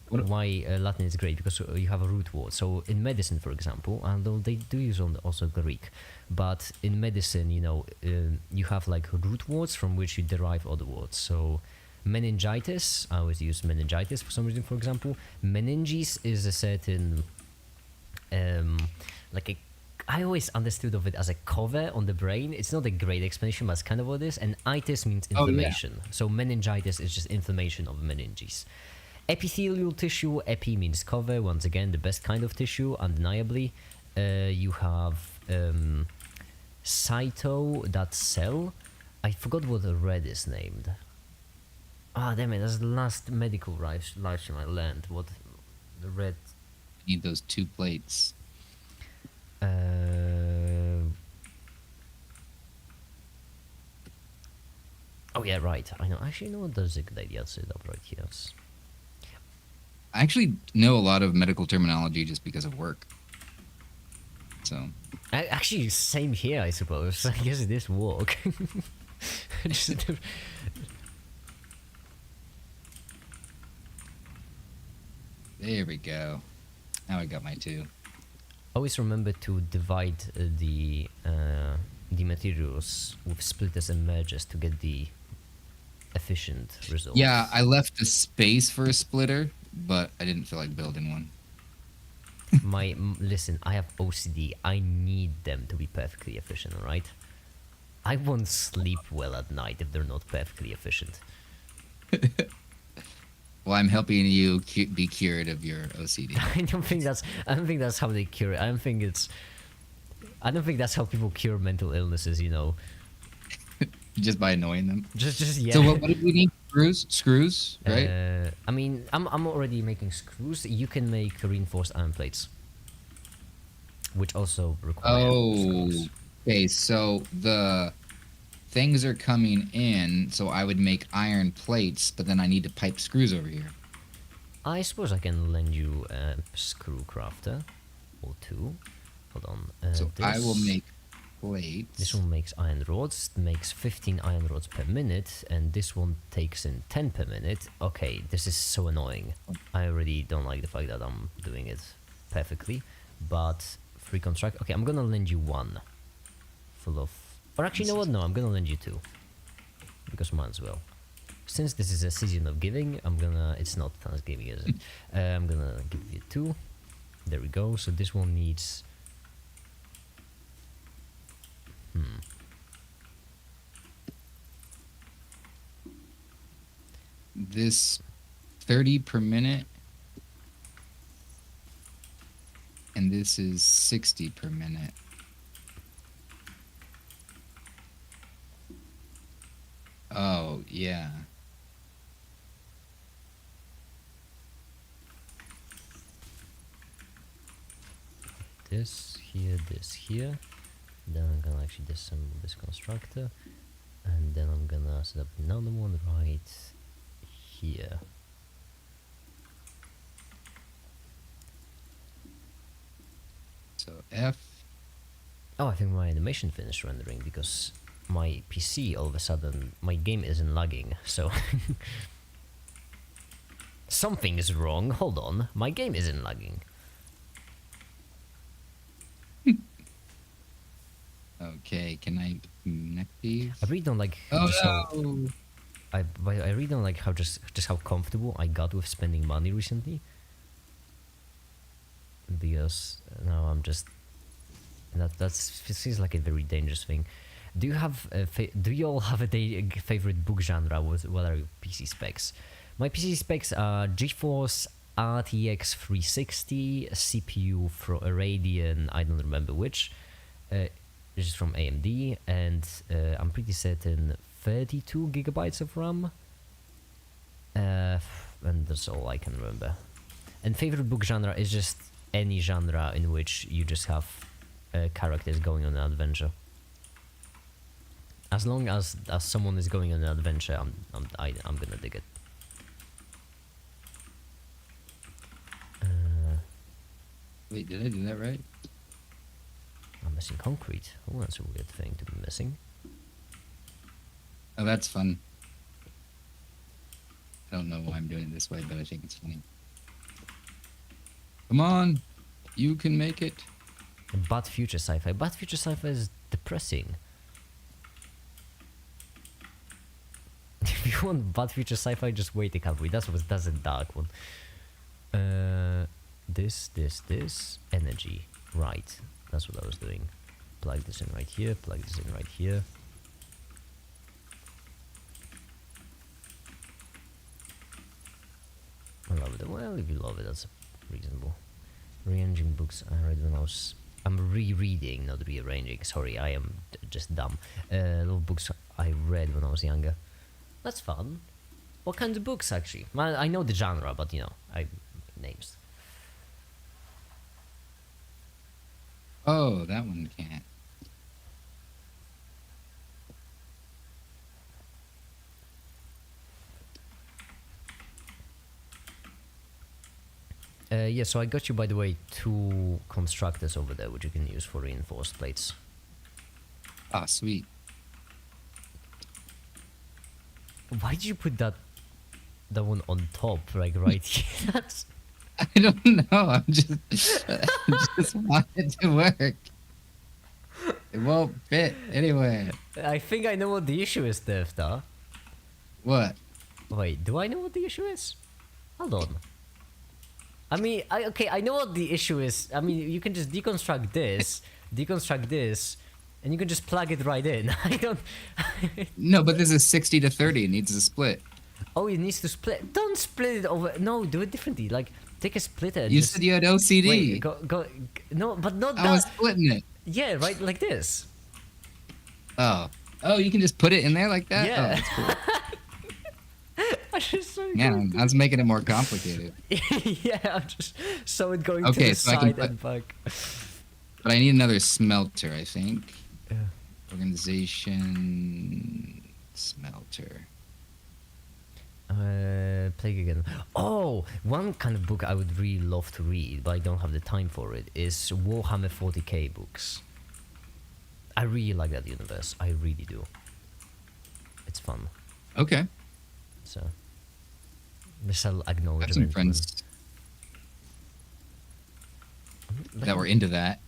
S1: why Latin is great, because you have a root word. So in medicine, for example, although they do use also Greek, but in medicine, you know, you have like root words from which you derive other words. So meningitis, I always use meningitis for some reason. For example, meninges is a certain I always understood of it as a cover on the brain. It's not a great explanation, but it's kind of what it is. And itis means inflammation. So meningitis is just inflammation of meninges. Epithelial tissue, epi means cover, once again the best kind of tissue, undeniably. You have cyto, that's cell. I forgot what the red is named. Ah, damn it, that's the last medical live stream I learned. What the red...
S2: Need those 2 plates.
S1: Oh yeah, right. I know. Actually, no, that's a good idea. I'll set it up right here.
S2: I actually know a lot of medical terminology just because of work. So.
S1: Actually, same here, I suppose. I guess it is work.
S2: There we go. Now I got my 2.
S1: Always remember to divide the materials with splitters and mergers to get the efficient results.
S2: Yeah, I left a space for a splitter, but I didn't feel like building one.
S1: Listen, I have OCD. I need them to be perfectly efficient, alright? I won't sleep well at night if they're not perfectly efficient.
S2: Well, I'm helping you be cured of your OCD.
S1: I don't think that's how they cure it. I don't think that's how people cure mental illnesses, you know.
S2: Just by annoying them.
S1: Just yeah.
S2: So what do we need? Screws, right?
S1: I mean, I'm already making screws. You can make reinforced iron plates, which also require screws.
S2: Okay. So the things are coming in, so I would make iron plates, but then I need to pipe screws over here.
S1: I suppose I can lend you a screw crafter or 2. Hold on.
S2: So I will make plates.
S1: This one makes iron rods, makes 15 iron rods per minute, and this one takes in 10 per minute. Okay, this is so annoying. I already don't like the fact that I'm doing it perfectly, but free construct. Okay, I'm gonna lend you 1 full of... Or actually, you know what? No, I'm gonna lend you 2. Because might as well. Since this is a season of giving, I'm gonna... It's not Thanksgiving, is it? I'm gonna give you 2. There we go. So this one needs...
S2: This 30 per minute, and this is 60 per minute. Oh, yeah.
S1: This here. Then I'm gonna actually disassemble this constructor, and then I'm gonna set up another one right here.
S2: So F.
S1: Oh, I think my animation finished rendering because my PC all of a sudden, my game isn't lagging, so something is wrong. Hold on, my game isn't lagging.
S2: Okay, can I connect these?
S1: I really don't like
S2: Oh
S1: just how
S2: no!
S1: I really don't like how just how comfortable I got with spending money recently. Because now I'm just it seems like a very dangerous thing. Do you have do you all have a favorite book genre? What are your PC specs? My PC specs are GeForce RTX 360, CPU for a Radeon, I don't remember which, which is from AMD, and I'm pretty certain 32 gigabytes of RAM. And that's all I can remember. And favorite book genre is just any genre in which you just have characters going on an adventure. As long as someone is going on an adventure, I'm gonna dig it.
S2: Wait, did I do that right?
S1: I'm missing concrete. Oh, that's a weird thing to be missing.
S2: Oh, that's fun. I don't know why I'm doing it this way, but I think it's funny. Come on, you can make it.
S1: Bad future sci-fi. Bad future sci-fi is depressing. If you want bad future sci-fi, just wait a couple. That's a dark one. This energy. Right. That's what I was doing. Plug this in right here. Plug this in right here. I love it. Well, if you love it, that's reasonable. Rearranging books I read when I was... I'm rereading, not rearranging. Sorry, I am just dumb. Little books I read when I was younger. That's fun. What kinds of books, actually? Well, I know the genre, but, you know, names.
S2: Oh, that one can't.
S1: Yeah, so I got you, by the way, 2 constructors over there, which you can use for reinforced plates.
S2: Ah, sweet.
S1: Why did you put that one on top, like right here? That's...
S2: I don't know. I'm just want it to work. It won't fit anyway.
S1: I think I know what the issue is, Devta.
S2: What?
S1: Wait, do I know what the issue is? Hold on. I mean, I know what the issue is. I mean, you can just deconstruct this, and you can just plug it right in. I don't...
S2: No, but this is 60 to 30. It needs a split.
S1: Oh, it needs to split. Don't split it over. No, do it differently. Like, take a splitter. And
S2: You
S1: just...
S2: said you had OCD.
S1: Wait, go. No, but not that.
S2: I was splitting it.
S1: Yeah, right, like this.
S2: Oh, you can just put it in there like that.
S1: Yeah.
S2: Oh, that's cool.
S1: I just so
S2: Yeah, I was making it more complicated.
S1: Yeah, I'm just so it going to
S2: Okay,
S1: the
S2: so I can
S1: side
S2: put-
S1: and back.
S2: But I need another smelter, I think.
S1: Yeah.
S2: Organization smelter.
S1: Plague again. Oh, one kind of book I would really love to read, but I don't have the time for it, is Warhammer 40k books. I really like that universe. I really do. It's fun.
S2: Okay.
S1: So, Michelle
S2: I have
S1: acknowledgement.
S2: some friends that were into that.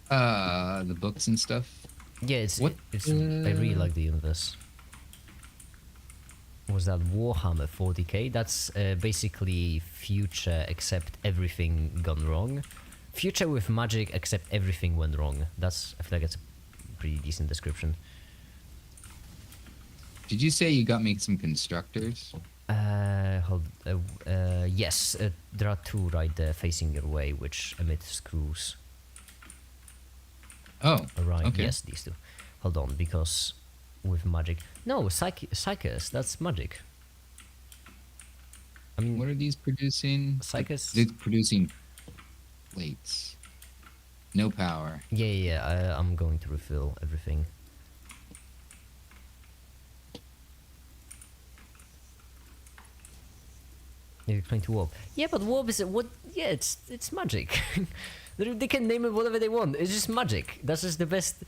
S2: The books and stuff.
S1: Yeah, it's
S2: What,
S1: I really like the universe. Was that Warhammer 40k? That's basically future except everything gone wrong. Future with magic except everything went wrong. I feel like it's a pretty decent description.
S2: Did you say you got me some constructors?
S1: Yes, there are 2 right there facing your way, which emit screws.
S2: Oh,
S1: Right,
S2: okay.
S1: yes, these 2. Hold on, because with magic... No, Psychus, that's magic. I mean,
S2: What are these producing?
S1: Psychus...
S2: They're producing plates. No power.
S1: Yeah, I'm going to refill everything. You explain to Warp. Yeah, but Warp is what? Yeah, it's magic. They can name it whatever they want. It's just magic. That's just the best.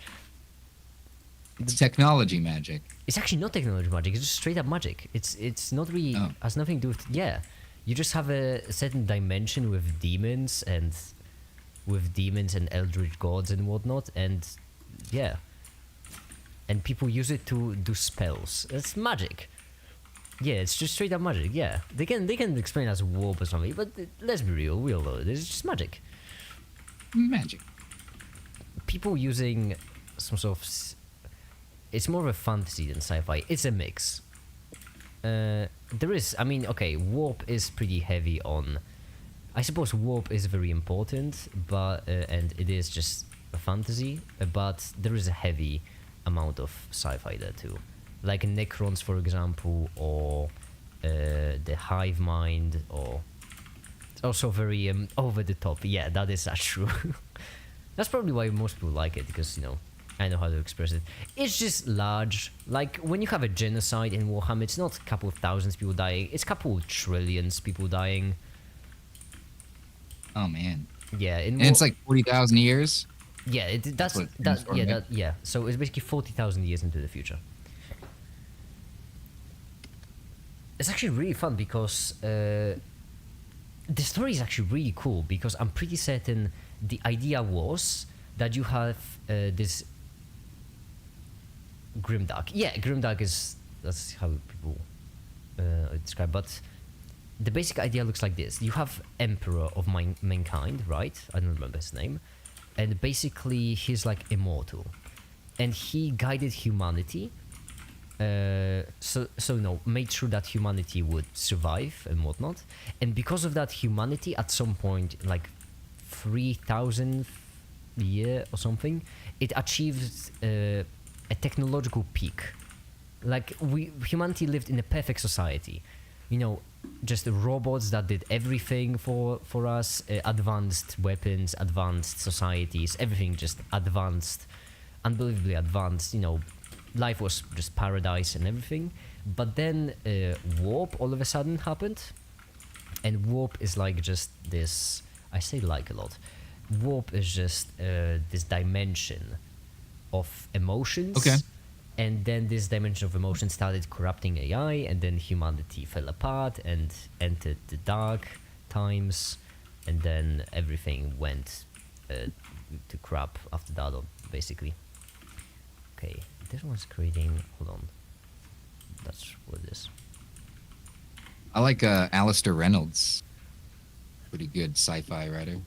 S2: It's technology magic.
S1: It's actually not technology magic. It's just straight up magic. It's not really has nothing to do with You just have a certain dimension with demons and eldritch gods and whatnot, and yeah, and people use it to do spells. It's magic. Yeah, it's just straight up magic. Yeah, they can explain it as warp or something, but let's be real. We all know it. It's just magic.
S2: Magic.
S1: People using some sort of it's more of a fantasy than sci-fi. It's a mix. There is, I mean, okay, warp is pretty heavy on. I suppose warp is very important, but and it is just a fantasy, but there is a heavy amount of sci-fi there too, like Necrons, for example, or the hive mind, or it's also very over the top. Yeah, that is true. That's probably why most people like it, because, you know, I know how to express it. It's just large. Like, when you have a genocide in Warhammer, it's not a couple of thousands people dying, it's a couple of trillions people dying.
S2: Oh, man.
S1: Yeah,
S2: and it's like 40,000 years?
S1: Yeah, yeah. So it's basically 40,000 years into the future. It's actually really fun because the story is actually really cool, because I'm pretty certain the idea was that you have this grimdark. Yeah, grimdark that's how people describe. But the basic idea looks like this: you have Emperor of mankind, right? I don't remember his name, and basically he's like immortal, and he guided humanity. Made sure that humanity would survive and whatnot, and because of that, humanity at some point, like 3,000 year or something, it achieved a technological peak. Like, humanity lived in a perfect society, you know, just robots that did everything for us, advanced weapons, advanced societies, everything just advanced, unbelievably advanced, you know. Life was just paradise and everything. But then warp all of a sudden happened, and warp is like just this, I say like a lot, warp is just this dimension of emotions.
S2: Okay.
S1: And then this dimension of emotions started corrupting AI, and then humanity fell apart and entered the dark times, and then everything went to crap after that, basically. Okay, this one's creating, hold on, that's what it is.
S2: I like Alistair Reynolds. Pretty good sci-fi writer.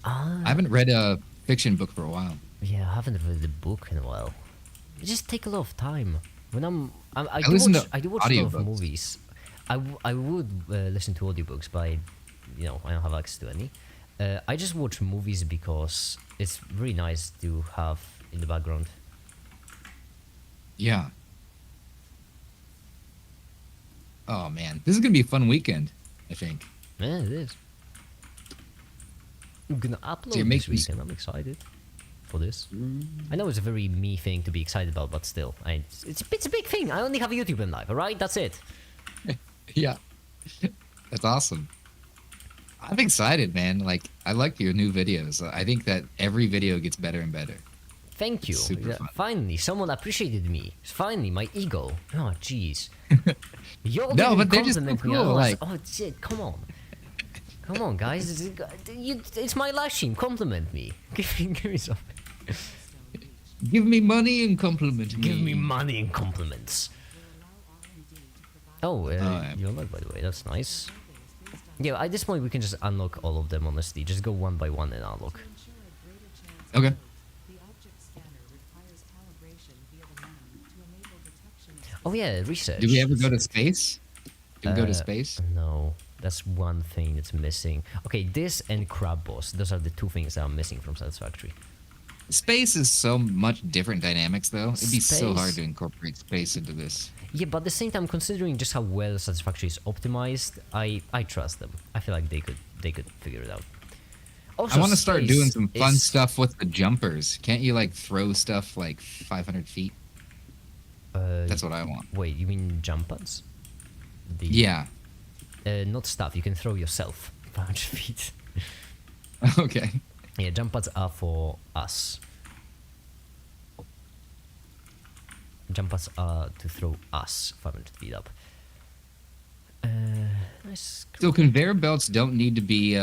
S2: I haven't read a fiction book for a while.
S1: Yeah, I haven't read the book in a while. It just take a lot of time. When I do watch a lot of movies. I would listen to audiobooks, but I don't have access to any. I just watch movies because it's really nice to have in the background.
S2: Yeah. Oh man, this is gonna be a fun weekend, I think.
S1: Yeah, it is. I'm gonna upload this weekend. I'm excited for this. I know it's a very me thing to be excited about, but still, it's a big thing. I only have a YouTube in life, alright? That's it.
S2: Yeah. That's awesome. I'm excited, man. Like, I like your new videos. I think that every video gets better and better.
S1: Thank you. Finally, someone appreciated me. Finally, my ego. Oh, jeez. You're
S2: no, but they're just so cool. Like,
S1: oh, shit, come on. Come on, guys. It's my live stream. Compliment me. Give me something.
S2: Give me money and compliment me.
S1: Give me money and compliments. Oh, you unlock, by the way. That's nice. Yeah, at this point, we can just unlock all of them, honestly. Just go one by one and unlock.
S2: Okay.
S1: Oh, yeah, research.
S2: Do we ever go to space? Do we go to space?
S1: No. That's one thing that's missing. Okay, this and Crab Boss. Those are the two things that are missing from Satisfactory.
S2: Space is so much different dynamics, though. It'd be so hard to incorporate space into this.
S1: Yeah, but at the same time, considering just how well Satisfactory is optimized, I trust them. I feel like they could figure it out. Also,
S2: I want to start doing some fun stuff with the jumpers. Can't you like throw stuff like 500 feet? That's what I want.
S1: Wait, you mean jump pads?
S2: Yeah.
S1: Not stuff. You can throw yourself 500 feet.
S2: Okay.
S1: Yeah, jump pads are for us. Jump pads are to throw us 500 feet up. Nice.
S2: So conveyor belts don't need to be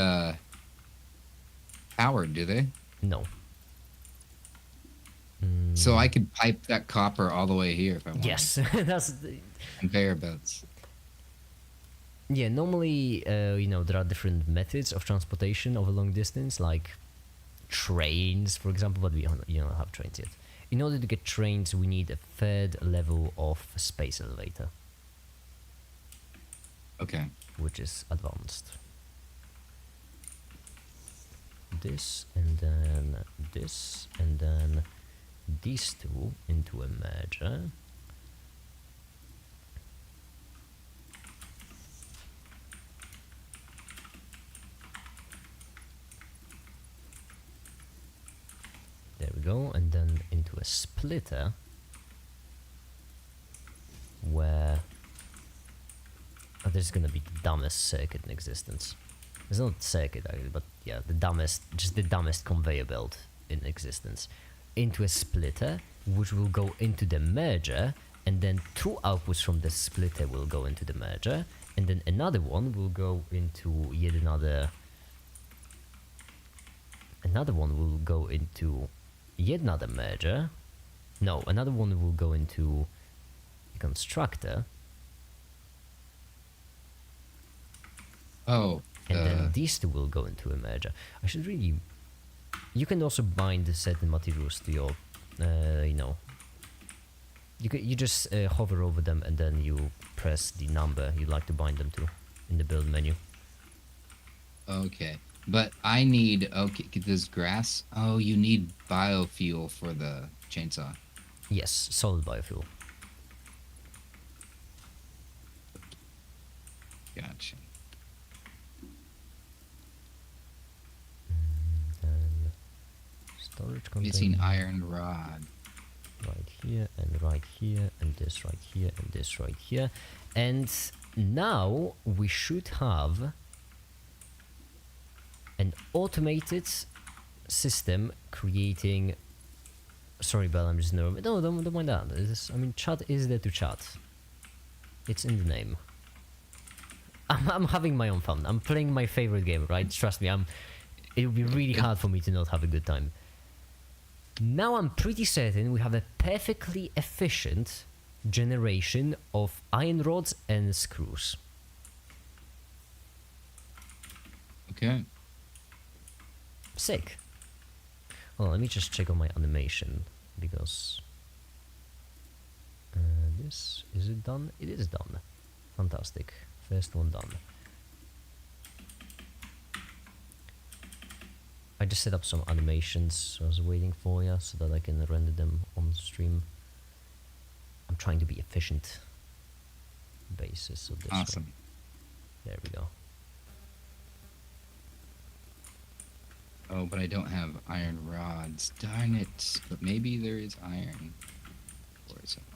S2: powered, do they?
S1: No.
S2: So I could pipe that copper all the way here if I want.
S1: Yes, that's
S2: conveyor belts.
S1: Yeah, normally, there are different methods of transportation over long distance, like trains, for example, but we don't have trains yet. In order to get trains, we need a third level of space elevator.
S2: Okay.
S1: Which is advanced. This, and then this, and then these two into a merger. There we go, and then into a splitter where there's gonna be the dumbest circuit in existence. It's not circuit actually, but yeah, the dumbest conveyor belt in existence. Into a splitter, which will go into the merger, and then two outputs from the splitter will go into the merger, and then another one will go into yet another. Another one will go into yet another merger. No, another one will go into a constructor.
S2: Oh.
S1: And then these two will go into a merger. I should really... You can also bind certain materials to your, You just hover over them and then you press the number you'd like to bind them to in the build menu.
S2: Okay. But I need... Okay, this grass... Oh, you need biofuel for the chainsaw.
S1: Yes, solid biofuel.
S2: Gotcha.
S1: Storage container.
S2: Missing iron rod.
S1: Right here, and this right here, and this right here. And now we should have an automated system creating... Sorry, Bell, I'm just in the room. No, don't mind that. Chat is there to chat. It's in the name. I'm having my own fun. I'm playing my favorite game, right? Trust me, it would be really hard for me to not have a good time. Now I'm pretty certain we have a perfectly efficient generation of iron rods and screws.
S2: Okay.
S1: Sick. Hold on, let me just check on my animation, because... is it done? It is done. Fantastic. First one done. I just set up some animations, so I was waiting for you so that I can render them on stream. I'm trying to be efficient. Basis of this.
S2: Awesome.
S1: One. There we go.
S2: Oh, but I don't have iron rods. Darn it. But maybe there is iron. Or somewhere.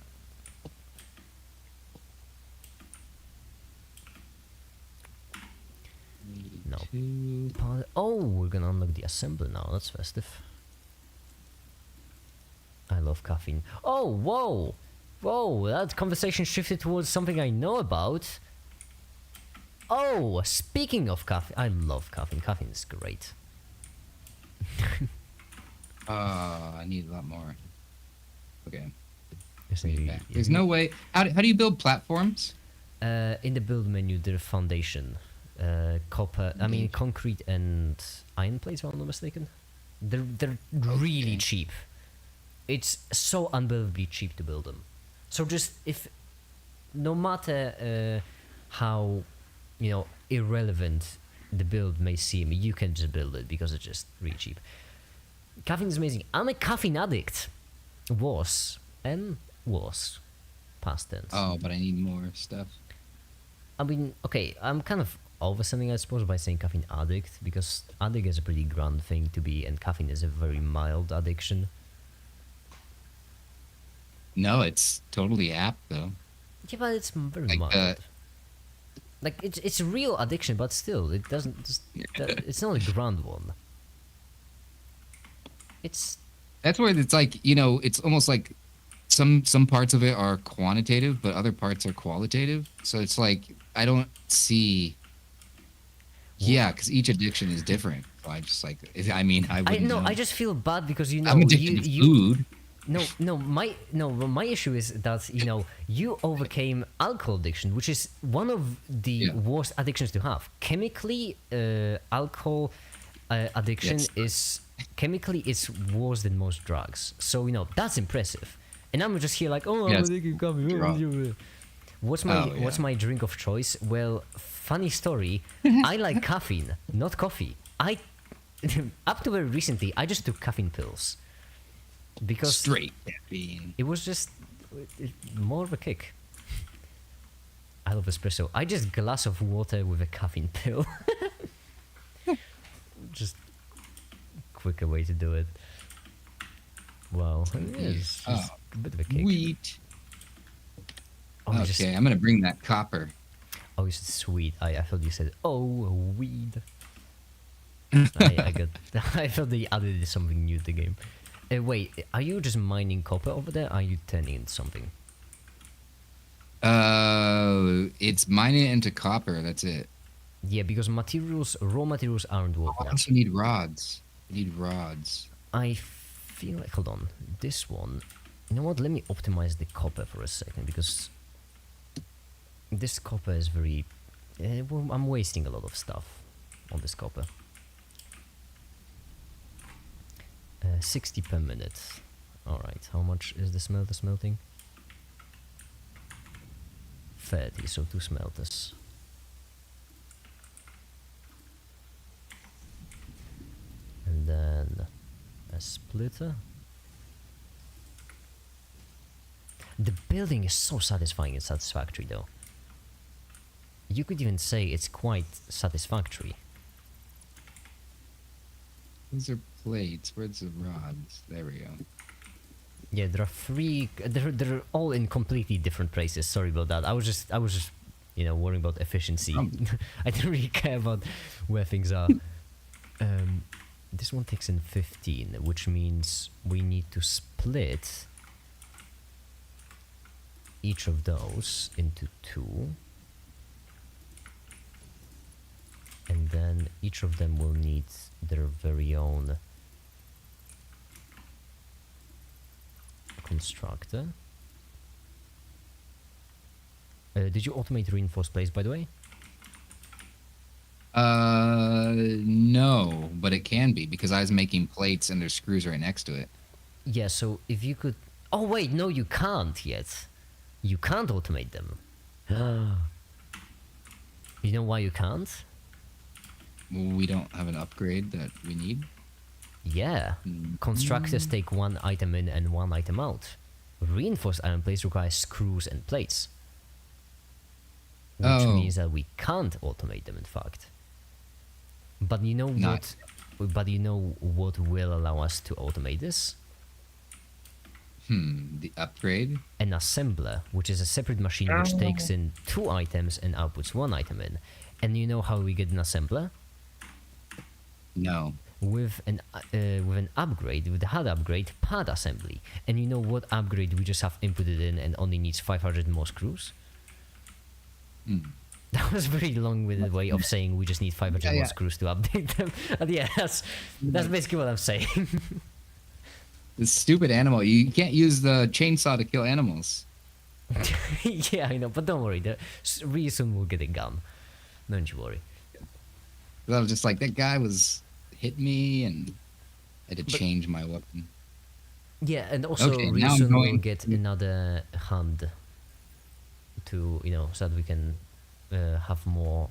S1: No. Oh, we're gonna unlock the assembler now. That's festive. I love caffeine. Oh, whoa! Whoa, that conversation shifted towards something I know about. Oh, speaking of caffeine, I love caffeine. Caffeine is great.
S2: I need a lot more. Okay.
S1: Yes,
S2: There's no way. How do you build platforms?
S1: In the build menu, the foundation. Copper, concrete and iron plates, if I'm not mistaken. They're really cheap. It's so unbelievably cheap to build them. So just no matter how irrelevant the build may seem, you can just build it because it's just really cheap. Caffeine is amazing. I'm a caffeine addict. Was past tense.
S2: Oh, but I need more stuff.
S1: Okay, I'm kind of overselling, I suppose, by saying caffeine addict, because addict is a pretty grand thing to be, and caffeine is a very mild addiction.
S2: No, it's totally apt though.
S1: Yeah, but it's very mild. Like it's a real addiction, but still, it doesn't. It's not a grand one.
S2: That's where it's like, it's almost like some parts of it are quantitative, but other parts are qualitative. So it's like I don't see. Yeah, because each addiction is different. So I just like, I wouldn't know.
S1: I just feel bad because
S2: I'm addicted to food.
S1: My issue is that you overcame alcohol addiction, which is one of the worst addictions to have. Chemically, alcohol addiction is chemically it's worse than most drugs. So that's impressive. And I'm just here like, I'm addicted to coffee. What's my drink of choice? Well, funny story. I like caffeine, not coffee. Up to very recently, I just took caffeine pills. Because
S2: straight caffeine.
S1: It was just more of a kick. I love espresso. I just glass of water with a caffeine pill. Just quicker way to do it. Wow, it is just a bit of a kick.
S2: Wheat. Okay, I'm gonna bring that copper.
S1: Oh, you said sweet. I thought you said weed. I thought they added something new to the game. Wait, are you just mining copper over there? Or are you turning into something?
S2: It's mining it into copper. That's it.
S1: Yeah, because raw materials aren't worth
S2: I
S1: much.
S2: also need rods. I need rods.
S1: I feel like, hold on, this one. You know what? Let me optimize the copper for a second because this copper is very. I'm wasting a lot of stuff on this copper. 60 per minute. Alright, how much is the smelter smelting? 30, so 2 smelters. And then a splitter. The building is so satisfying and satisfactory though. You could even say it's quite satisfactory.
S2: These are plates. Where's the rods? There we go.
S1: Yeah, there are 3. They're all in completely different places. Sorry about that. I was just worrying about efficiency. I didn't really care about where things are. This one takes in 15, which means we need to split each of those into 2. And then each of them will need their very own constructor. Did you automate reinforced plates, by the way?
S2: No, but it can be because I was making plates and there's screws right next to it.
S1: Yeah, so if you could... Oh, wait, no, you can't yet. You can't automate them. You know why you can't?
S2: We don't have an upgrade that we need.
S1: Yeah. Constructors take 1 item in and 1 item out. Reinforced iron plates require screws and plates. Which means that we can't automate them, in fact. But you know what? But you know what will allow us to automate this?
S2: The upgrade?
S1: An assembler, which is a separate machine which takes in 2 items and outputs 1 item in. And you know how we get an assembler?
S2: No.
S1: With an upgrade, with the HUD upgrade, pad assembly. And you know what upgrade we just have inputted in and only needs 500 more screws? That was a very long-winded way of saying we just need 500 more screws to update them. Yeah, that's basically what I'm saying.
S2: This stupid animal. You can't use the chainsaw to kill animals.
S1: Yeah, I know, but don't worry. Really soon we'll get it gone. Don't you worry.
S2: I was just like, that guy hit me and I had to change my weapon.
S1: Yeah, and also really soon we'll get another hand to, so that we can have more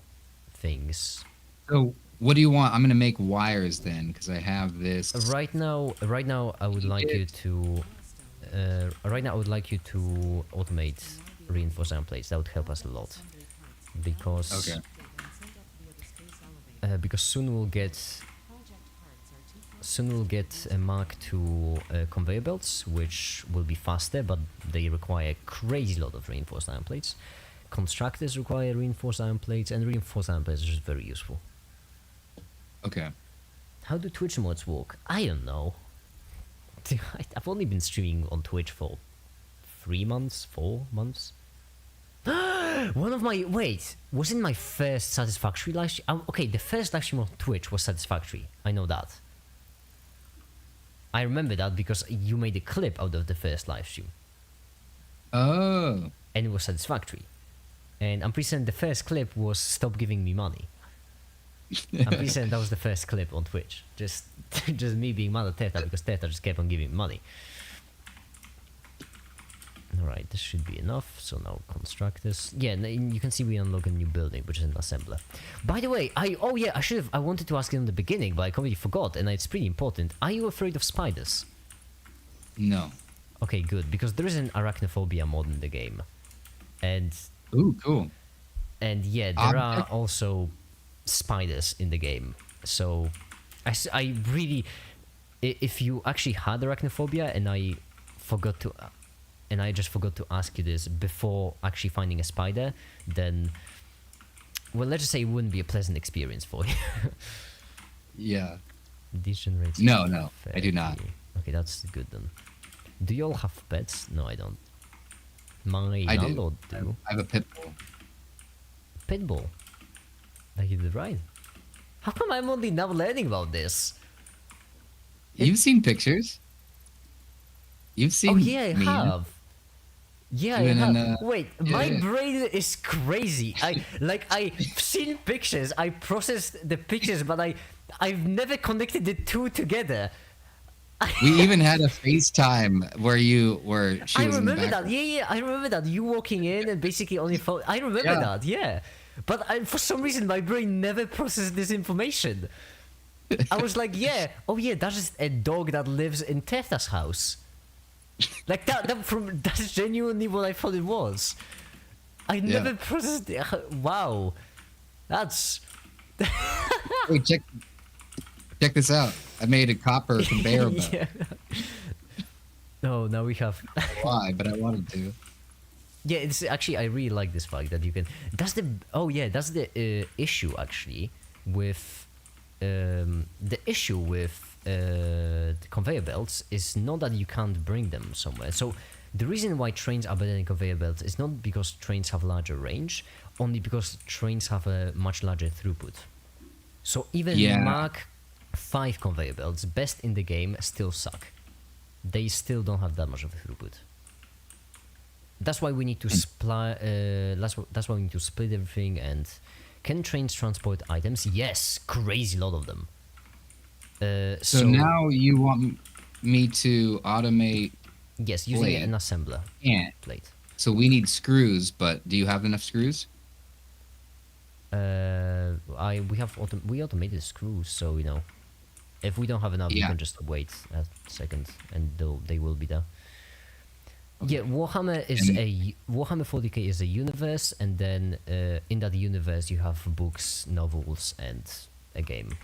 S1: things.
S2: So what do you want? I'm going to make wires then because I have this.
S1: Right now I would like you to automate reinforced iron plates. That would help us a lot. Because because soon we'll get a Mark II conveyor belts, which will be faster, but they require a crazy lot of reinforced iron plates. Constructors require reinforced iron plates, and reinforced iron plates are just very useful.
S2: Okay.
S1: How do Twitch mods work? I don't know. I've only been streaming on Twitch for 4 months. Wasn't my first satisfactory live stream? Okay, the first live stream on Twitch was satisfactory. I know that. I remember that because you made a clip out of the first live stream,
S2: Oh.
S1: and it was satisfactory. And I'm pretty certain the first clip was "Stop Giving Me Money." I'm pretty certain that was the first clip on Twitch. Just me being mad at Teta because Teta just kept on giving me money. Alright, this should be enough. So now constructors. Yeah, you can see we unlock a new building, which is an assembler. By the way, I wanted to ask it in the beginning, but I completely forgot, and it's pretty important. Are you afraid of spiders?
S2: No.
S1: Okay, good, because there is an arachnophobia mod in the game. And
S2: Ooh, cool.
S1: And yeah, there are also spiders in the game. So I really, if you actually had arachnophobia and I just forgot to ask you this before actually finding a spider, then, well, let's just say it wouldn't be a pleasant experience for you.
S2: Yeah.
S1: This generates.
S2: No, I do not.
S1: Okay, that's good then. Do you all have pets? No, I don't. My
S2: I
S1: landlord
S2: do. I have a pit bull.
S1: Pit bull? Like you did right. How come I'm only now learning about this?
S2: You've seen pictures. You've seen.
S1: Oh yeah, I
S2: me.
S1: have. Yeah, I have. Wait, my brain is crazy. I've seen pictures. I processed the pictures, but I've never connected the two together.
S2: We even had a FaceTime where you were.
S1: I remember that. Yeah, I remember that. You walking in and basically on your phone. I remember that. Yeah, but for some reason my brain never processed this information. I was like, yeah, oh yeah, that's just a dog that lives in Tefta's house. Like that's genuinely what I thought it was. I never processed it. Wow, that's.
S2: Wait, check this out. I made a copper conveyor belt.
S1: Yeah. No, now we have.
S2: Why? But I wanted to.
S1: Yeah, it's actually, I really like this fact that you can. That's the issue actually with the issue with the conveyor belts is not that you can't bring them somewhere. So the reason why trains are better than conveyor belts is not because trains have larger range, only because trains have a much larger throughput. So even Mark 5 conveyor belts, best in the game, still suck. They still don't have that much of a throughput. That's why we need to split. That's why we need to split everything. And can trains transport items? Yes, crazy lot of them.
S2: So now you want me to automate?
S1: Yes, using an assembler.
S2: Yeah.
S1: Plate.
S2: So we need screws, but do you have enough screws?
S1: We automated screws, so you know, if we don't have enough, we can just wait a second, and they will be there. Okay. Yeah, Warhammer 40k is a universe, and then in that universe you have books, novels, and a game.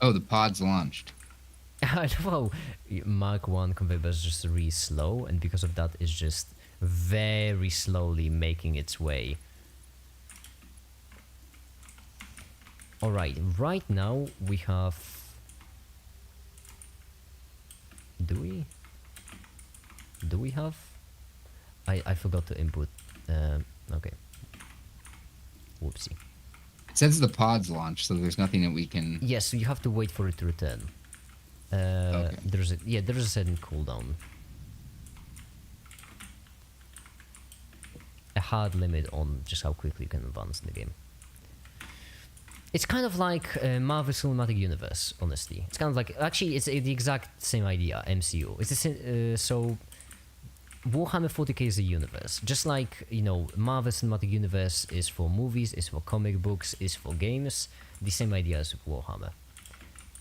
S2: Oh, the pod's launched.
S1: I know how Mark 1 conveyor belt is just really slow, and because of that, it's just very slowly making its way. Alright, right now we have... Do we have? I forgot to input. Okay. Whoopsie.
S2: It says the pod's launched, so there's nothing that we can...
S1: Yes, you have to wait for it to return. Okay. There's a certain cooldown. A hard limit on just how quickly you can advance in the game. It's kind of like Marvel Cinematic Universe, honestly. It's kind of like, actually, it's the exact same idea, MCU. It's so Warhammer 40k is a universe. Just like, you know, Marvel Cinematic Universe is for movies, is for comic books, is for games. The same idea as Warhammer.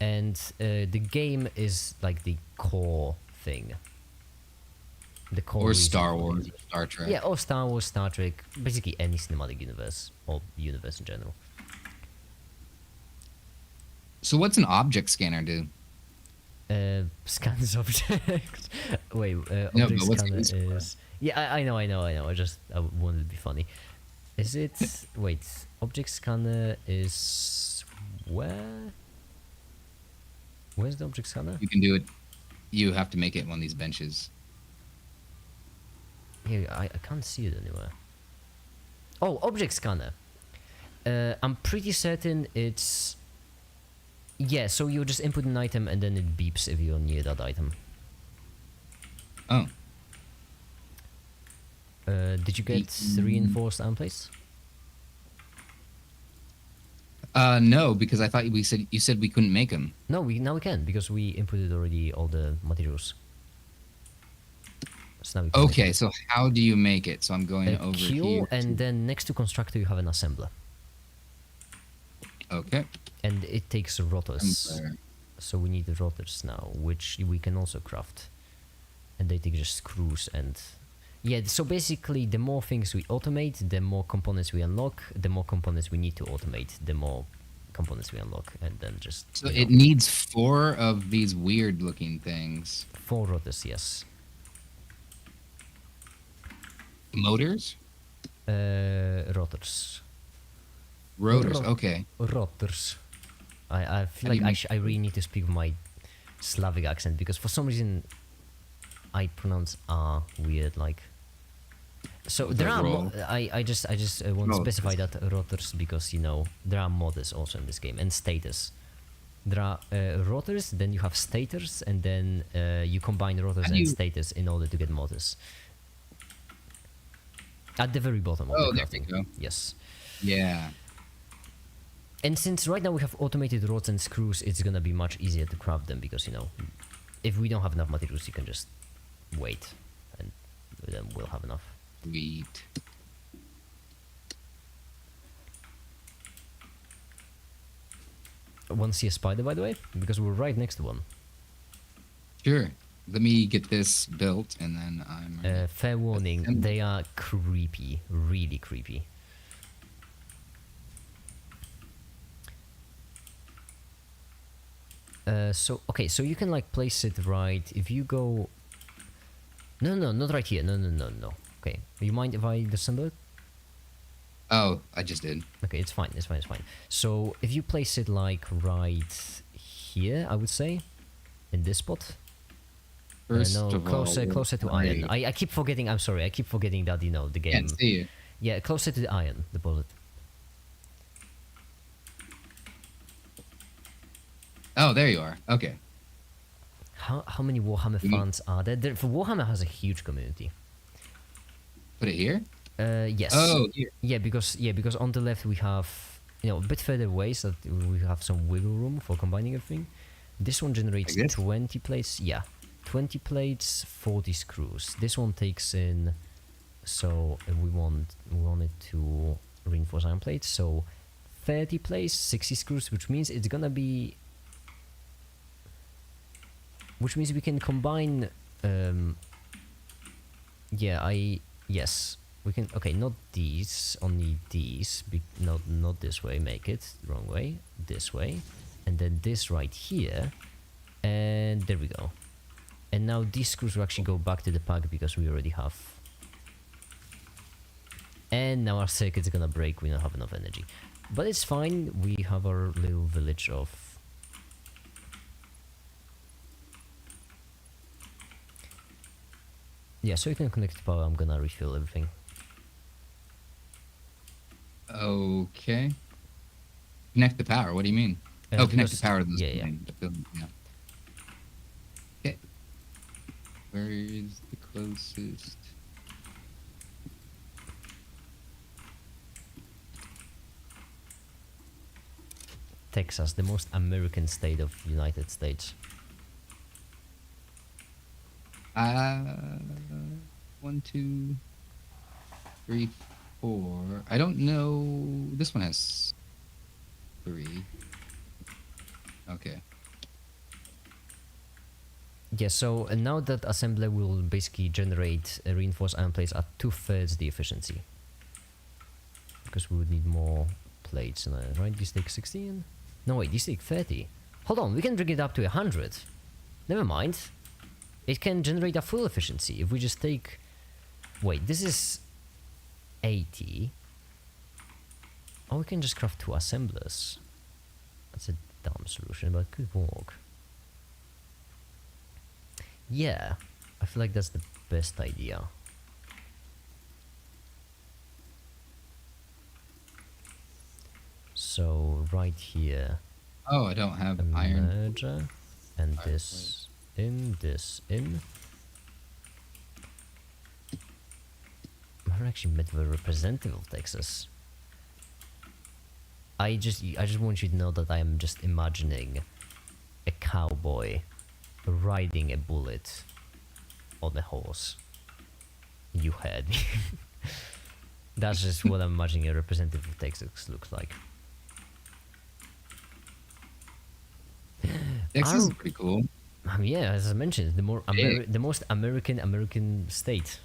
S1: And the game is like the core thing. The core.
S2: Or Star Wars, or Star Trek.
S1: Yeah, or Star Wars, Star Trek, basically any cinematic universe, or universe in general.
S2: So what's an object scanner do?
S1: Scans objects. Wait,
S2: no,
S1: object
S2: but what's
S1: scanner
S2: it
S1: is... Yeah, I know. I wanted to be funny. Is it... Wait, object scanner is... Where? Where's the object scanner?
S2: You can do it. You have to make it one of these benches.
S1: Here, I can't see it anywhere. Oh, object scanner. I'm pretty certain it's... Yeah, so you just input an item and then it beeps if you're near that item.
S2: Oh.
S1: Did you get reinforced iron plates?
S2: No, because I thought you said we couldn't make them.
S1: No, now we can, because we inputted already all the materials. So now we can
S2: Okay, so how do you make it? So I'm going over
S1: queue,
S2: here.
S1: and then next to constructor you have an assembler.
S2: Okay.
S1: And it takes rotors.
S2: Assembler.
S1: So we need the rotors now, which we can also craft. And they take just screws and... Yeah, so basically the more things we automate, the more components we unlock. The more components we need to automate, the more components we unlock. And then just...
S2: So it needs 4 of these weird looking things.
S1: 4 rotors, yes.
S2: Motors?
S1: Rotors.
S2: Rotors, okay.
S1: Rotors. I feel like I really need to speak with my Slavic accent, because for some reason I pronounce R weird, like... So there are... I just want to specify that rotors, because, you know, there are modders also in this game, and stators. There are rotors, then you have stators, and then you combine rotors and stators in order to get modders. At the very bottom of the crafting.
S2: There we go.
S1: Yes.
S2: Yeah.
S1: And since right now we have automated rods and screws, it's gonna be much easier to craft them, because, you know, if we don't have enough materials, you can just wait, and then we'll have enough.
S2: Sweet.
S1: Want to see a spider, by the way? Because we're right next to one.
S2: Sure. Let me get this built, and then I'm...
S1: fair warning, they are creepy, really creepy. So, okay, so you can, like, place it right... If you go... No, not right here. No. Okay, you mind if I disassemble it?
S2: Oh, I just did.
S1: Okay, it's fine. So, if you place it, like, right here, I would say, in this spot...
S2: First
S1: no,
S2: of
S1: closer to iron. I keep forgetting, I'm sorry, I keep forgetting that, you know, the game...
S2: Can't see you.
S1: Yeah, closer to the iron deposit.
S2: Oh, there you are. Okay.
S1: How many Warhammer fans are there? Warhammer has a huge community.
S2: Put it here?
S1: Yes.
S2: Oh, here.
S1: Yeah, because on the left we have, you know, a bit further away, so that we have some wiggle room for combining everything. This one generates 20 plates. Yeah, 20 plates, 40 screws. This one takes in, so we want it to reinforce iron plates. So 30 plates, 60 screws, which means it's gonna be. Which means we can combine. Yes, we can. Okay, not these, only these. Not this way. Make it wrong way. This way, and then this right here, and there we go. And now these screws will actually go back to the pack because we already have. And now our circuit's gonna break. We don't have enough energy, but it's fine. We have our little village of. Yeah, so you can connect to power. I'm gonna refill everything.
S2: Okay. Connect the power. What do you mean? Connect the power to this building. Yeah. Okay. Where is the closest?
S1: Texas, the most American state of United States.
S2: 1, 2, 3, 4. I don't know. This one has 3. Okay.
S1: Yeah, so now that assembler will basically generate reinforced iron plates at 2/3 the efficiency. Because we would need more plates, right? These take 16? No, wait, these take 30. Hold on, we can bring it up to 100. Never mind. It can generate a full efficiency if we just take... Wait, this is 80. Or we can just craft 2 assemblers. That's a dumb solution, but it could work. Yeah, I feel like that's the best idea. So right here,
S2: Oh, I don't have
S1: a
S2: iron.
S1: merger, and this in, this in. I'm actually met with a representative of Texas. I just want you to know that I am just imagining a cowboy riding a bullet on a horse. You heard me. That's just what I'm imagining a representative of Texas looks like.
S2: Texas is pretty cool.
S1: Yeah, as I mentioned,
S2: Big.
S1: the most American state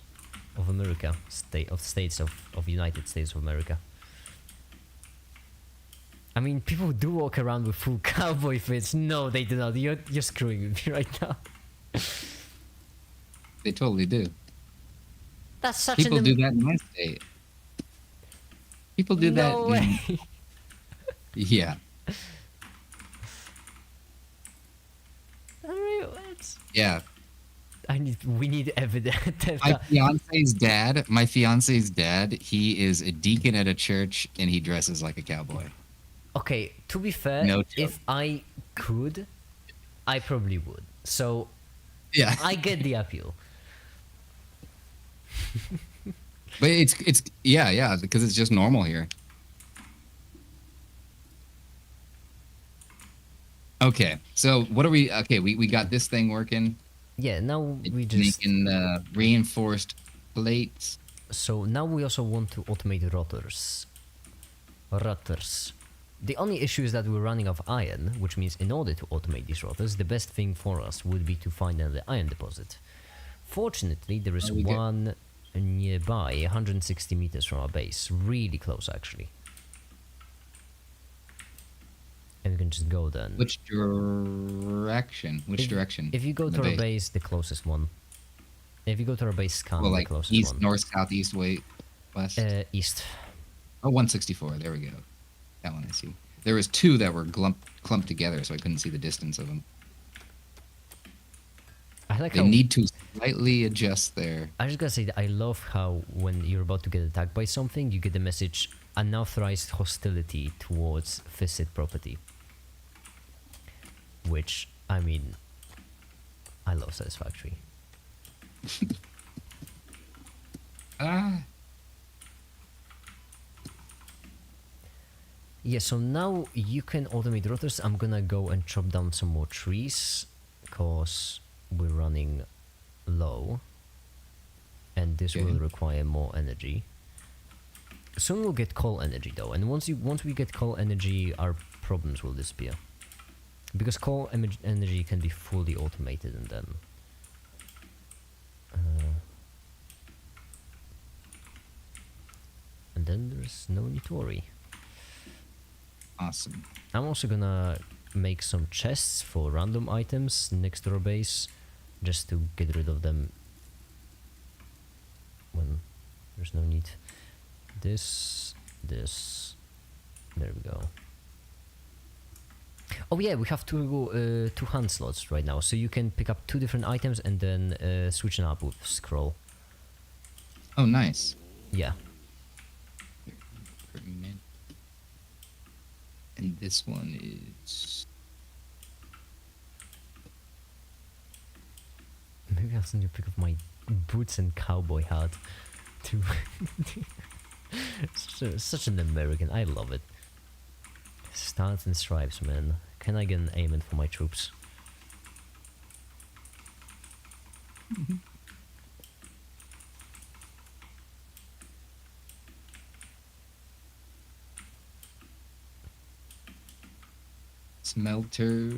S1: of America, states of United States of America. I mean, people do walk around with full cowboy fits. No, they do not. You're screwing with me right now.
S2: They totally do.
S1: That's such
S2: People do that in my state. People do that.
S1: No way.
S2: Yeah.
S1: What?
S2: Yeah.
S1: We need evidence.
S2: My fiance's dad, he is a deacon at a church and he dresses like a cowboy.
S1: Okay, to be fair,
S2: No joke.
S1: if I could, I probably would. So
S2: Yeah.
S1: I get the appeal.
S2: But it's yeah, because it's just normal here. Okay, so what are we? Okay, we got this thing working.
S1: Yeah, now we
S2: It's
S1: just
S2: making reinforced plates.
S1: so now we also want to automate rotors. Rotors. The only issue is that we're running out of iron, which means in order to automate these rotors, the best thing for us would be to find another iron deposit. Fortunately, there is one nearby, 160 meters from our base, really close actually. And we can just go then.
S2: Which direction? Direction?
S1: If you go to our base, the closest one. If you go to our base, scan
S2: well, like
S1: the closest
S2: east,
S1: one.
S2: north, south, east, west.
S1: East.
S2: Oh, 164. There we go. That one I see. There was two that were clumped together, so I couldn't see the distance of them.
S1: I like
S2: they
S1: how,
S2: need to slightly adjust there.
S1: I just gotta say that I love how when you're about to get attacked by something, you get the message unauthorized hostility towards visit property. Which, I mean, I love Satisfactory. Yeah, so now you can automate rotors. I'm gonna go and chop down some more trees because we're running low and this will require more energy. Soon we'll get coal energy though, and once we get coal energy, our problems will disappear. Because coal energy can be fully automated and then there's no need to worry.
S2: Awesome.
S1: I'm also gonna make some chests for random items next to our base, just to get rid of them when there's no need. This, there we go. Oh yeah, we have two hand slots right now, so you can pick up two different items and then switch them up with scroll.
S2: Oh, nice.
S1: Yeah.
S2: And this one is...
S1: Maybe I'll send you a pic of my boots and cowboy hat too. such an American, I love it. Stars and stripes, man. Can I get an amen for my troops?
S2: Smelter.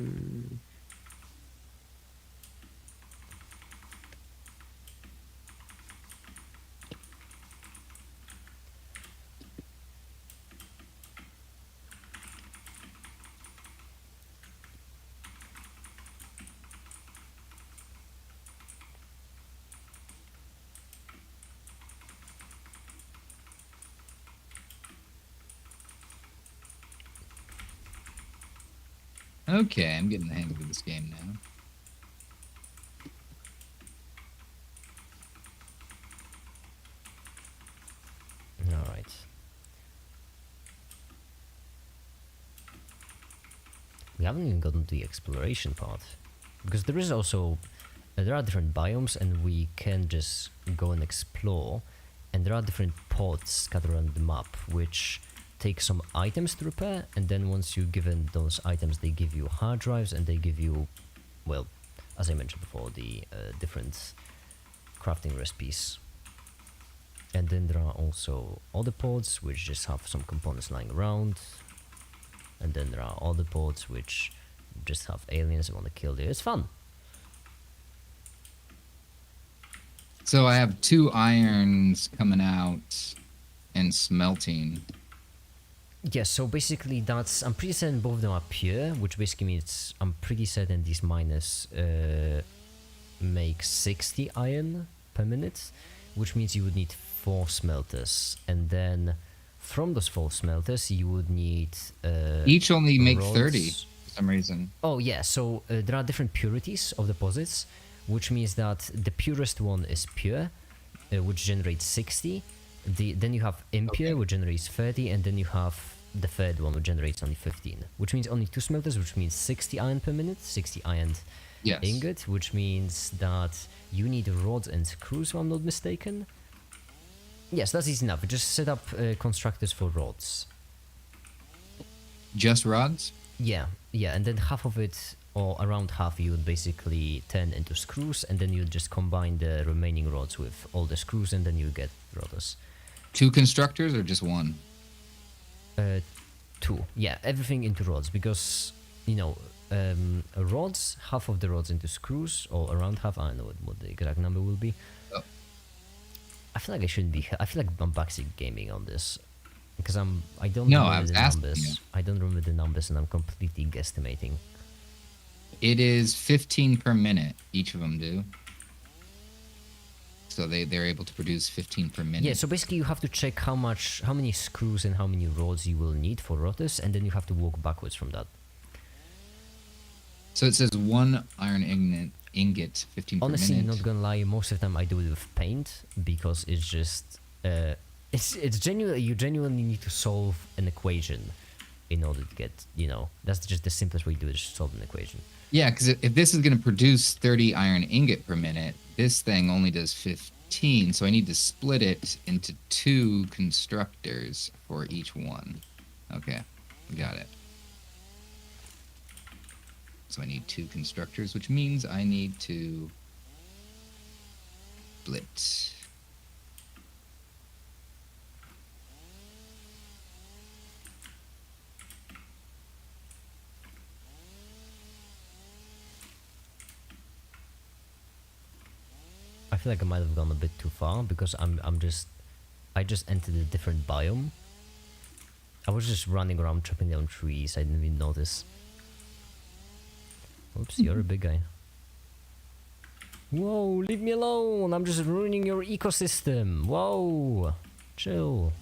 S2: Okay, I'm getting the hang of this game now.
S1: Alright. We haven't even gotten to the exploration part. Because there is also... there are different biomes and we can just go and explore. And there are different pods scattered around the map, which take some items to repair. And then once you're given those items, they give you hard drives and they give you, well, as I mentioned before, the different crafting recipes. And then there are also other pods which just have some components lying around. And then there are other pods which just have aliens that want to kill you. It's fun.
S2: So I have 2 irons coming out and smelting.
S1: Yes, so basically that's... I'm pretty certain both of them are pure, which basically means I'm pretty certain these miners make 60 iron per minute, which means you would need 4 smelters. And then from those 4 smelters, you would need...
S2: each only make
S1: rods.
S2: 30 for some reason.
S1: Oh, yeah, so there are different purities of deposits, which means that the purest one is pure, which generates 60. Then you have impure, which generates 30, and then you have the third one, which generates only 15. Which means only 2 smelters, which means 60 iron per minute, 60 iron ingot, which means that you need rods and screws, if I'm not mistaken. Yes, that's easy enough. Just set up constructors for rods.
S2: Just rods?
S1: Yeah, and then half of it, or around half, you would basically turn into screws, and then you just combine the remaining rods with all the screws, and then you get rods.
S2: 2 constructors or just 1?
S1: 2. Yeah, everything into rods, because, you know, rods, half of the rods into screws, or around half, I don't know what the exact number will be.
S2: Oh.
S1: I feel like I shouldn't be, I feel like I'm backseat gaming on this, because I don't remember the numbers. I don't remember the numbers, and I'm completely guesstimating.
S2: It is 15 per minute, each of them do. So they're able to produce 15 per minute.
S1: Yeah, so basically you have to check how many screws and how many rods you will need for rotters, and then you have to walk backwards from that.
S2: So it says 1 iron ingot, 15
S1: Honestly,
S2: per minute.
S1: not gonna lie, most of the time I do it with paint, because it's just... it's genuinely... You genuinely need to solve an equation in order to get, you know... That's just the simplest way to do it, is solve an equation.
S2: Yeah, because if this is going to produce 30 iron ingot per minute, this thing only does 15, so I need to split it into 2 constructors for each one. Okay, got it. So I need 2 constructors, which means I need to split.
S1: I feel like I might have gone a bit too far, because I just entered a different biome. I was just running around chopping down trees, I didn't even notice. Oops, you're a big guy. Whoa, leave me alone! I'm just ruining your ecosystem! Whoa! Chill.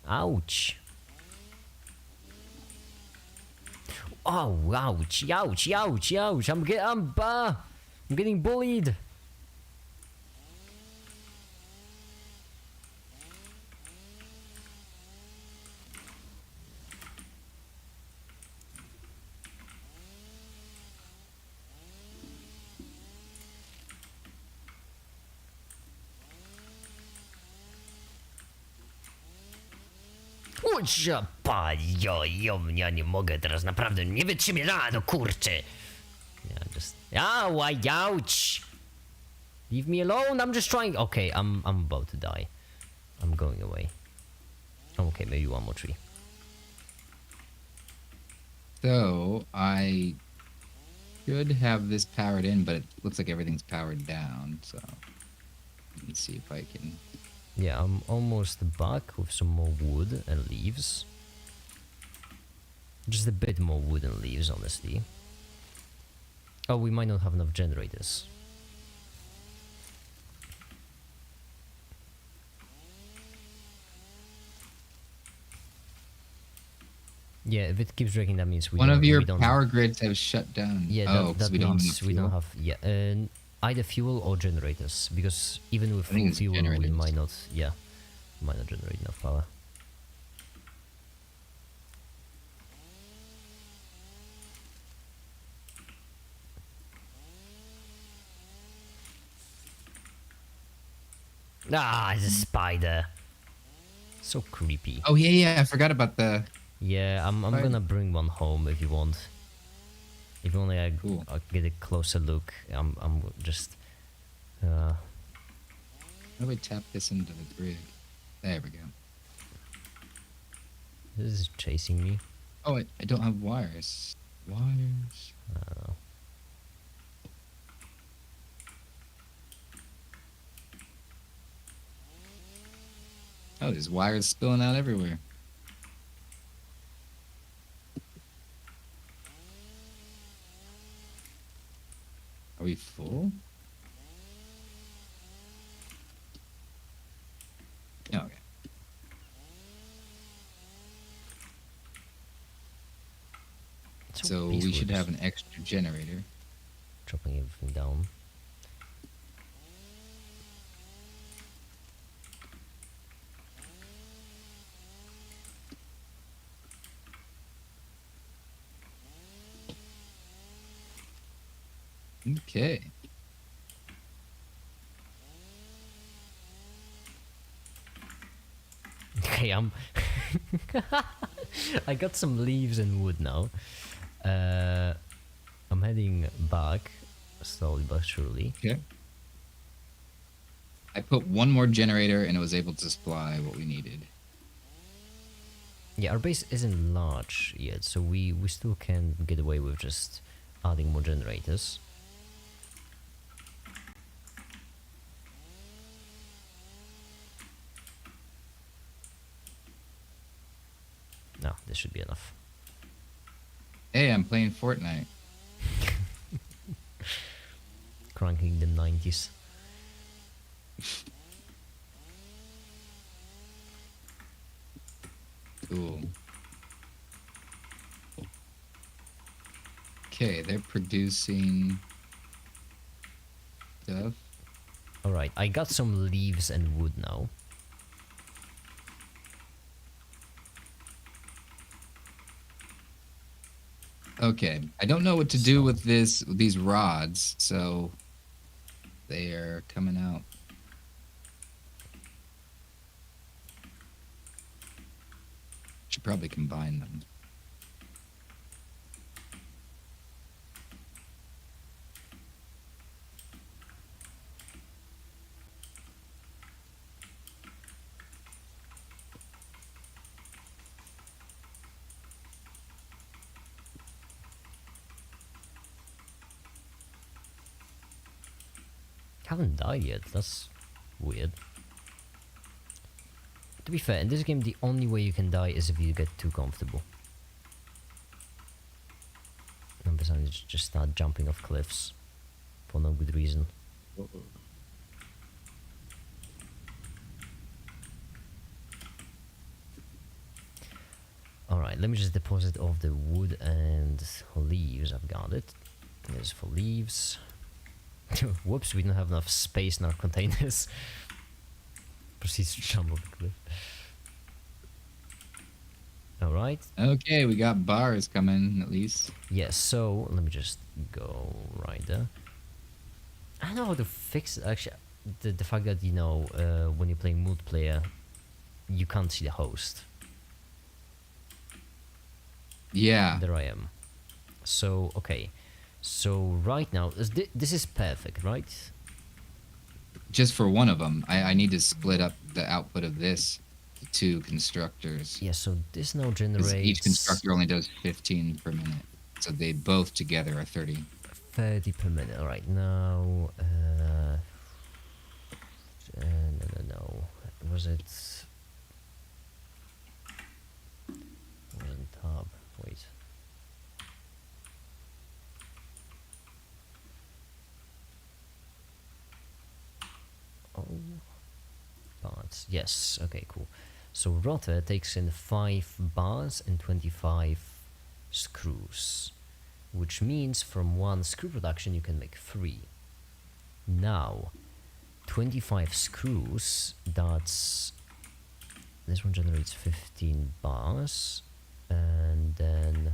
S1: Ouch! Oh, ouch, ouch, ouch, ouch! I'm getting bullied! Ja nie mogę teraz, naprawdę nie wytrzymię rano, kurczę. Yeah, just... ouch! Leave me alone, I'm just trying... Okay, I'm about to die. I'm going away. Okay, maybe one more tree.
S2: So I should have this powered in, but it looks like everything's powered down, so let me see if I can...
S1: Yeah, I'm almost back with some more wood and leaves. Just a bit more wood and leaves, honestly. Oh, we might not have enough generators. Yeah, if it keeps breaking, that means we
S2: One
S1: don't,
S2: of your
S1: we don't
S2: power grids have shut down.
S1: Yeah, that
S2: we
S1: means
S2: don't
S1: we don't have... Yeah, either fuel or generators, because even with full fuel we might not... Yeah, might not generate enough power. Ah, it's a spider. So creepy.
S2: Oh yeah, I forgot about the.
S1: Yeah, I'm gonna bring one home if you want. If you want to
S2: Cool.
S1: get a closer look, I'm just.
S2: How do we tap this into the grid? There we go.
S1: This is chasing me.
S2: Oh, I don't have wires. Wires.
S1: I don't know.
S2: Oh, there's wires spilling out everywhere. Are we full? Oh, okay. So we should have an extra generator.
S1: Dropping everything down.
S2: Okay.
S1: Okay, I got some leaves and wood now. I'm heading back, slowly but surely.
S2: Okay. I put one more generator and it was able to supply what we needed.
S1: Yeah, our base isn't large yet, so we still can get away with just adding more generators. No, this should be enough.
S2: Hey, I'm playing Fortnite.
S1: Cranking the 90s.
S2: Cool. Okay, they're producing stuff.
S1: Alright, I got some leaves and wood now.
S2: Okay, I don't know what to do with these rods, so they are coming out. Should probably combine them.
S1: Haven't died yet, that's weird. To be fair, in this game the only way you can die is if you get too comfortable. And besides, just start jumping off cliffs for no good reason. Alright, let me just deposit all the wood and leaves. I've got it. There's for leaves. Whoops, we don't have enough space in our containers. Proceeds to jump off the cliff. Alright.
S2: Okay, we got bars coming at least.
S1: Yes, so let me just go right there. I don't know how to fix it. Actually, the fact that, you know, when you're playing multiplayer, you can't see the host.
S2: Yeah.
S1: There I am. So, okay. So right now, this is perfect, right?
S2: Just for one of them. I need to split up the output of this to 2 constructors.
S1: Yeah, so this now
S2: 'Cause
S1: generates...
S2: each constructor only does 15 per minute. So they both together are 30.
S1: 30 per minute. Alright, now... no. Was it... wasn't tab. Wait. Oh, parts. Yes. Okay. Cool. So rotor takes in 5 bars and 25 screws, which means from 1 screw production you can make 3. Now, 25 screws. That's this one generates 15 bars, and then.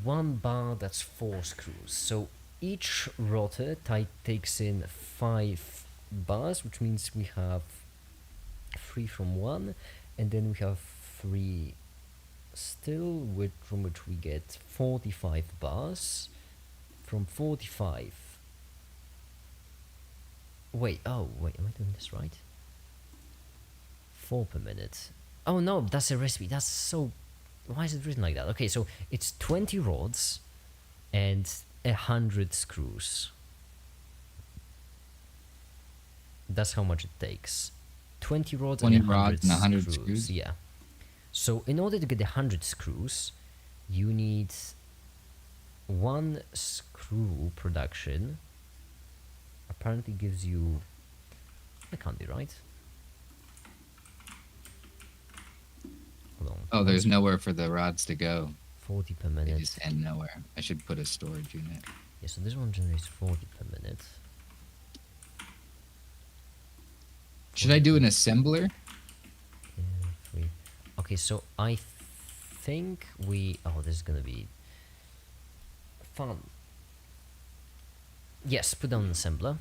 S1: one bar, that's 4 screws. So each rotor takes in 5 bars, which means we have 3 from one, and then we have 3 still, from which we get 45 bars. From 45. Wait, am I doing this right? 4 per minute. Oh no, that's a recipe. That's so. Why is it written like that? Okay, so it's 20 rods and 100 screws. That's how much it takes. 20 rods
S2: 20
S1: and 100
S2: rods and 100 screws?
S1: Yeah. So in order to get the 100 screws, you need 1 screw production. Apparently gives you. That can't be right. Hold on.
S2: Oh, there's nowhere for the rods to go.
S1: 40 per
S2: They
S1: minute.
S2: just end nowhere. I should put a storage unit.
S1: Yeah, so this one generates 40 per minute.
S2: Should I do an assembler?
S1: Yeah, 3. Okay, so I think we. Oh, this is gonna be fun. Yes, put down an assembler.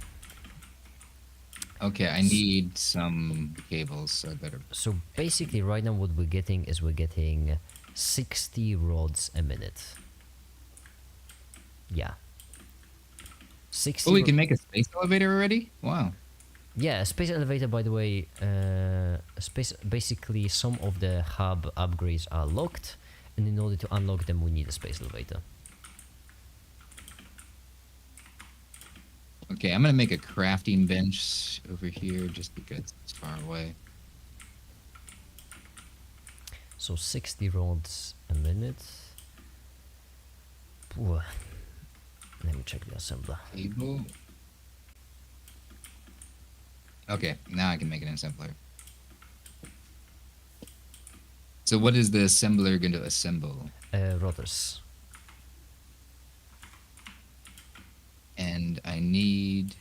S2: Okay, I need some cables, so I better.
S1: So basically, right now, what we're getting is 60 rods a minute. Yeah. 60.
S2: Oh, we can make a space elevator already? Wow.
S1: Yeah, space elevator. By the way, space. Basically, some of the hub upgrades are locked, and in order to unlock them, we need a space elevator.
S2: Okay, I'm gonna make a crafting bench over here just because it's far away.
S1: So 60 rods a minute. Ooh. Let me check the assembler.
S2: Cable. Okay, now I can make an assembler. So what is the assembler going to assemble?
S1: Rotors.
S2: And I need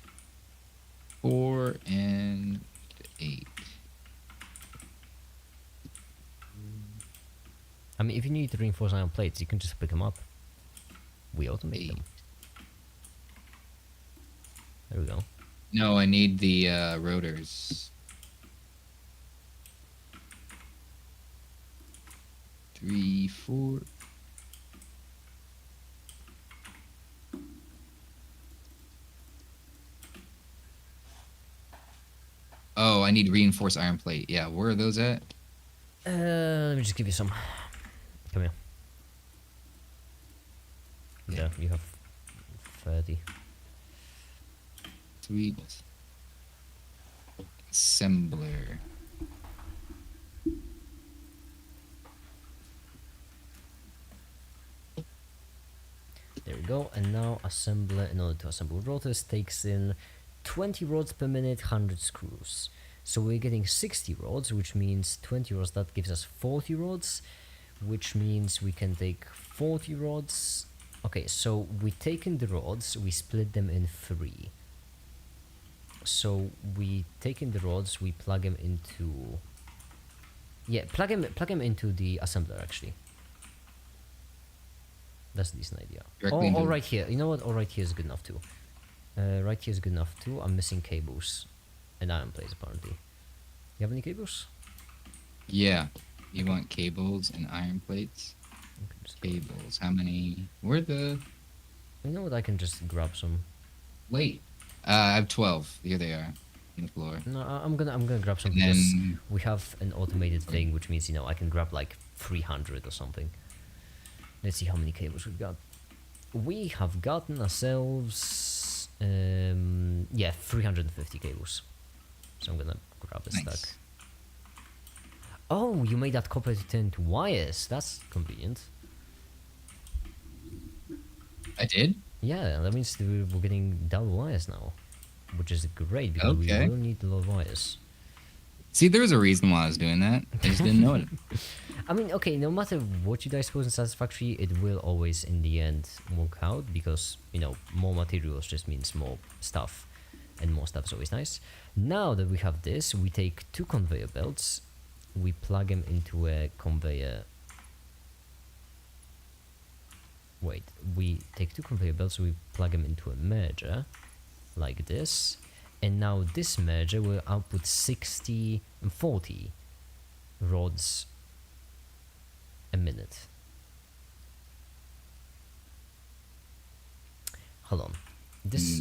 S2: 4 and 8.
S1: I mean, if you need to reinforce iron plates, you can just pick them up. We automate them. There we go.
S2: No, I need the rotors. 3, 4. Oh, I need reinforced iron plate. Yeah, where are those at?
S1: Let me just give you some. Come here. Yeah, you have 30.
S2: Sweet. Assembler.
S1: There we go. And now assembler, in order to assemble rotors, takes in 20 rods per minute, 100 screws. So we're getting 60 rods, which means 20 rods, that gives us 40 rods, which means we can take 40 rods. Okay, so we take in the rods, we split them in 3. So we take in the rods, we plug them into. Yeah, plug them into the assembler actually. That's a decent idea. All right here. You know what? All right here is good enough too. Right here is good enough too. I'm missing cables and iron plates apparently. You have any cables?
S2: Yeah. You want cables and iron plates? Cables. How many? Where the?
S1: You know what? I can just grab some.
S2: Wait. I have 12. Here they are, on the floor.
S1: No, I'm gonna grab some because we have an automated thing, which means I can grab like 300 or something. Let's see how many cables we've got. We have gotten ourselves 350 cables. So I'm gonna grab a stack. Oh, you made that copper to turn to wires. That's convenient.
S2: I did?
S1: Yeah, that means we're getting double wires now, which is great because we will need a lot of wires.
S2: See, there's a reason why I was doing that. I just didn't know it.
S1: I mean, okay, no matter what you guys pose in Satisfactory, it will always, in the end, work out because, more materials just means more stuff, and more stuff is always nice. Now that we have this, we take 2 conveyor belts, we plug them into a conveyor. wait, we take 2 conveyor belts, we plug them into a merger, like this, and now this merger will output 60 and 40 rods a minute. Hold on. This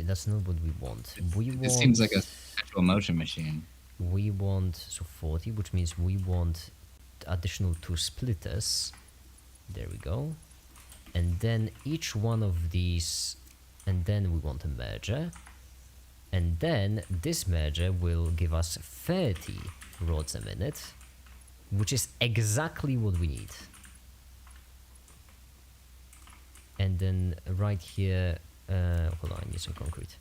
S1: that's not what we want.
S4: It seems like a perpetual motion machine.
S1: We want 40, which means we want additional 2 splitters. There we go. And then each one of these, and then we want a merger. And then this merger will give us 30 rods a minute, which is exactly what we need. And then right here, hold on, I need some concrete.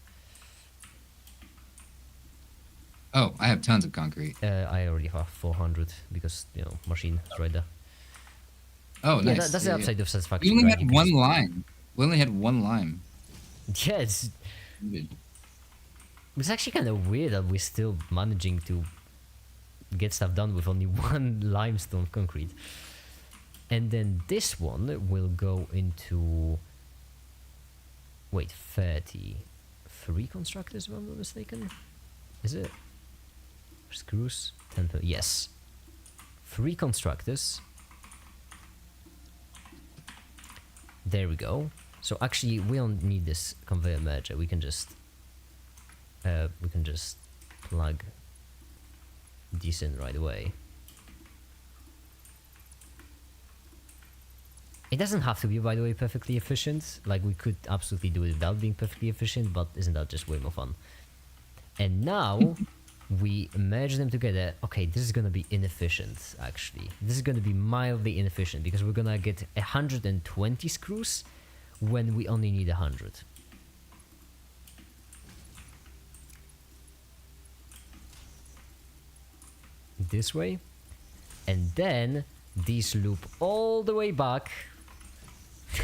S2: Oh, I have tons of concrete.
S1: I already have 400 because, machine is right there.
S2: Oh,
S1: yeah,
S2: nice.
S1: That's the upside of satisfactory.
S2: We only had one line. We only had one line.
S1: Yeah, it's actually kind of weird that we're still managing to get stuff done with only 1 limestone concrete. And then this one will go into, wait, 33 constructors, if I'm not mistaken. Is it? Screws? 10, yes. 3 constructors. There we go. So actually, we don't need this conveyor merger. We can just plug these in right away. It doesn't have to be, by the way, perfectly efficient. Like, we could absolutely do it without being perfectly efficient, but isn't that just way more fun? And now we merge them together. Okay, this is gonna be inefficient, actually. This is gonna be mildly inefficient because we're gonna get 120 screws when we only need 100. This way. And then these loop all the way back.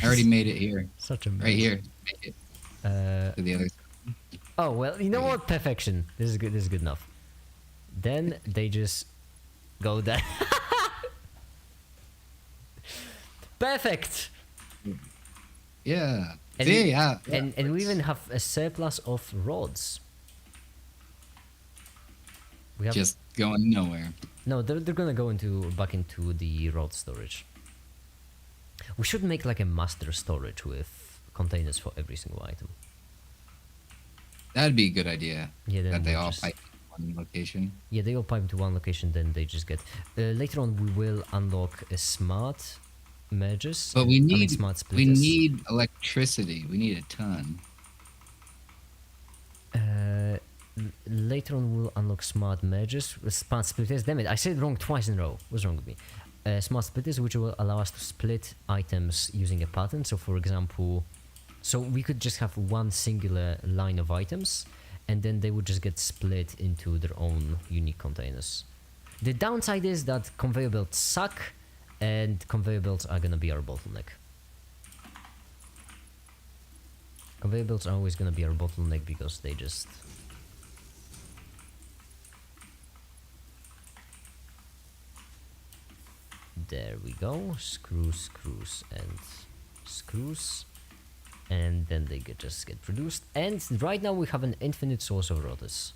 S2: I already made it here.
S1: Such a mess.
S2: Right here. Make it. To the other side.
S1: Oh, well, you know what? Perfection. This is good. This is good enough. Then they just go there. Perfect.
S2: Yeah.
S1: And
S2: See,
S1: we,
S2: yeah.
S1: and we even have a surplus of rods. We have
S2: Just going nowhere.
S1: no. They're gonna go back into the rod storage. We should make like a master storage with containers for every single item.
S2: That'd be a good idea.
S1: Yeah, then
S2: that they
S1: we'll
S2: all
S1: just-
S2: pipe in one location.
S1: Yeah, they all pipe to one location, then they just get. Later on, we will unlock a smart mergers.
S2: But we need
S1: smart splitters.
S2: electricity. We need a ton.
S1: Later on, we'll unlock smart mergers, smart splitters. Damn it, I said it wrong twice in a row. What's wrong with me? Smart splitters, which will allow us to split items using a pattern. So, for example, so we could just have one singular line of items, and then they would just get split into their own unique containers. The downside is that conveyor belts suck, and conveyor belts are gonna be our bottleneck. Conveyor belts are always gonna be our bottleneck because they just... There we go. Screws, screws, and screws. And then they just get produced. And right now we have an infinite source of rotters.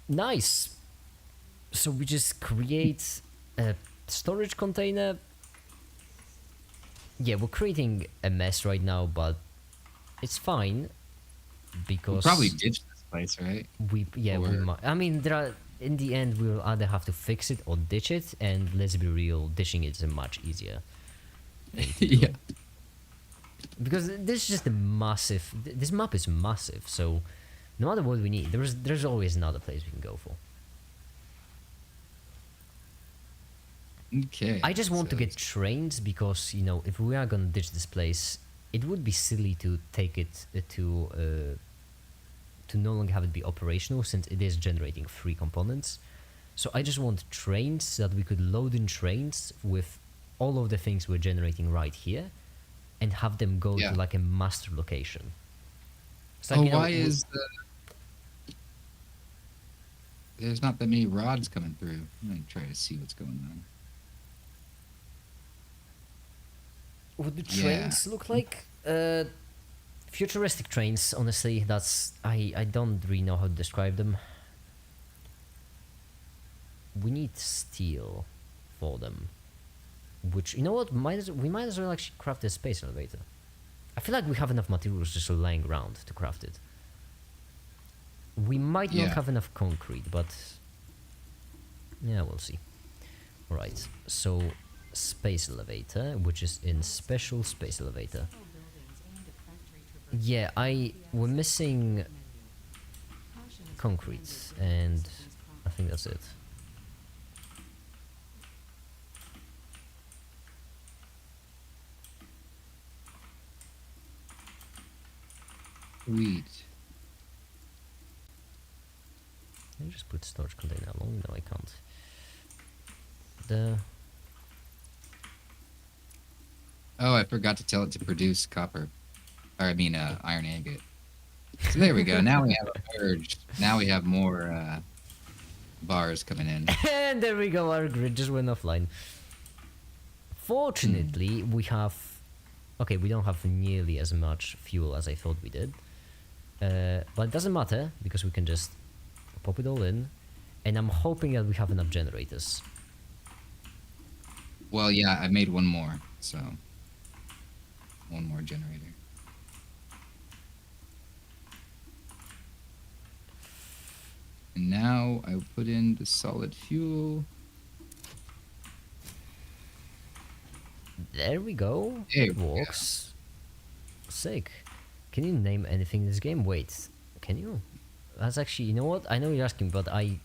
S1: Nice! So we just create a storage container. Yeah, we're creating a mess right now, but it's fine because
S2: We'll probably ditch this place, right?
S1: we might. I mean, there are, in the end, we'll either have to fix it or ditch it, and let's be real, ditching it is much easier.
S2: Yeah.
S1: Because this is just a massive. This map is massive, so no matter what we need, there's always another place we can go for.
S2: Okay.
S1: I just want to
S2: so-
S1: get trains because, if we are gonna ditch this place, it would be silly to take it to no longer have it be operational since it is generating 3 components. So I just want trains so that we could load in trains with all of the things we're generating right here and have them go
S2: Yeah.
S1: to like a master location. It's
S2: Oh,
S1: like,
S2: why is there's not that many rods coming through? I'm gonna try to see what's going on.
S1: what the
S2: Yeah.
S1: trains look like? Futuristic trains, honestly, that's... I don't really know how to describe them. We need steel for them. Which, you know what, we might as well actually craft a space elevator. I feel like we have enough materials just lying around to craft it. We might not
S2: Yeah.
S1: have enough concrete, but... yeah, we'll see. Alright, so space elevator, which is in special space elevator. Yeah, we're missing concrete, and I think that's it.
S2: Sweet.
S1: Can I just put storage container along? No, I can't. The...
S2: Oh, I forgot to tell it to produce copper. Or I mean, iron agate. So there we go. Now we have a merge. Now we have more bars coming in.
S1: And there we go, our grid just went offline. Fortunately, we have... okay, we don't have nearly as much fuel as I thought we did. But it doesn't matter, because we can just pop it all in. And I'm hoping that we have enough generators.
S2: Well, yeah, I made one more, so... one more generator. And now I put in the solid fuel.
S1: There we go.
S2: There
S1: It
S2: we go.
S1: works. Sick. Can you name anything in this game? Wait, can you? That's actually, you know what? I know you're asking, but
S2: Hopefully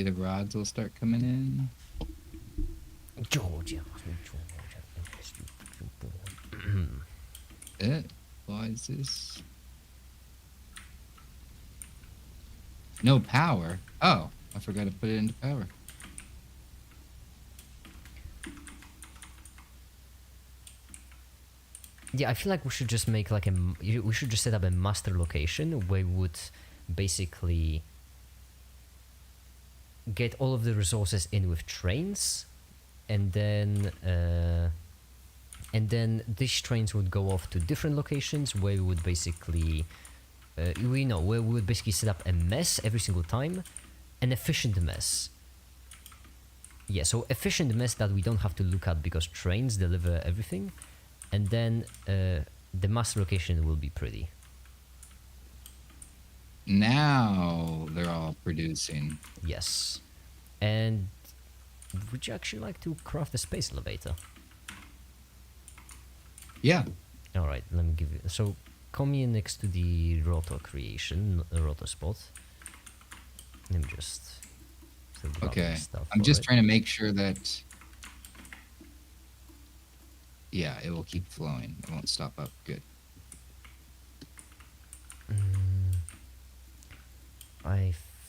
S2: the rods will start coming in.
S1: Georgia.
S2: Why is this? No power. Oh, I forgot to put it into power.
S1: Yeah, I feel like we should just make like we should just set up a master location where we would basically get all of the resources in with trains, and then these trains would go off to different locations where we would basically where we would basically set up a mess every single time, an efficient mess. Yeah, so efficient mess that we don't have to look at because trains deliver everything, and then the master location will be pretty.
S2: Now they're all producing.
S1: Yes. And would you actually like to craft a space elevator?
S2: Yeah.
S1: Alright, let me give you... so, come here next to the rotor creation, rotor spot. Let me just...
S2: Okay.
S1: stuff
S2: I'm
S1: for
S2: just
S1: it.
S2: trying to make sure that... yeah, it will keep flowing. It won't stop up. Good.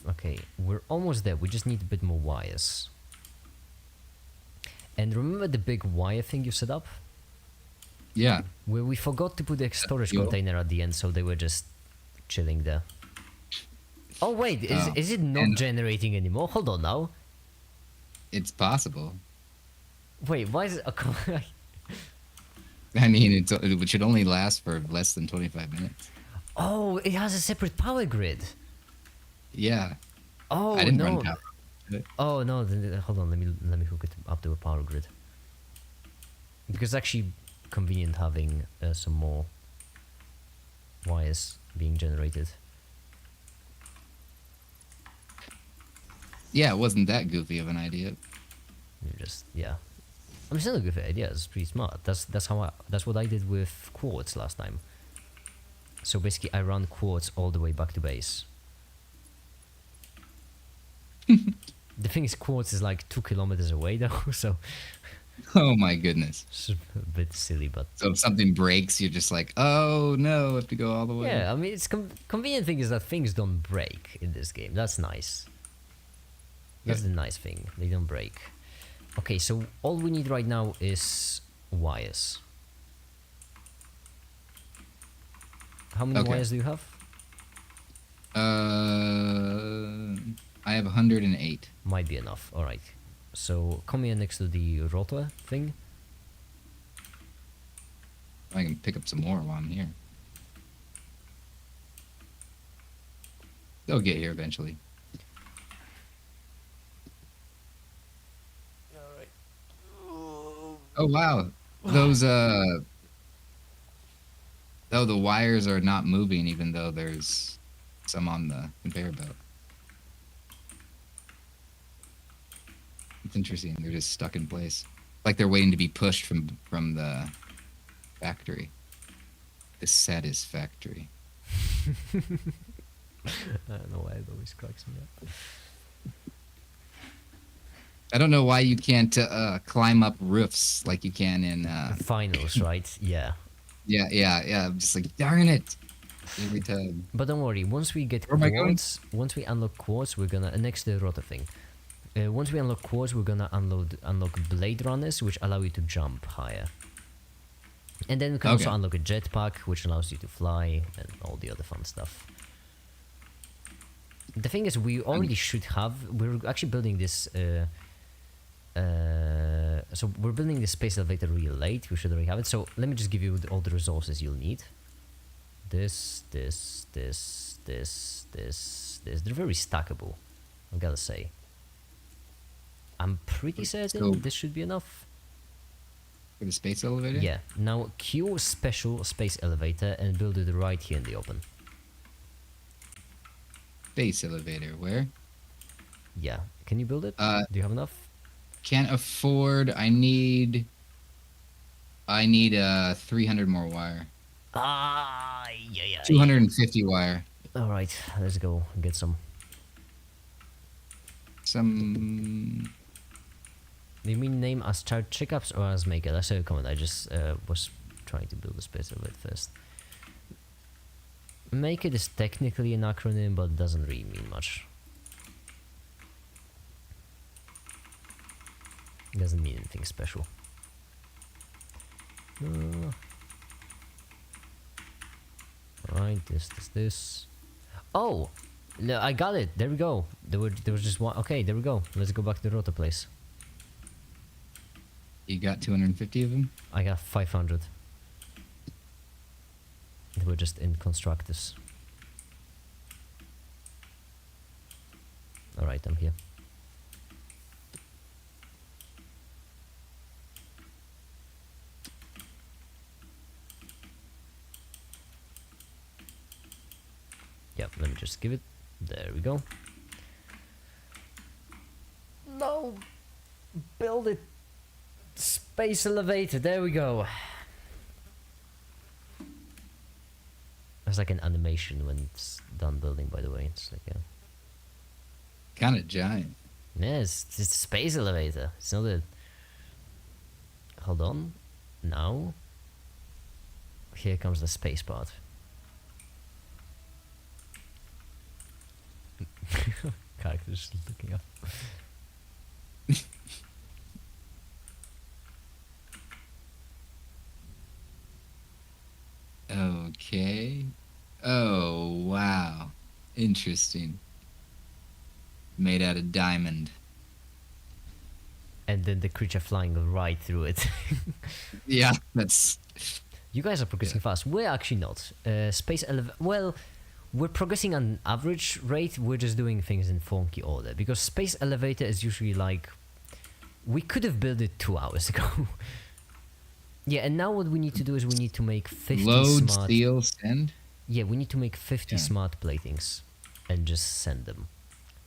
S1: Okay, we're almost there. We just need a bit more wires. And remember the big wire thing you set up?
S2: Yeah.
S1: Where we forgot to put the storage
S2: Yo.
S1: container at the end, so they were just chilling there. Oh wait,
S2: Oh,
S1: is it not
S2: and-
S1: generating anymore? Hold on now.
S2: It's possible.
S1: Wait, why is it...
S2: I mean, it should only last for less than 25 minutes.
S1: oh, it has a separate power grid.
S2: Yeah.
S1: Oh
S2: I didn't
S1: no.
S2: run power.
S1: Oh no, hold on, let me hook it up to a power grid. Because it's actually convenient having some more wires being generated.
S2: Yeah, it wasn't that goofy of an idea.
S1: You just, yeah. I mean, it's not a good idea. It's pretty smart. That's what I did with quartz last time. So basically, I run quartz all the way back to base. The thing is, quartz is like 2 kilometers away though, so
S2: Oh my goodness.
S1: it's a bit silly, but
S2: So if something breaks, you're just like, oh no, I have to go all the way.
S1: yeah. I mean, it's convenient thing is that things don't break in this game. That's nice. That's the nice thing. They don't break. Okay, so all we need right now is wires. How many
S2: Okay.
S1: wires do you have?
S2: I
S4: I have 108.
S1: Might be enough. All right. So come here next to the rotor thing.
S4: I can pick up some more while I'm here. They'll get here eventually. Oh wow, those oh, the wires are not moving even though there's some on the conveyor belt. It's interesting. They're just stuck in place, like they're waiting to be pushed from the factory. The satisfactory.
S1: I don't know why it always cracks me up.
S4: I don't know why you can't climb up roofs like you can in
S1: Finals, right? Yeah.
S4: Yeah. I'm just like, darn it. Every time.
S1: But don't worry, once we get
S4: Where am I going?
S1: quartz, once we unlock quartz, we're gonna next to the rotor thing. Once we unlock quartz, we're gonna unlock blade runners, which allow you to jump higher. And then we can also unlock a jetpack, which allows you to fly, and all the other fun stuff. The thing is, we already should have. We're actually building this. So we're building the space elevator really late. We should already have it. So let me just give you all the resources you'll need. This. They're very stackable, I've gotta say. I'm pretty certain this should be enough.
S4: For the space elevator?
S1: Yeah. Now queue special space elevator and build it right here in the open.
S4: Space elevator, where?
S1: Yeah. Can you build it? Do you have enough?
S4: Can't afford. I need 300 more wire.
S1: Yeah.
S4: 250 wire.
S1: All right, let's go get some.
S4: Some.
S1: Do you mean name as start checkups or as maker? That's a comment. I just was trying to build a space elevator first. Make it is technically an acronym, but it doesn't really mean much. It doesn't mean anything special. Alright, this. Oh! No, I got it! There we go. There was just one. Okay, there we go. Let's go back to the rotor place.
S4: You got 250 of them?
S1: I got 500. We're just in constructors. Alright, I'm here. Yep, let me just give it. There we go. No! Build it! Space elevator, there we go. It's like an animation when it's done building, by the way. It's like a...
S4: Kind of giant.
S1: Yeah, it's a space elevator. It's not a... Hold on. Now. Here comes the space part. Character's looking up.
S4: Okay. Oh, wow. Interesting. Made out of diamond.
S1: And then the creature flying right through it.
S4: Yeah, that's...
S1: You guys are progressing fast. We're actually not. Well, we're progressing on average rate. We're just doing things in funky order. Because space elevator is usually like... We could have built it 2 hours ago. Yeah, and now what we need to do is we need to make 50
S4: Load,
S1: smart...
S4: steal, send?
S1: Yeah, we need to make 50 smart platings. And just send them.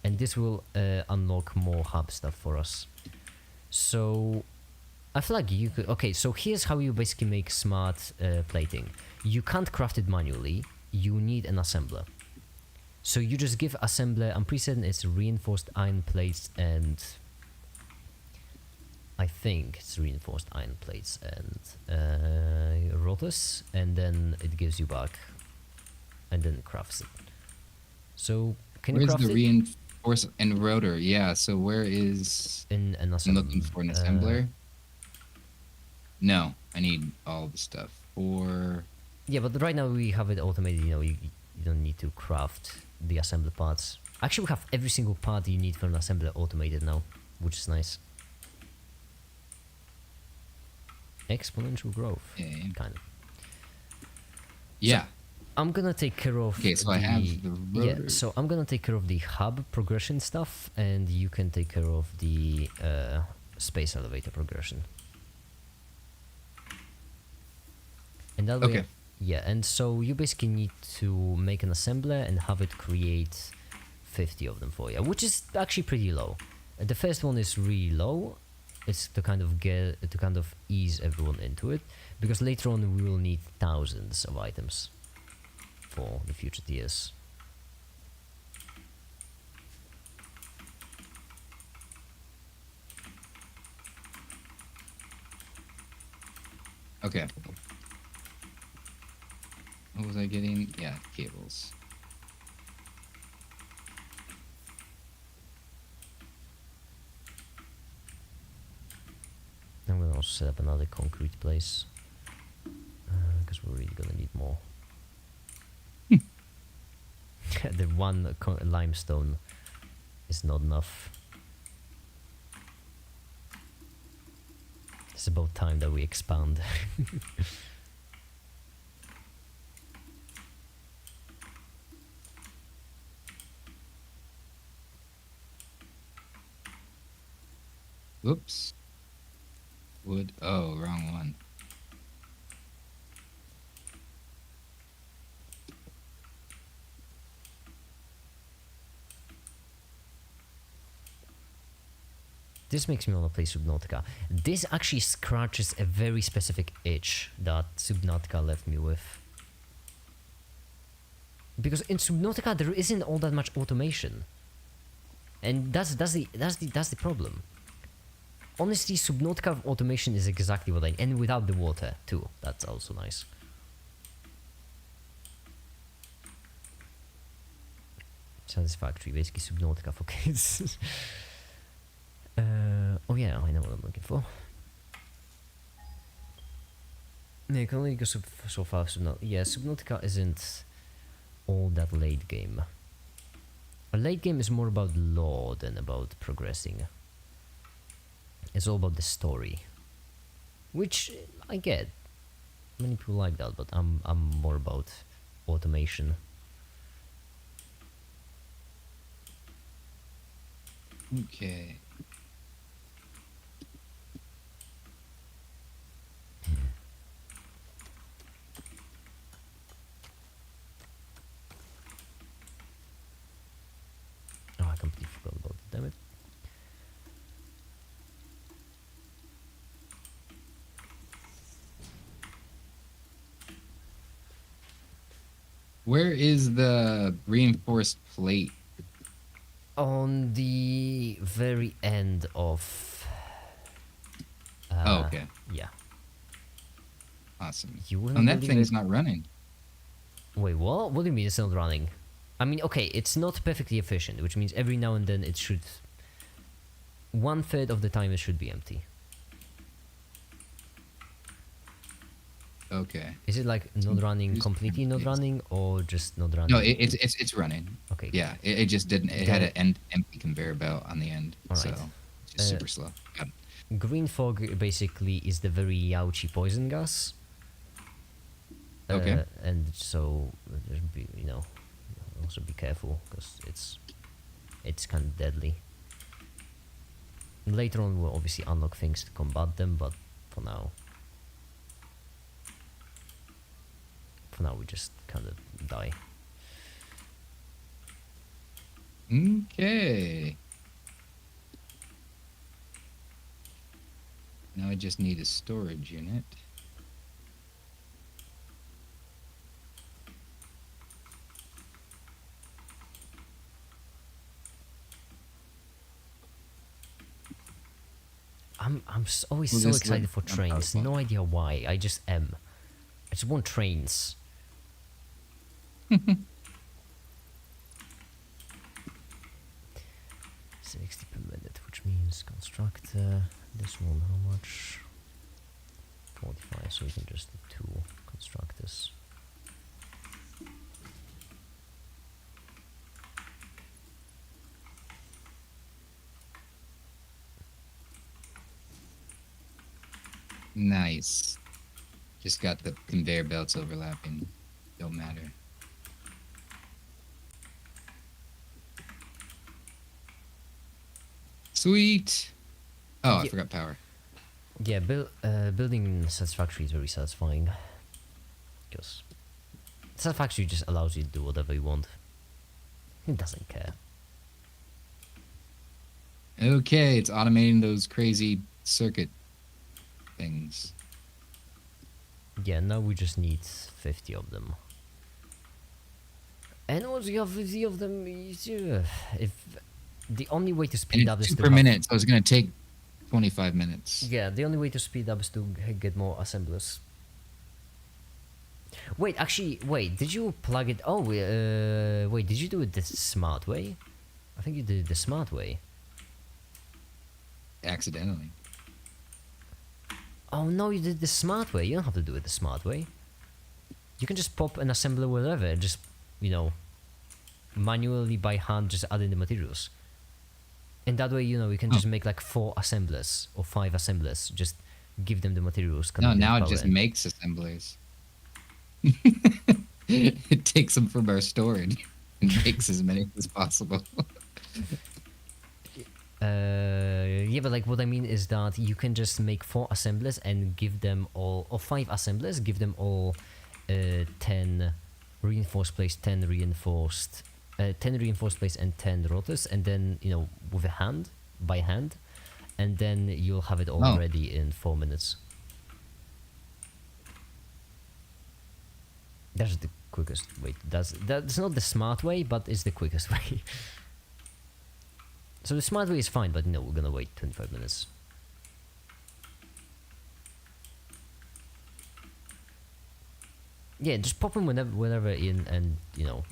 S1: And this will unlock more hub stuff for us. So... I feel like you could... Okay, so here's how you basically make smart plating. You can't craft it manually. You need an assembler. So you just give assembler... I'm pretty certain it's reinforced iron plates and... I think it's reinforced iron plates and rotors. And then it gives you back. And then it crafts it. So, can you craft it?
S4: Where's the reinforced and rotor? Yeah, so where is...
S1: In an assembler.
S4: I'm looking for an assembler. No, I need all the stuff for...
S1: Yeah, but right now we have it automated, you know, you don't need to craft the assembly parts. Actually, we have every single part you need for an assembler automated now, which is nice. Exponential growth,
S4: Okay.
S1: kind of.
S4: Yeah.
S1: I'm gonna take care of
S4: Okay, so I have the rotor.
S1: so I'm gonna take care of the hub progression stuff, and you can take care of the space elevator progression. And that way,
S4: Okay.
S1: yeah, and so you basically need to make an assembler and have it create 50 of them for you, which is actually pretty low. The first one is really low. It's to kind of ease everyone into it, because later on we will need thousands of items for the future tiers.
S4: Okay. What was I getting? Yeah, cables.
S1: I'm gonna also set up another concrete place, because we're really gonna need more. The one limestone is not enough. It's about time that we expand.
S4: Whoops. Wood. Oh, wrong one.
S1: This makes me want to play Subnautica. This actually scratches a very specific itch that Subnautica left me with. Because in Subnautica there isn't all that much automation, and that's the problem. Honestly, Subnautica automation is exactly what I need, and without the water too. That's also nice. Satisfactory, basically Subnautica for kids. Oh yeah, I know what I'm looking for. Yeah, you can only go so far. Yeah, Subnautica isn't all that late game. A late game is more about lore than about progressing. It's all about the story, which I get. Many people like that, but I'm more about automation.
S4: Okay.
S1: Oh, I completely forgot about it, damn it.
S4: Where is the reinforced plate?
S1: On the very end of...
S4: Oh, okay.
S1: Yeah.
S4: Awesome.
S1: You wouldn't
S4: And that
S1: believe
S4: thing's
S1: it.
S4: not running.
S1: Wait, what? What do you mean it's not running? I mean, okay, it's not perfectly efficient, which means every now and then it should... 1/3 of the time it should be empty.
S4: Okay.
S1: Is it like not running
S4: Just
S1: completely not
S4: empty.
S1: running, or just not running?
S4: No, it's running.
S1: Okay.
S4: Yeah, it just didn't. It had
S1: Then-
S4: an empty conveyor belt on the end, so
S1: Alright.
S4: it's just super slow. Got it.
S1: Green fog basically is the very ouchy poison gas.
S4: Okay.
S1: And so, just be, also be careful, because it's kind of deadly. Later on we'll obviously unlock things to combat them, but for now we just kind of die.
S4: Okay. Now I just need a storage unit.
S1: I'm always
S4: Will
S1: so
S4: this
S1: excited
S4: look
S1: for trains.
S4: unpowerful?
S1: No idea why. I just am. I just want trains. 60 per minute, which means construct this one. How much? 45. So we can just do 2 constructors.
S4: Nice. Just got the conveyor belts overlapping. Don't matter. Sweet. Oh, I forgot power.
S1: Yeah, building satisfactory is very satisfying. Because satisfactory just allows you to do whatever you want. It doesn't care.
S4: Okay, it's automating those crazy circuit things.
S1: Yeah, now we just need 50 of them. And once you have 50 of them, if the only way to speed up is
S4: two
S1: to
S4: per
S1: have,
S4: minute, so it's gonna take 25 minutes.
S1: yeah, the only way to speed up is to get more assemblers. Wait, actually, wait, did you plug it? Oh, wait, did you do it the smart way? I think you did it the smart way.
S4: Accidentally.
S1: Oh no, you did the smart way. You don't have to do it the smart way. You can just pop an assembler wherever, just, you know, manually by hand, just add in the materials. And that way, you know, you can just make like 4 assemblers or 5 assemblers. Just give them the materials.
S4: No,
S1: connect them
S4: now
S1: to
S4: it just
S1: power, and-
S4: makes assemblers. It takes them from our storage and makes as many as possible.
S1: Yeah, but like what I mean is that you can just make 4 assemblers and give them all, or 5 assemblers, give them all 10 reinforced plates, 10 reinforced plates and 10 rotors, and then, you know, with a hand, by hand, and then you'll have it all
S4: Oh.
S1: ready in 4 minutes. That's the quickest way. That's not the smart way, but it's the quickest way. So the smart way is fine, but no, we're gonna wait 25 minutes. Yeah, just pop them whenever in, and, you know,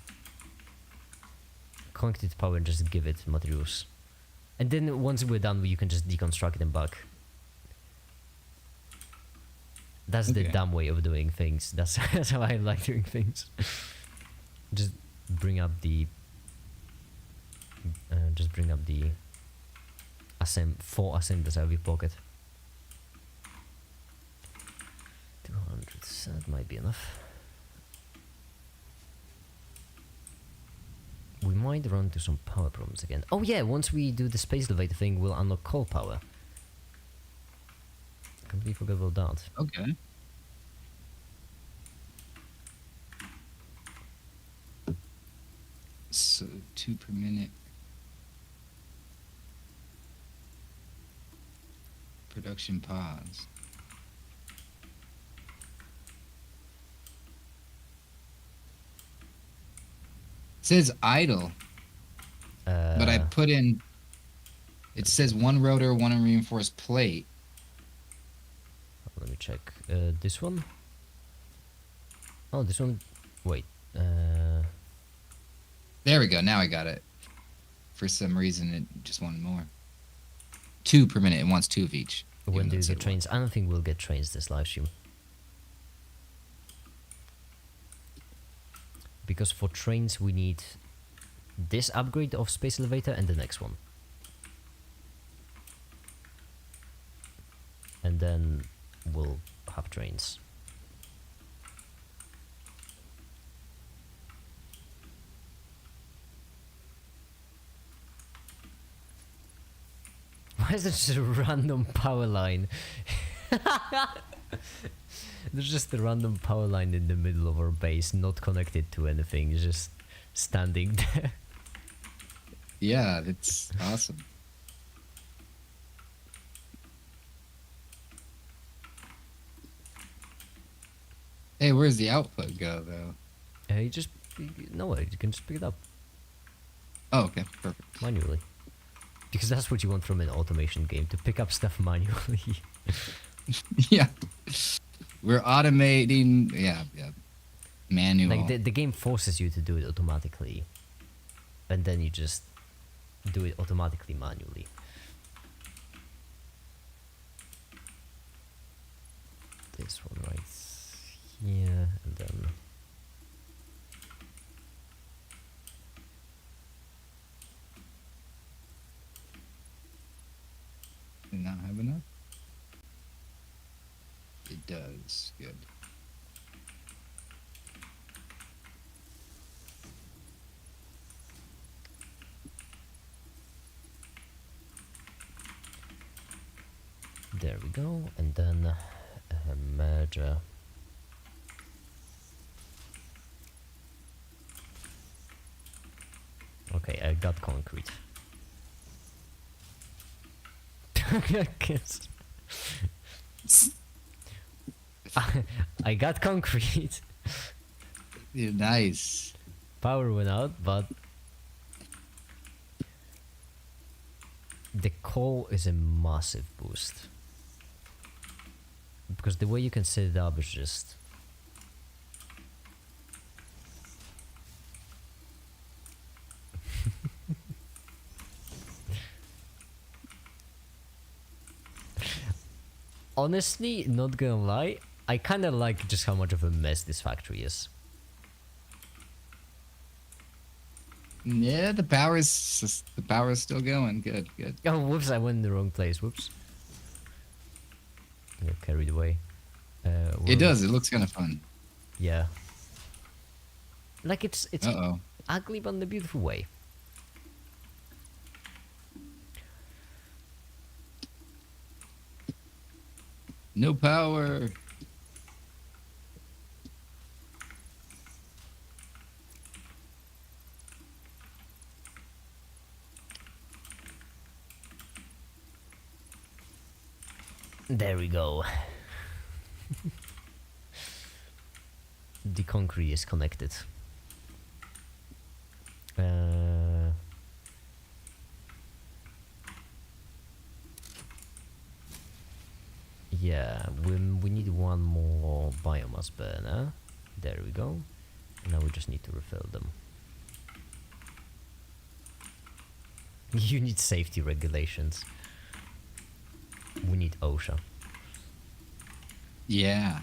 S1: connect it to power and just give it materials. And then once we're done, you can just deconstruct them back. That's the
S4: Okay.
S1: dumb way of doing things. That's how I like doing things. Just bring up the 4 assemblers out of your pocket. 200, so that might be enough. We might run into some power problems again. Oh yeah, once we do the space elevator thing, we'll unlock coal power. Completely forgot about that.
S4: Okay. So 2 per minute. Production pause. It says idle, but I put in. It says 1 rotor, 1 reinforced plate.
S1: Let me check. This one? Oh, this one. Wait.
S4: There we go. Now I got it. For some reason, it just wanted more. 2 per minute. It wants 2 of each.
S1: When
S4: even though
S1: do
S4: it
S1: you
S4: said
S1: get trains? I don't think we'll get trains this live stream. Because for trains we need this upgrade of space elevator and the next one. And then we'll have trains. Why is there just a random power line? There's just a random power line in the middle of our base, not connected to anything, it's just standing there.
S4: Yeah, it's awesome. Hey, where's the output go, though?
S1: You just, no, you can just pick it up
S4: Oh, okay. Perfect.
S1: manually. Because that's what you want from an automation game, to pick up stuff manually.
S4: Yeah. We're automating. Yeah. Manual.
S1: Like the game forces you to do it automatically, and then you just do it automatically manually. This one right here, and then
S4: Did not have enough? It does. Good.
S1: There we go, and then merger. Okay, I got concrete. I got concrete.
S4: Yeah, nice.
S1: Power went out, but the coal is a massive boost. Because the way you can set it up is just... Honestly, not gonna lie, I kinda like just how much of a mess this factory is.
S4: Yeah, the power's still going. Good, good.
S1: Oh, whoops, I went in the wrong place, whoops. I got carried away.
S4: It does. It looks kind of fun.
S1: Yeah. Like it's
S4: Uh-oh.
S1: ugly but in a beautiful way.
S4: No power.
S1: There we go. The concrete is connected. Yeah, we need one more biomass burner. There we go. Now we just need to refill them. You need safety regulations. We need OSHA.
S4: Yeah.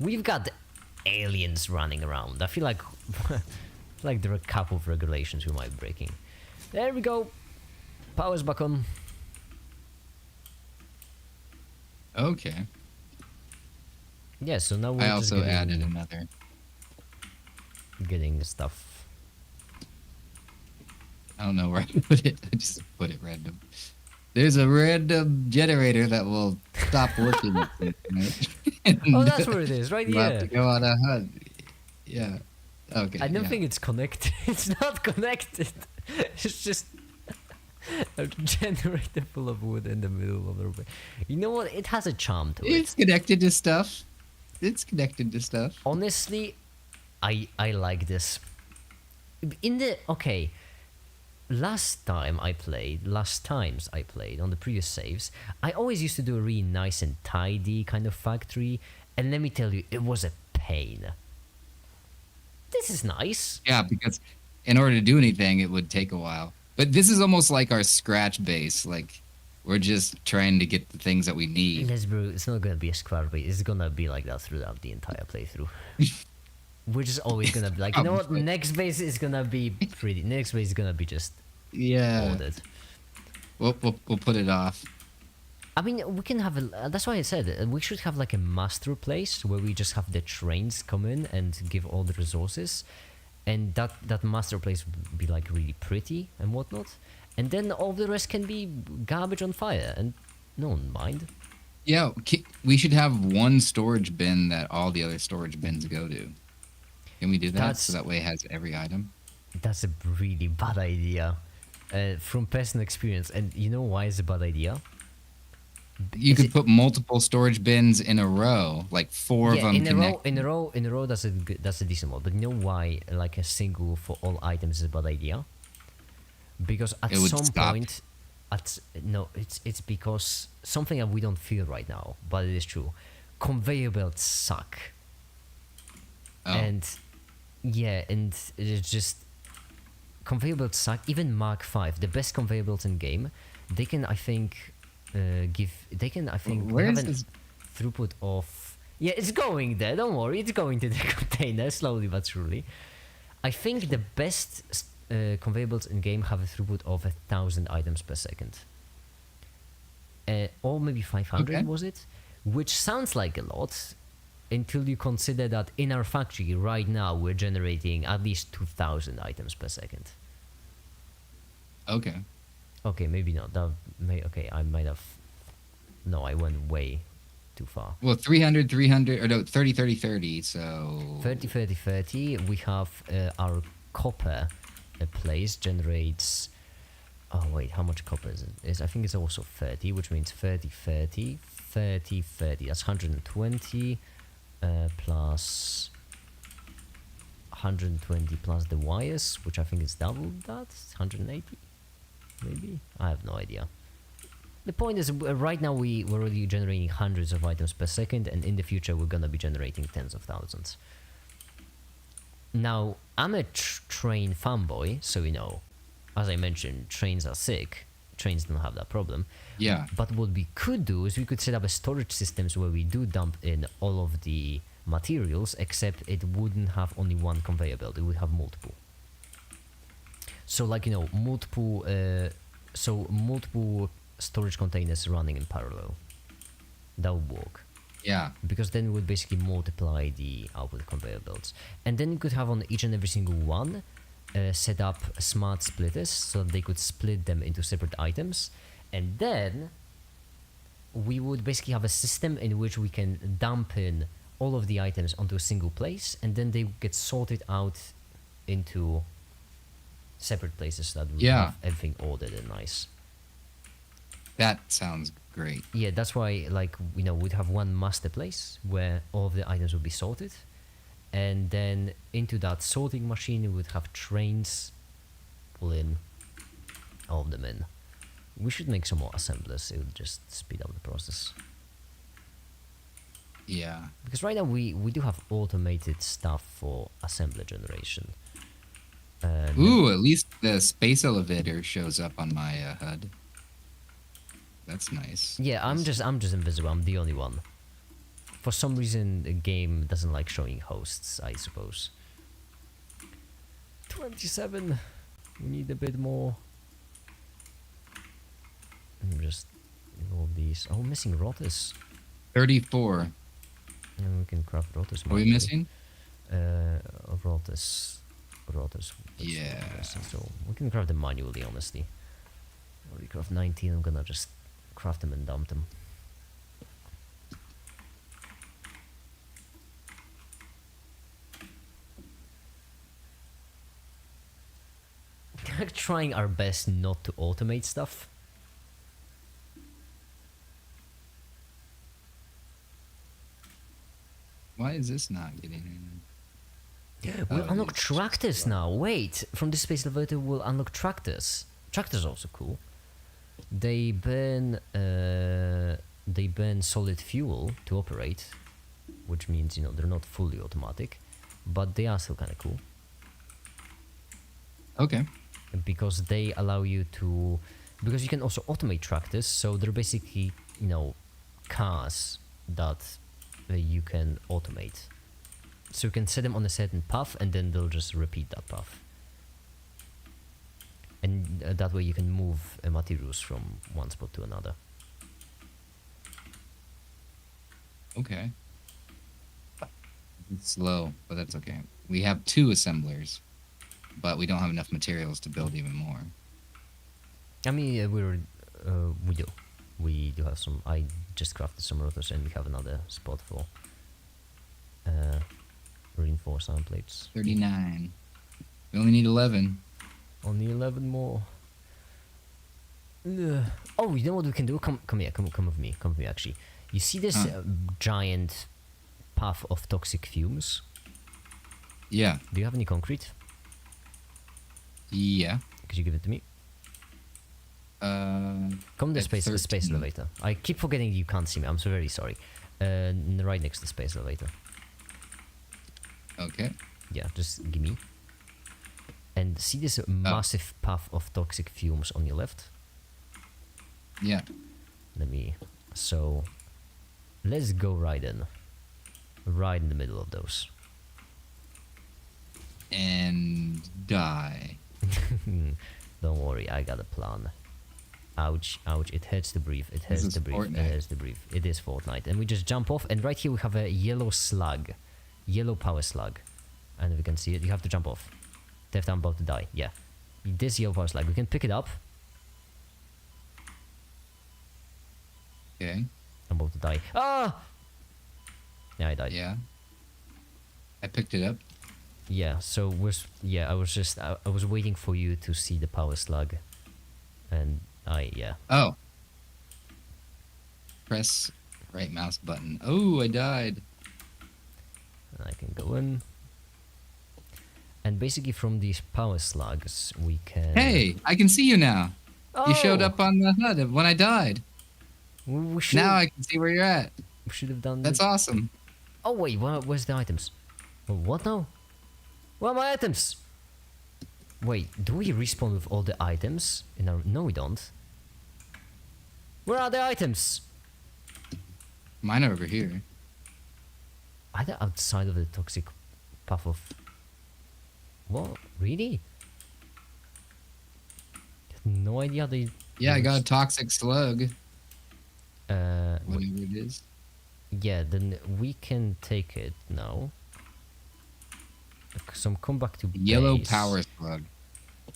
S1: We've got aliens running around. I feel like like there are a couple of regulations we might be breaking. There we go. Power's back on.
S4: Okay.
S1: Yeah, so now we're
S4: I
S1: just
S4: also
S1: getting,
S4: added another.
S1: getting stuff.
S4: I don't know where I put it. I just put it random. There's a random generator that will stop working. At some point.
S1: Oh, that's where it is, right?
S4: You have
S1: Yeah.
S4: to go on a hunt. Yeah. Okay.
S1: I don't
S4: yeah.
S1: think it's connected. It's not connected. It's just a generator full of wood in the middle of the room. You know what? It has a charm to it.
S4: It's connected to stuff. It's connected to stuff.
S1: Honestly, I like this. Last times I played on the previous saves, I always used to do a really nice and tidy kind of factory, and let me tell you, it was a pain. This is nice.
S4: Yeah, because in order to do anything, it would take a while. But this is almost like our scratch base. Like, we're just trying to get the things that we need.
S1: Yes, bro, it's not gonna be a square base. It's gonna be like that throughout the entire playthrough. We're just always gonna be like, you know what? Next base is gonna be pretty. Next base is gonna be just ordered.
S4: We'll put it off.
S1: I mean, we can have a. That's why I said we should have like a master place where we just have the trains come in and give all the resources, and that master place would be like really pretty and whatnot, and then all the rest can be garbage on fire and no one mind.
S4: Yeah, we should have one storage bin that all the other storage bins go to. Can we do that so that way it has every item?
S1: That's a really bad idea, from personal experience. And you know why it's a bad idea?
S4: You could put multiple storage bins in a row, like four of them
S1: in a row. That's a decent one. But you know why like a single for all items is a bad idea? Because at some point, it's because something that we don't feel right now, but it is true. Conveyor belts suck.
S4: Oh.
S1: And yeah, and it's just conveyor belts suck. Even Mark V, the best conveyor belts in game, they can I think
S4: Where
S1: have
S4: is
S1: a
S4: this?
S1: throughput of it's going there. Don't worry, it's going to the container slowly but surely. I think the best conveyor belts in game have a throughput of 1,000 items per second. or maybe 500
S2: Okay.
S1: was it? Which sounds like a lot until you consider that in our factory right now we're generating at least 2,000 items per second.
S2: Okay.
S1: Okay, maybe not. Okay, I might have. No, I went way too far.
S2: Well, 300, 300, or no, 30, 30, 30. So
S1: 30, 30, 30. We have our copper place generates. Oh wait, how much copper is it? I think it's also 30, which means 30, 30, 30, 30. That's 120 plus 120 plus the wires, which I think is double that. 180, maybe. I have no idea. The point is, right now we're already generating hundreds of items per second, and in the future we're gonna be generating tens of thousands. Now, I'm a train fanboy, so you know, as I mentioned, trains are sick. Trains don't have that problem.
S2: yeah.
S1: But what we could do is we could set up a storage systems where we do dump in all of the materials, except it wouldn't have only one conveyor belt. It would have multiple. So like, you know, multiple storage containers running in parallel. That would work.
S2: Yeah.
S1: Because then we would basically multiply the output conveyor belts. And then you could have on each and every single one set up smart splitters so they could split them into separate items. And then we would basically have a system in which we can dump in all of the items onto a single place, and then they get sorted out into separate places so that we
S2: Yeah.
S1: have everything ordered and nice.
S2: That sounds great.
S1: Yeah, that's why, like, you know, we'd have one master place where all of the items would be sorted, and then into that sorting machine we would have trains pulling all of them in. We should make some more assemblers. It would just speed up the process.
S2: Yeah.
S1: Because right now we do have automated stuff for assembler generation.
S2: Ooh, at least the space elevator shows up on my HUD. That's nice.
S1: Yeah, I'm just invisible. I'm the only one. For some reason, the game doesn't like showing hosts, I suppose. 27. We need a bit more. Just all these. Oh, missing rotors.
S2: 34.
S1: And we can craft rotors.
S2: Are we
S1: manually.
S2: missing?
S1: Rotors. Rotors. that's
S2: Yeah.
S1: missing, so we can craft them manually, honestly. I already craft 19. I'm gonna just craft them and dump them. Trying our best not to automate stuff.
S2: Why is this not getting in?
S1: We'll
S2: Oh,
S1: unlock
S2: it's
S1: tractors now. Wait, from this space elevator we'll unlock tractors. Tractors are also cool. They burn solid fuel to operate, which means, you know, they're not fully automatic, but they are still kind of cool
S2: Okay.
S1: because they allow you to, because you can also automate tractors. So they're basically, you know, cars that you can automate. So you can set them on a certain path and then they'll just repeat that path. And that way you can move materials from one spot to another.
S2: Okay. It's slow, but that's okay. We have 2 assemblers, but we don't have enough materials to build even more.
S1: I mean, we do have some. I just crafted some rotors and we have another spot for reinforced iron plates.
S2: 39. We only need 11.
S1: Only 11 more. Ugh. Oh, you know what we can do? Come here. Come with me. Come with me. Actually, you see this giant path of toxic fumes?
S2: Yeah.
S1: Do you have any concrete?
S2: Yeah.
S1: Could you give it to me? Come to the
S2: at
S1: space
S2: 13.
S1: elevator. I keep forgetting you can't see me. I'm so very sorry. Right next to the space elevator.
S2: Okay.
S1: Yeah, just give me. And see this massive path of toxic fumes on your left?
S2: Yeah.
S1: So, let's go right in. Right in the middle of those.
S2: And die.
S1: Don't worry, I got a plan. Ouch, ouch, it hurts to breathe, it
S4: This
S1: hurts
S4: is
S1: to breathe,
S4: Fortnite.
S1: it hurts to breathe. It is Fortnite. And we just jump off, and right here we have a yellow slug. Yellow power slug. And we can see it, you have to jump off. Theft, I'm about to die, yeah. This yellow power slug, we can pick it up.
S4: Okay.
S1: I'm about to die. Ah! Yeah, I died.
S4: Yeah. I picked it up.
S1: Yeah, so I was waiting for you to see the power slug. And yeah.
S4: Oh. Press right mouse button. Oh, I died.
S1: And I can go in. And basically from these power slugs, we can...
S4: Hey, I can see you now. You showed
S1: Oh!
S4: up on the HUD when I died.
S1: We should,
S4: Now I can see where you're at.
S1: we should have done...
S4: That's awesome.
S1: Oh wait, where's the items? What now? Where are my items? Wait, do we respawn with all the items? In our... No, we don't. Where are the items?
S4: Mine are over here.
S1: Are they outside of the toxic path of... What? Really? No idea they...
S4: Yeah, I got a toxic slug.
S1: Wait,
S4: Whatever it is.
S1: yeah, then we can take it now. So come back to
S4: Yellow
S1: base.
S4: power slug.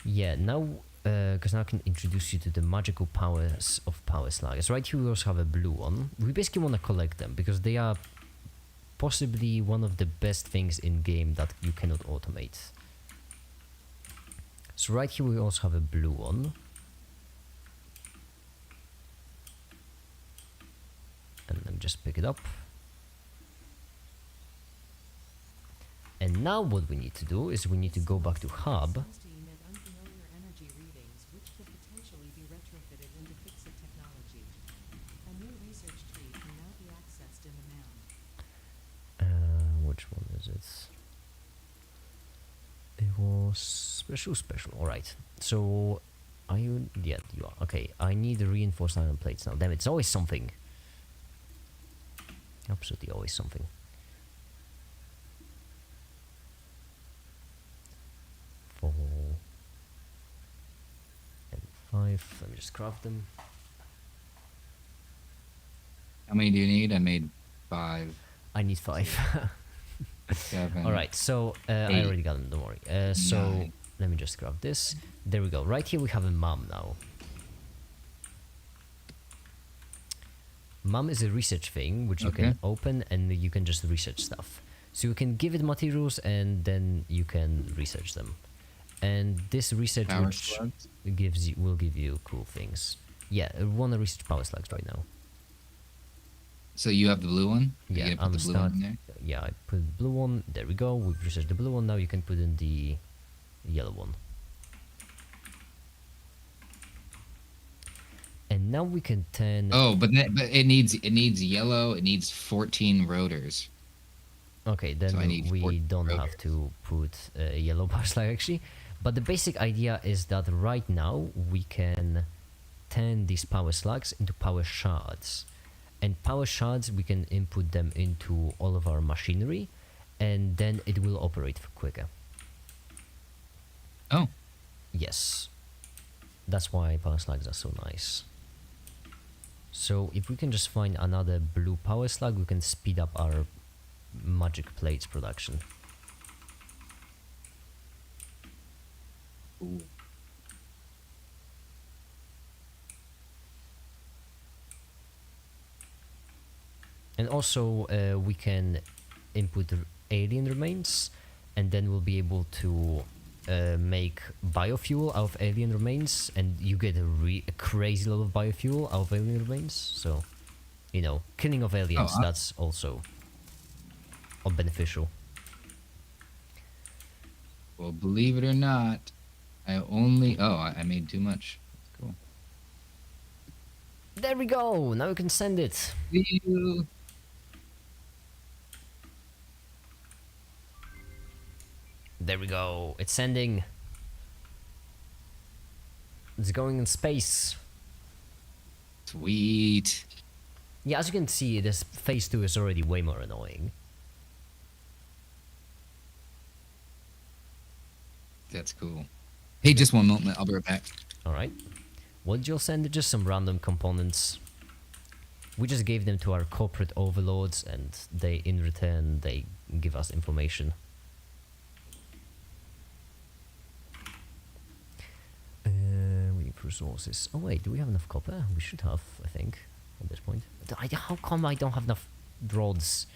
S1: Yeah, now, because now I can introduce you to the magical powers of power sluggers. Right here we also have a blue one. We basically want to collect them because they are possibly one of the best things in game that you cannot automate. So right here we also have a blue one. And then just pick it up. And now what we need to do is we need to go back to hub.
S3: Seems to emit unfamiliar energy readings, which could potentially be retrofitted into fix-it technology. A new research tree can now be accessed in the mound.
S1: Which one is it? It was special. Alright. So are you... Yeah, you are. Okay, I need the reinforced iron plates now. Damn, it's always something. Absolutely always something. 4 and 5. Let me just craft them.
S4: How many do you need? I made 5.
S1: I need 5.
S4: 7.
S1: Alright, so I
S4: 8,
S1: already got them, don't worry. So
S4: 9.
S1: let me just grab this. There we go. Right here we have a mom now. Mom is a research thing which you can open and you can just research stuff. So you can give it materials and then you can research them. And this research
S4: Power
S1: which
S4: slugs?
S1: will give you cool things. Yeah, I want to research power slugs right now.
S4: So you have the blue one?
S1: Yeah,
S4: you put the blue one in there?
S1: Yeah, I put the blue one. There we go. We've researched the blue one. Now you can put in the yellow one. And now we can turn...
S4: Oh, but it needs yellow. It needs 14 rotors.
S1: Okay, then
S4: So I need
S1: we
S4: 14
S1: don't have
S4: rotors.
S1: to put a yellow power slug actually. But the basic idea is that right now we can turn these power slugs into power shards. And power shards, we can input them into all of our machinery and then it will operate quicker.
S4: Oh.
S1: Yes. That's why power slugs are so nice. So if we can just find another blue power slug, we can speed up our magic plates production.
S4: Ooh.
S1: And also we can input alien remains and then we'll be able to make biofuel out of alien remains and you get a crazy lot of biofuel out of alien remains. So, you know, killing of aliens, that's also beneficial.
S4: Well, believe it or not, I made too much. Cool.
S1: There we go. Now we can send it.
S4: You.
S1: There we go. It's sending. It's going in space.
S4: Sweet.
S1: Yeah, as you can see, this phase 2 is already way more annoying.
S4: That's cool. Hey, just one moment. I'll be right back.
S1: Alright. What did you send? Just some random components. We just gave them to our corporate overlords, and they, in return, they give us information. We need resources. Oh wait, do we have enough copper? We should have, I think, at this point. How come I don't have enough rods?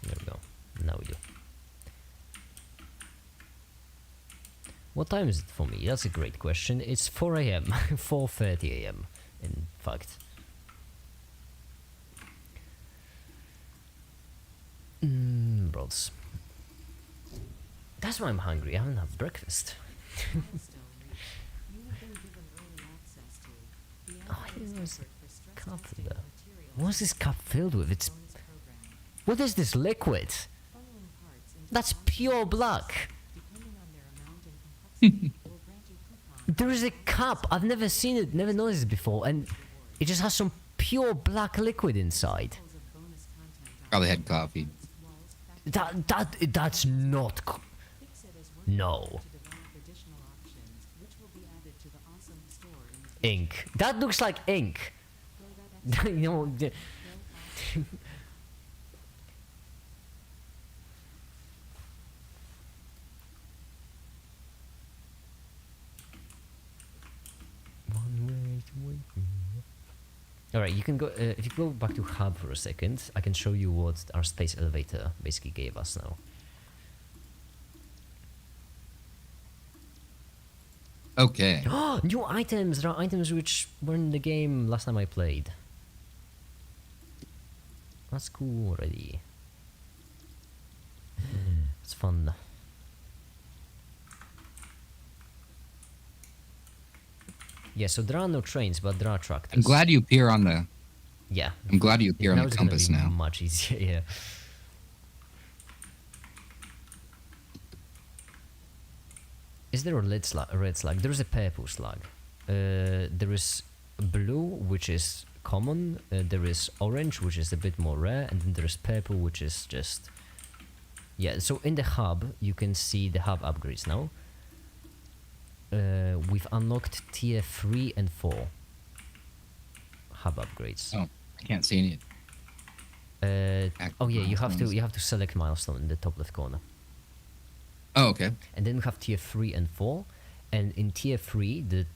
S1: There we go. Now we do. What time is it for me? That's a great question. It's 4 a.m. 4:30 a.m. in fact. Brods. That's why I'm hungry. I haven't had breakfast. Oh, there's a cup there. What's this cup filled with? It's... What is this liquid? That's pure black. There is a cup. I've never seen it, never noticed it before, and it just has some pure black liquid inside.
S4: Probably had coffee.
S1: That's not... No. Ink. That looks like ink. You know... Alright, you can go, if you go back to hub for a second, I can show you what our space elevator basically gave us now.
S4: Okay.
S1: New items! There are items which were in the game last time I played. That's cool already. It's fun. Yeah, so there are no trains, but there are tractors.
S4: I'm glad you appear on the...
S1: Yeah.
S4: I'm glad you appear on the
S1: it's
S4: compass
S1: gonna be
S4: now.
S1: Much easier, yeah. Is there a red slug? There is a purple slug. There is blue, which is common. There is orange, which is a bit more rare, and then there is purple, which is just... Yeah, so in the hub, you can see the hub upgrades now. We've unlocked tier 3 and 4 hub upgrades.
S4: Oh, I can't see any.
S1: Oh yeah, you have to select milestone in the top left corner.
S4: Oh, okay.
S1: And then we have tier 3 and 4, and in tier 3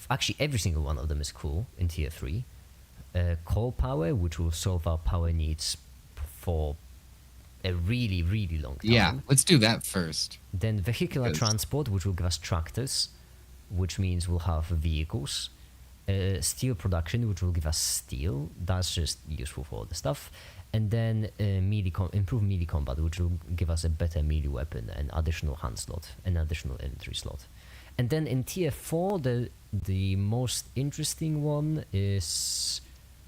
S1: actually every single one of them is cool in tier 3. Coal power, which will solve our power needs for a really, really long time.
S4: Yeah, let's do that first.
S1: Then vehicular transport, which will give us tractors, which means we'll have vehicles. Steel production, which will give us steel. That's just useful for all the stuff. And then improved melee combat, which will give us a better melee weapon, an additional hand slot, an additional inventory slot. And then in tier 4, the most interesting one is...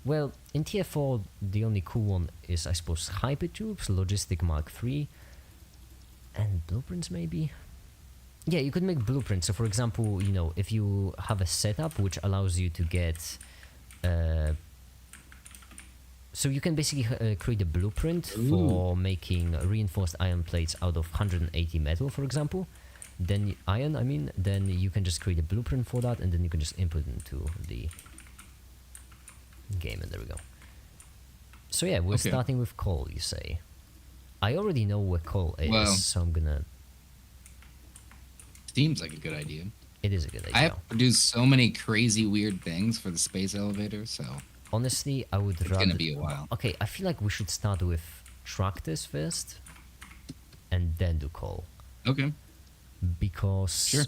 S1: Well, in tier 4, the only cool one is, I suppose, Hypertubes, Logistic Mark III, and Blueprints, maybe? Yeah, you could make blueprints. So, for example, you know, if you have a setup which allows you to get... so you can basically create a blueprint for making reinforced iron plates out of 180 metal, for example. Then then you can just create a blueprint for that, and then you can just input it into the game, and there we go. So yeah, we're starting with coal, you say. I already know where coal is, so I'm gonna...
S4: Seems like a good idea.
S1: It is a good idea.
S4: I have produced so many crazy weird things for the space elevator, so...
S1: Honestly, I would rather...
S4: It's gonna be a while.
S1: Okay, I feel like we should start with tractors first, and then do coal.
S4: Okay.
S1: Because...
S4: Sure.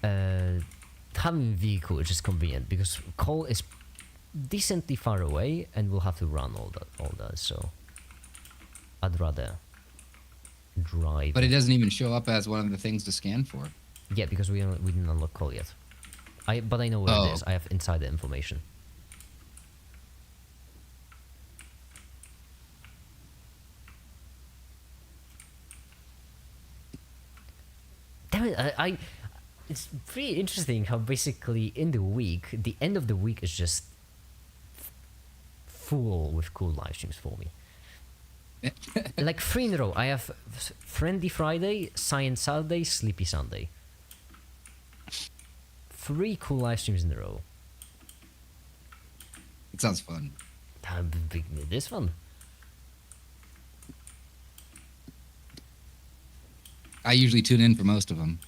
S1: Having a vehicle is just convenient, because coal is decently far away, and we'll have to run all that, so... I'd rather drive...
S4: But it doesn't even show up as one of the things to scan for.
S1: Yeah, because we didn't unlock coal yet. But I know where it is. I have insider information. Damn it, I it's pretty interesting how basically in the week, the end of the week is just full with cool live streams for me. Like 3 in a row. I have Friendly Friday, Science Saturday, Sleepy Sunday. 3 cool live streams in a row.
S4: It sounds fun.
S1: It is fun.
S4: I usually tune in for most of them.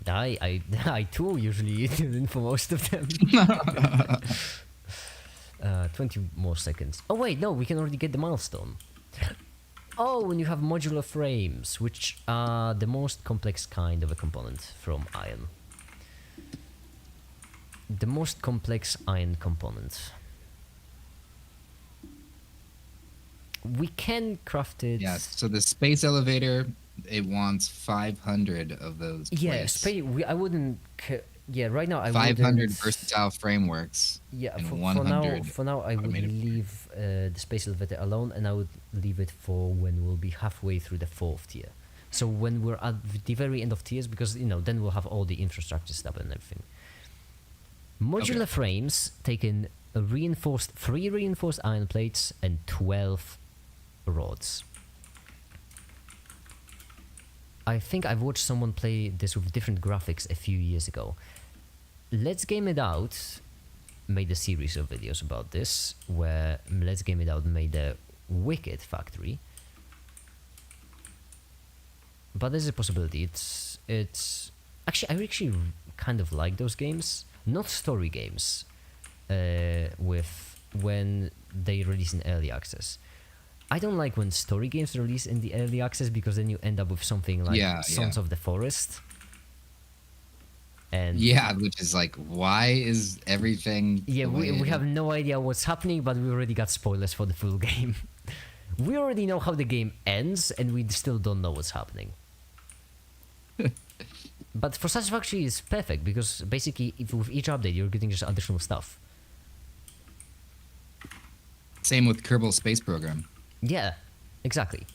S1: I too usually tune in for most of them. 20 more seconds. Oh wait, no, we can already get the milestone. Oh, and you have modular frames, which are the most complex kind of a component from iron. The most complex iron component. We can craft it.
S4: Yes. So the space elevator, it wants 500 of those.
S1: Yeah,
S4: plates.
S1: I wouldn't. Yeah, right now I
S4: 500
S1: wouldn't,
S4: versatile frameworks.
S1: Yeah,
S4: and
S1: for
S4: 100
S1: now I would
S4: automated
S1: leave the space elevator alone, and I would leave it for when we'll be halfway through the 4th tier. So when we're at the very end of tiers, because then we'll have all the infrastructure stuff and everything. Modular frames take in 3 reinforced iron plates and 12 rods. I think I've watched someone play this with different graphics a few years ago. Let's Game It Out made a series of videos about this, where Let's Game It Out made a wicked factory. But there's a possibility. It's actually, I actually kind of like those games, not story games, with when they release in early access. I don't like when story games release in the early access, because then you end up with something like Sons of the Forest. And
S4: which is like, why is everything?
S1: Yeah, we have no idea what's happening, but we already got spoilers for the full game. We already know how the game ends, and we still don't know what's happening. But for Satisfactory is perfect, because basically with each update you're getting just additional stuff.
S4: Same with Kerbal Space Program.
S1: Yeah, exactly.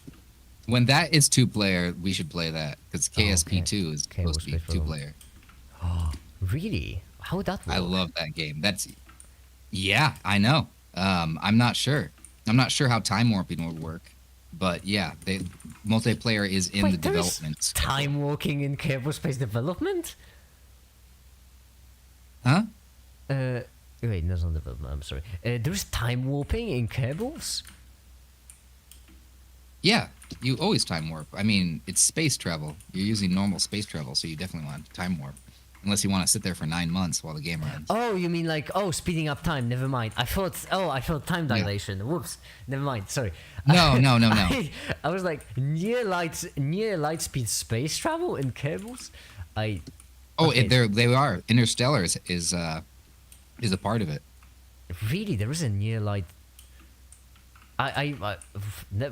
S4: When that is 2-player, we should play that, because KSP2 is supposed to be 2-player.
S1: Oh, really? How would that work?
S4: I love that game. Yeah, I know. I'm not sure. I'm not sure how time warping would work, but yeah, multiplayer is in the development.
S1: Time walking in Kerbal Space Development?
S4: Huh?
S1: Wait, that's not development. I'm sorry. There's time warping in Kerbals?
S4: Yeah, you always time warp. I mean, it's space travel. You're using normal space travel, so you definitely want time warp. Unless you want to sit there for 9 months while the game runs.
S1: Oh, you mean like, speeding up time. Never mind. I thought time dilation. Yeah. Whoops. Never mind. Sorry.
S4: No.
S1: I was like, near light speed space travel in Kerbals? They are. Interstellar is a part of it. Really? There is a near light...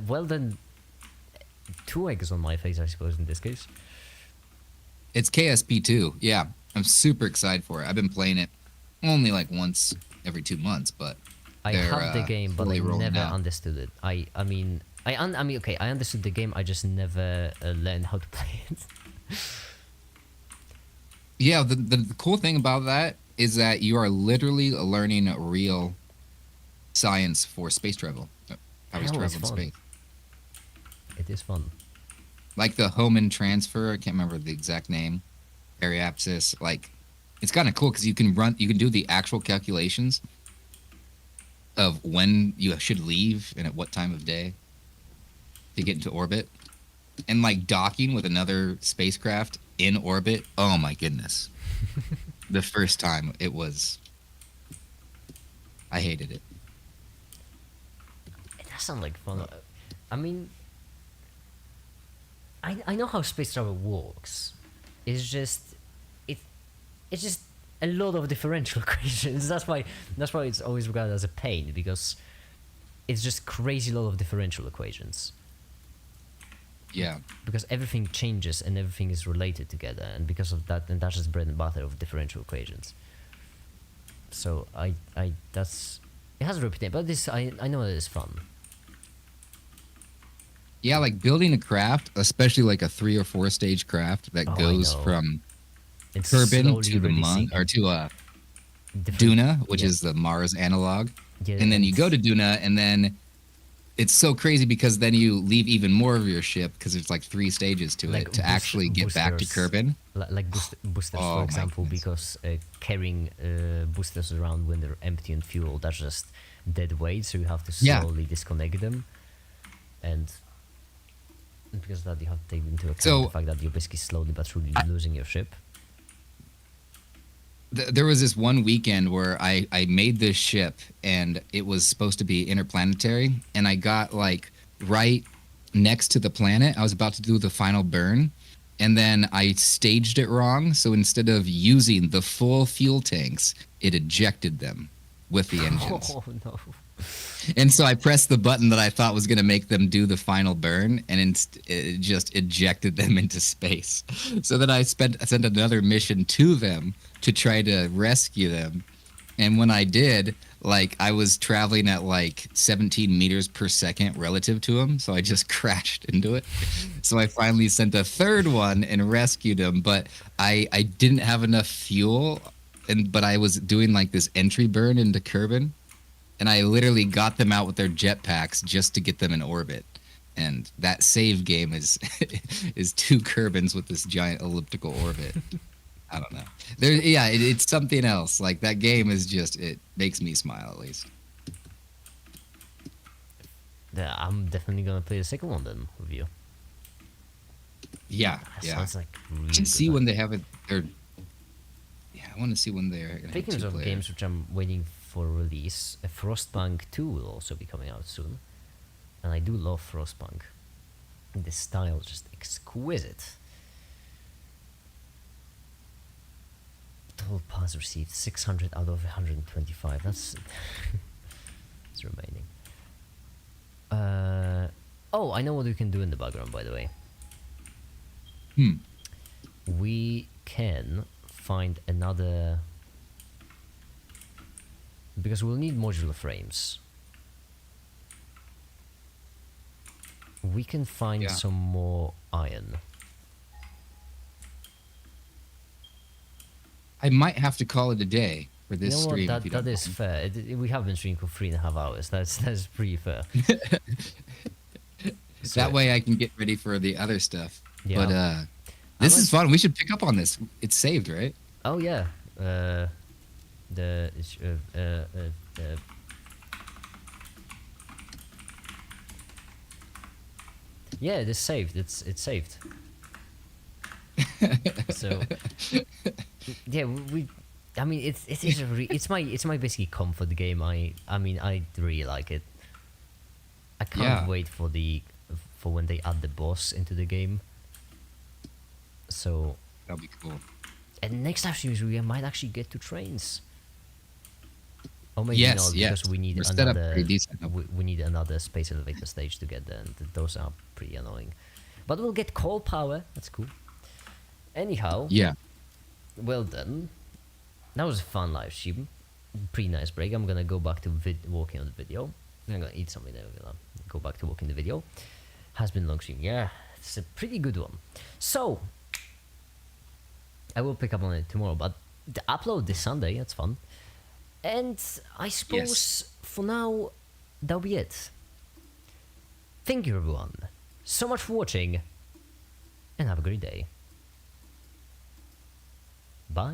S1: well then, 2 eggs on my face, I suppose, in this case.
S4: It's KSP2, yeah. I'm super excited for it. I've been playing it only like once every 2 months, but
S1: I have the game, but I never understood it. I understood the game, I just never learned how to play it.
S4: Yeah, the cool thing about that is that you are literally learning real science for space travel. How to travel in space.
S1: It is fun.
S4: Like the Hohmann transfer, I can't remember the exact name. Periapsis, like, it's kind of cool because you can do the actual calculations of when you should leave and at what time of day to get into orbit. And like docking with another spacecraft in orbit. Oh my goodness. The first time I hated it.
S1: It does sound like fun. I mean, I know how space travel works. It's just a lot of differential equations. That's why it's always regarded as a pain, because it's just crazy lot of differential equations.
S4: Yeah.
S1: Because everything changes and everything is related together, and because of that, and that's just bread and butter of differential equations. So it has a reputation, but this I know it is fun.
S4: Yeah, like building a craft, especially like a 3 or 4 stage craft that
S1: Oh, I
S4: goes
S1: know.
S4: from
S1: It's
S4: Kerbin
S1: slowly
S4: to the
S1: releasing
S4: Monk or to
S1: different.
S4: Duna, which
S1: Yeah,
S4: is the Mars analog.
S1: yeah,
S4: And then
S1: and
S4: you go to Duna, and then it's so crazy because then you leave even more of your ship because there's like 3 stages to
S1: like
S4: it to actually get back to
S1: boosters,
S4: Kerbin.
S1: boosters, for
S4: Oh my
S1: example,
S4: goodness.
S1: because carrying boosters around when they're empty on fuel, that's just dead weight, so you have to
S4: Yeah.
S1: slowly disconnect them, and because that you have to take into account the
S4: So
S1: fact that you're basically slowly but surely losing your ship.
S4: there was this one weekend where I made this ship and it was supposed to be interplanetary, and I got like right next to the planet. I was about to do the final burn, and then I staged it wrong. So instead of using the full fuel tanks, it ejected them with the engines.
S1: Oh no!
S4: And so I pressed the button that I thought was going to make them do the final burn, and it just ejected them into space. So then I sent another mission to them to try to rescue them. And when I did, like I was traveling at like 17 meters per second relative to them, so I just crashed into it. So I finally sent a third one and rescued them, but I didn't have enough fuel, but I was doing like this entry burn into Kerbin, and I literally got them out with their jetpacks just to get them in orbit. And that save game is is 2 Kerbins with this giant elliptical orbit. I don't know. It's something else. Like that game is just it makes me smile at least.
S1: Yeah, I'm definitely gonna play the second one then with you.
S4: Yeah,
S1: That
S4: yeah.
S1: sounds like really
S4: I can
S1: good
S4: see
S1: fun.
S4: when they have it. I want to see when they're gonna have
S1: Speaking of
S4: 2 player.
S1: games which I'm waiting for release, Frostpunk 2 will also be coming out soon. And I do love Frostpunk. The style is just exquisite. Total pass received 600 out of 125. That's it's remaining. Oh, I know what we can do in the background, by the way. We can find another, because we'll need modular frames. We can find
S4: Yeah.
S1: some more iron.
S4: I might have to call it a day for
S1: You
S4: this
S1: know what?
S4: stream.
S1: That
S4: if you
S1: that
S4: don't
S1: is
S4: mind.
S1: fair. We have been streaming for 3.5 hours. That's pretty fair. So,
S4: That way I can get ready for the other stuff.
S1: Yeah.
S4: But this is fun. We should pick up on this. It's saved, right?
S1: Oh yeah. The yeah, it is saved. It's saved. So yeah, we. I mean, it is it's my basically comfort game. I mean, I really like it. I can't
S4: Yeah.
S1: wait for when they add the boss into the game. So,
S4: That'll be cool.
S1: and next time we might actually get to trains. Or maybe
S4: Yes,
S1: not,
S4: yes.
S1: because we need
S4: We're set up
S1: another.
S4: pretty decent.
S1: We need another space elevator stage to get there. And those are pretty annoying. But we'll get coal power. That's cool. Anyhow,
S4: Yeah.
S1: well done. That was a fun live stream. Pretty nice break. I'm gonna go back to working on the video. I'm gonna eat something. Then we're gonna go back to working the video. Has been long stream. Yeah, it's a pretty good one. So I will pick up on it tomorrow, but the upload this Sunday. That's fun. And I suppose for now that'll be it. Thank you everyone so much for watching, and have a great day.